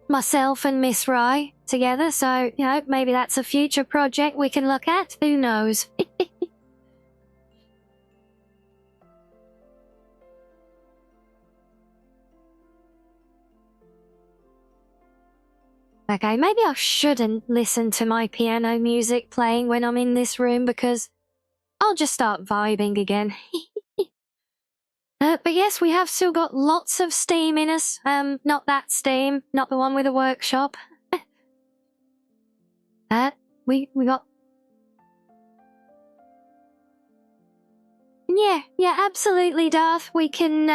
myself and Miss Rye together, so, you know, maybe that's a future project we can look at, who knows. Okay, maybe I shouldn't listen to my piano music playing when I'm in this room because I'll just start vibing again. But yes, we have still got lots of steam in us. Not that steam, not the one with the workshop. We got... Yeah, absolutely, Darth. We can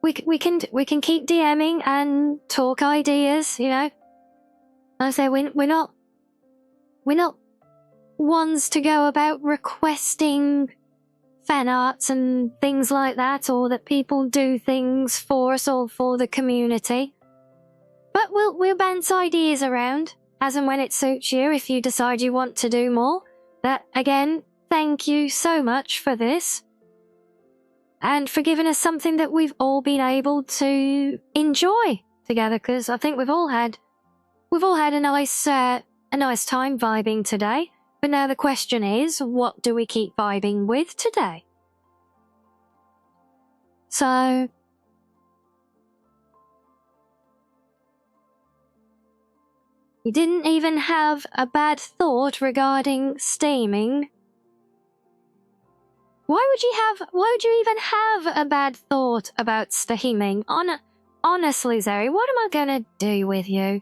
keep DMing and talk ideas, you know. I say we're not ones to go about requesting fan arts and things like that, or that people do things for us or for the community. But we'll bounce ideas around as and when it suits you if you decide you want to do more. But again, thank you so much for this. And for giving us something that we've all been able to enjoy together, because I think we've all had a nice time vibing today. But now the question is, what do we keep vibing with today? So, you didn't even have a bad thought regarding steaming. Why would you even have a bad thought about steaming? Honestly, Zeri, what am I gonna do with you?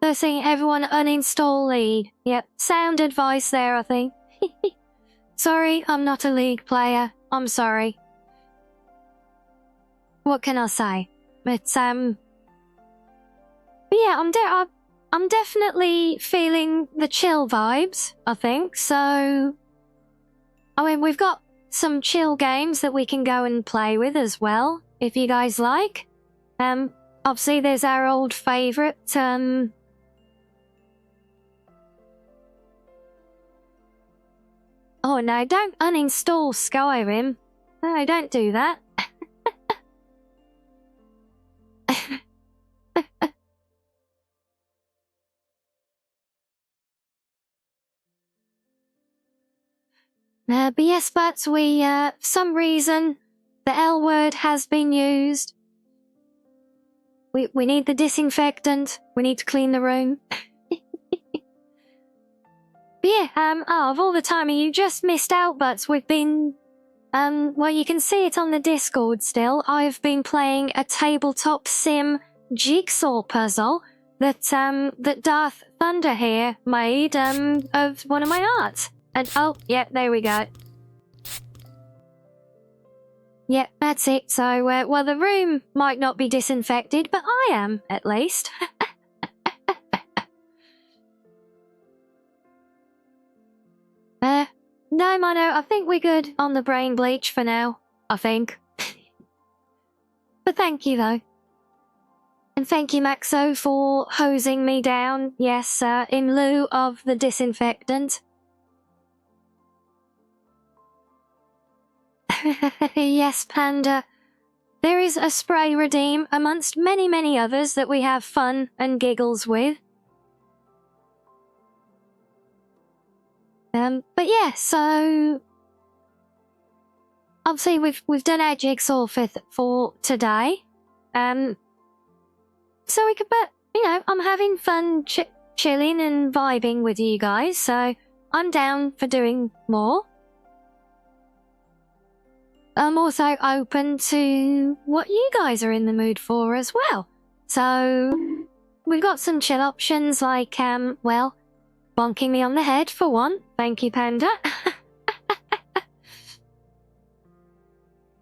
They're saying everyone uninstall League. Yep, sound advice there, I think. Sorry, I'm not a League player. I'm sorry. What can I say? But yeah, I'm definitely feeling the chill vibes, I think. So, I mean, we've got some chill games that we can go and play with as well, if you guys like. Obviously, there's our old favourite, Oh no, don't uninstall Skyrim. No, don't do that. But yes, but we, for some reason, the L word has been used. We need the disinfectant. We need to clean the room. But yeah, of all the time you just missed out, but we've been, well, you can see it on the Discord still. I've been playing a tabletop sim jigsaw puzzle that, that Darth Thunder here made, of one of my arts. And, oh, yeah, there we go. Yeah, that's it. So, well, the room might not be disinfected, but I am, at least. No, Mono, I think we're good on the brain bleach for now. I think. But thank you, though. And thank you, Maxo, for hosing me down, yes, in lieu of the disinfectant. Yes, Panda. There is a spray redeem amongst many, many others that we have fun and giggles with. But yeah, so obviously we've done our jigsaw for today. So we could, but you know, I'm having fun chilling and vibing with you guys, so I'm down for doing more. I'm also open to what you guys are in the mood for as well. So, we've got some chill options like, well, bonking me on the head for one. Thank you, Panda.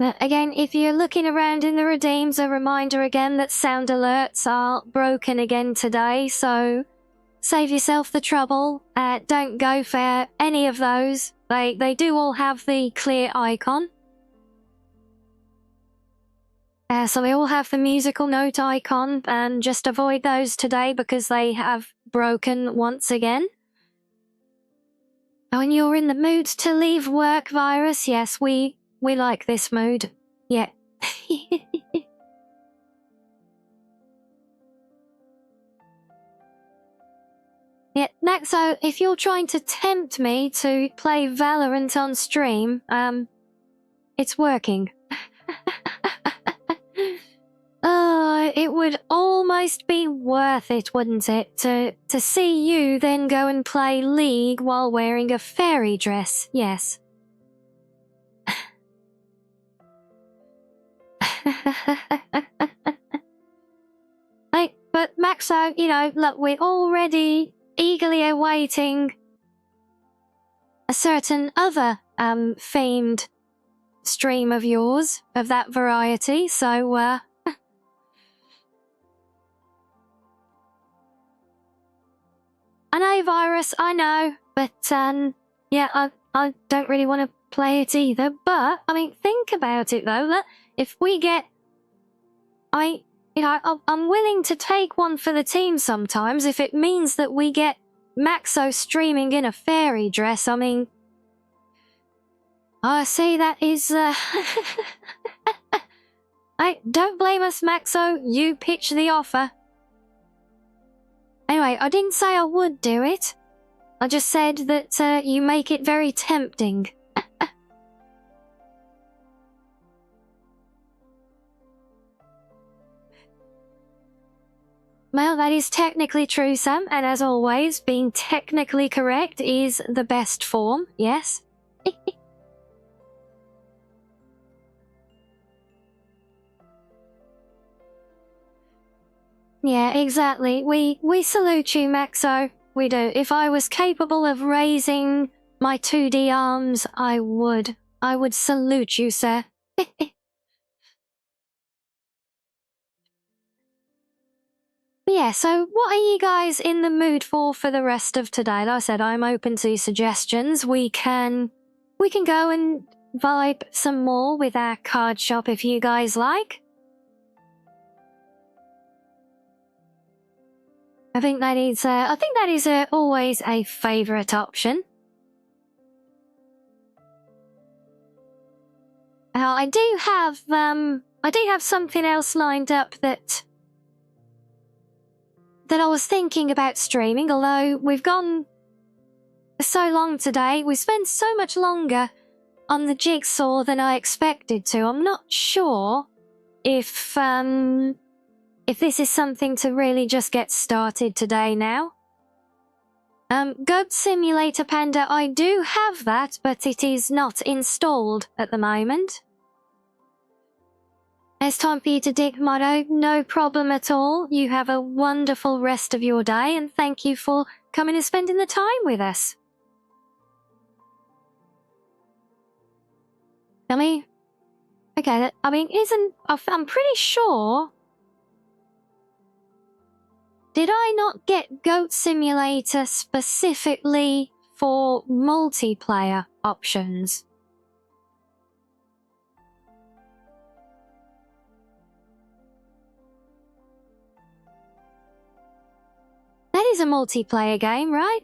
But again, if you're looking around in the redeems, a reminder again that sound alerts are broken again today, so save yourself the trouble. Don't go for any of those. They do all have the clear icon. So they all have the musical note icon, and just avoid those today because they have broken once again. When you're in the mood to leave work, Virus, yes, we like this mood. Yeah. Yeah, Naxo, if you're trying to tempt me to play Valorant on stream, it's working. It would almost be worth it, wouldn't it, to see you then go and play League while wearing a fairy dress, yes. But Maxo, you know, look, we're already eagerly awaiting a certain other, themed stream of yours, of that variety, so, I know, Virus, I know, but, yeah, I don't really want to play it either, but, I mean, think about it, though, that if we get... I'm willing to take one for the team sometimes if it means that we get Maxo streaming in a fairy dress. I mean... I see that is, don't blame us, Maxo, you pitch the offer. Anyway, I didn't say I would do it. I just said that you make it very tempting. Well, that is technically true, Sam, and as always, being technically correct is the best form, yes? Yeah, exactly. We salute you, Maxo. We do. If I was capable of raising my 2D arms, I would. I would salute you, sir. Yeah, so what are you guys in the mood for the rest of today? Like I said, I'm open to suggestions. We can go and vibe some more with our card shop if you guys like. I think that is always a favourite option. I do have something else lined up that I was thinking about streaming, although we've gone so long today. We spent so much longer on the Jigsaw than I expected to. I'm not sure if this is something to really just get started today now. Goat Simulator Panda, I do have that, but it is not installed at the moment. It's time for you to dig, Motto. No problem at all. You have a wonderful rest of your day, and thank you for coming and spending the time with us. I mean, okay, I'm pretty sure... Did I not get Goat Simulator specifically for multiplayer options? That is a multiplayer game, right?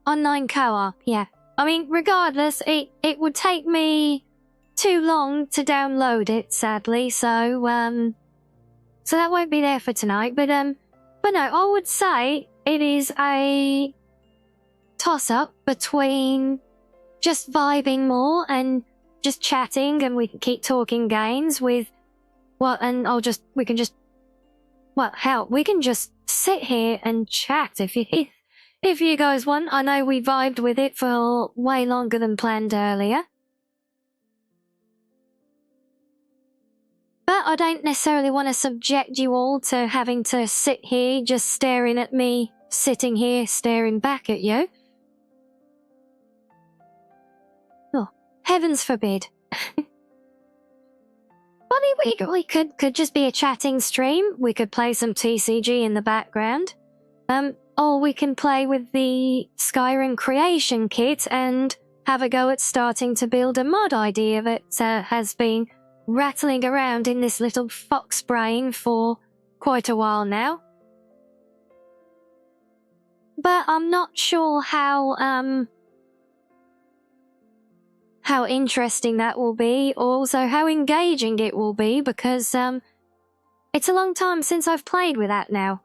Online co-op, yeah. I mean, regardless, it would take me too long to download it, sadly, so that won't be there for tonight, but no, I would say it is a toss-up between just vibing more and just chatting, and we can keep talking games with, we can just sit here and chat if if you guys want. I know we vibed with it for way longer than planned earlier. But I don't necessarily want to subject you all to having to sit here just staring at me, sitting here staring back at you. Oh, heavens forbid. But we could just be a chatting stream. We could play some TCG in the background. Or we can play with the Skyrim creation kit and have a go at starting to build a mod idea that has been rattling around in this little fox brain for quite a while now. But I'm not sure how interesting that will be, or also how engaging it will be, because it's a long time since I've played with that now.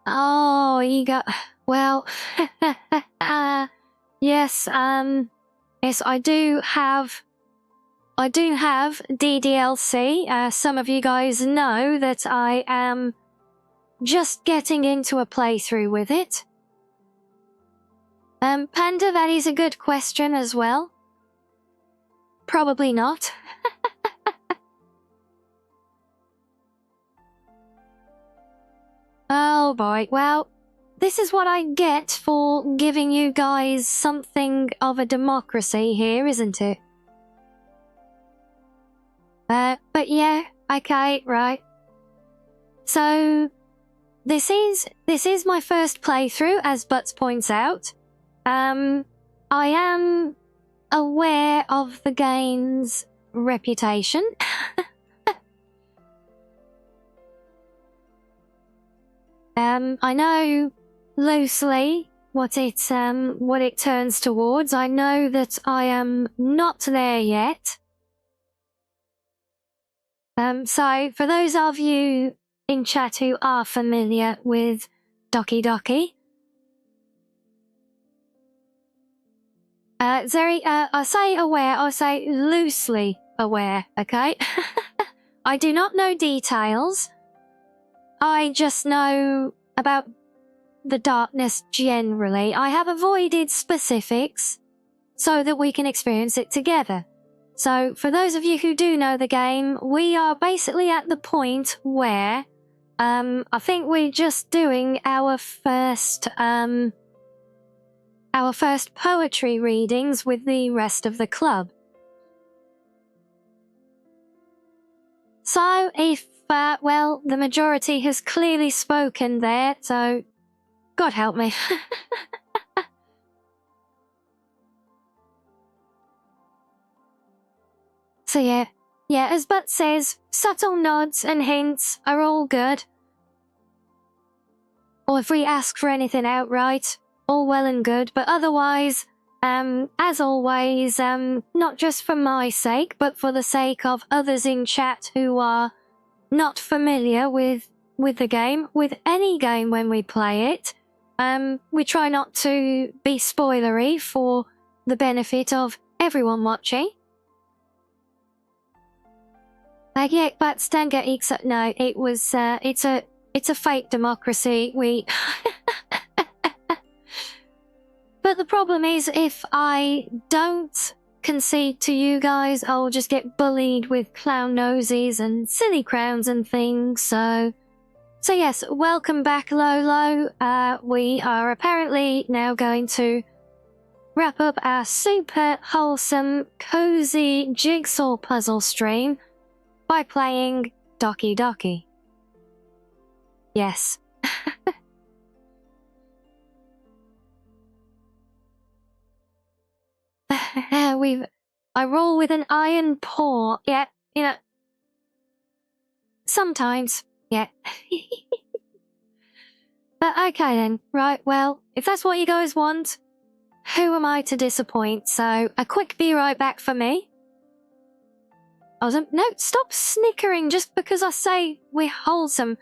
Oh, you got... Well, yes, yes, I do have DDLC. Some of you guys know that I am just getting into a playthrough with it. Panda, that is a good question as well. Probably not. Oh boy, well, this is what I get for giving you guys something of a democracy here, isn't it? But yeah, okay, right. So, this is my first playthrough, as Butts points out. I am aware of the game's reputation. I know loosely what it turns towards. I know that I am not there yet. So for those of you in chat who are familiar with Doki Doki, Zeri, I say aware, I say loosely aware, okay? I do not know details. I just know about the darkness generally. I have avoided specifics so that we can experience it together. So, for those of you who do know the game, we are basically at the point where I think we're just doing our first poetry readings with the rest of the club. So, if well, the majority has clearly spoken there, so God help me. So yeah, as Butt says, subtle nods and hints are all good. Or if we ask for anything outright, all well and good, but otherwise, as always, not just for my sake, but for the sake of others in chat who are not familiar with the game, with any game when we play it, we try not to be spoilery for the benefit of everyone watching. Yeah, but Stanga Iksa, no, it was, it's a fake democracy, But the problem is, if I don't concede to you guys, I'll just get bullied with clown noses and silly crowns and things, so yes, welcome back, Lolo. We are apparently now going to wrap up our super wholesome, cozy jigsaw puzzle stream by playing Doki Doki. Yes. I roll with an iron paw. Yeah, you know. Sometimes, yeah. But okay then, right, well, if that's what you guys want, who am I to disappoint? So, a quick be right back for me. No, stop snickering just because I say we're wholesome.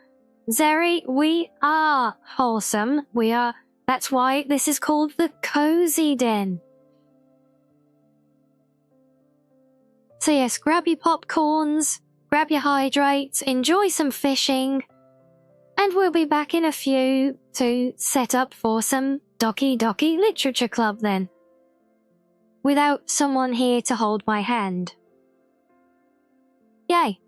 Zeri, we are wholesome. That's why this is called the Cozy Den. So yes, grab your popcorns, grab your hydrates, enjoy some fishing, and we'll be back in a few to set up for some Doki Doki Literature Club then. Without someone here to hold my hand. Yay!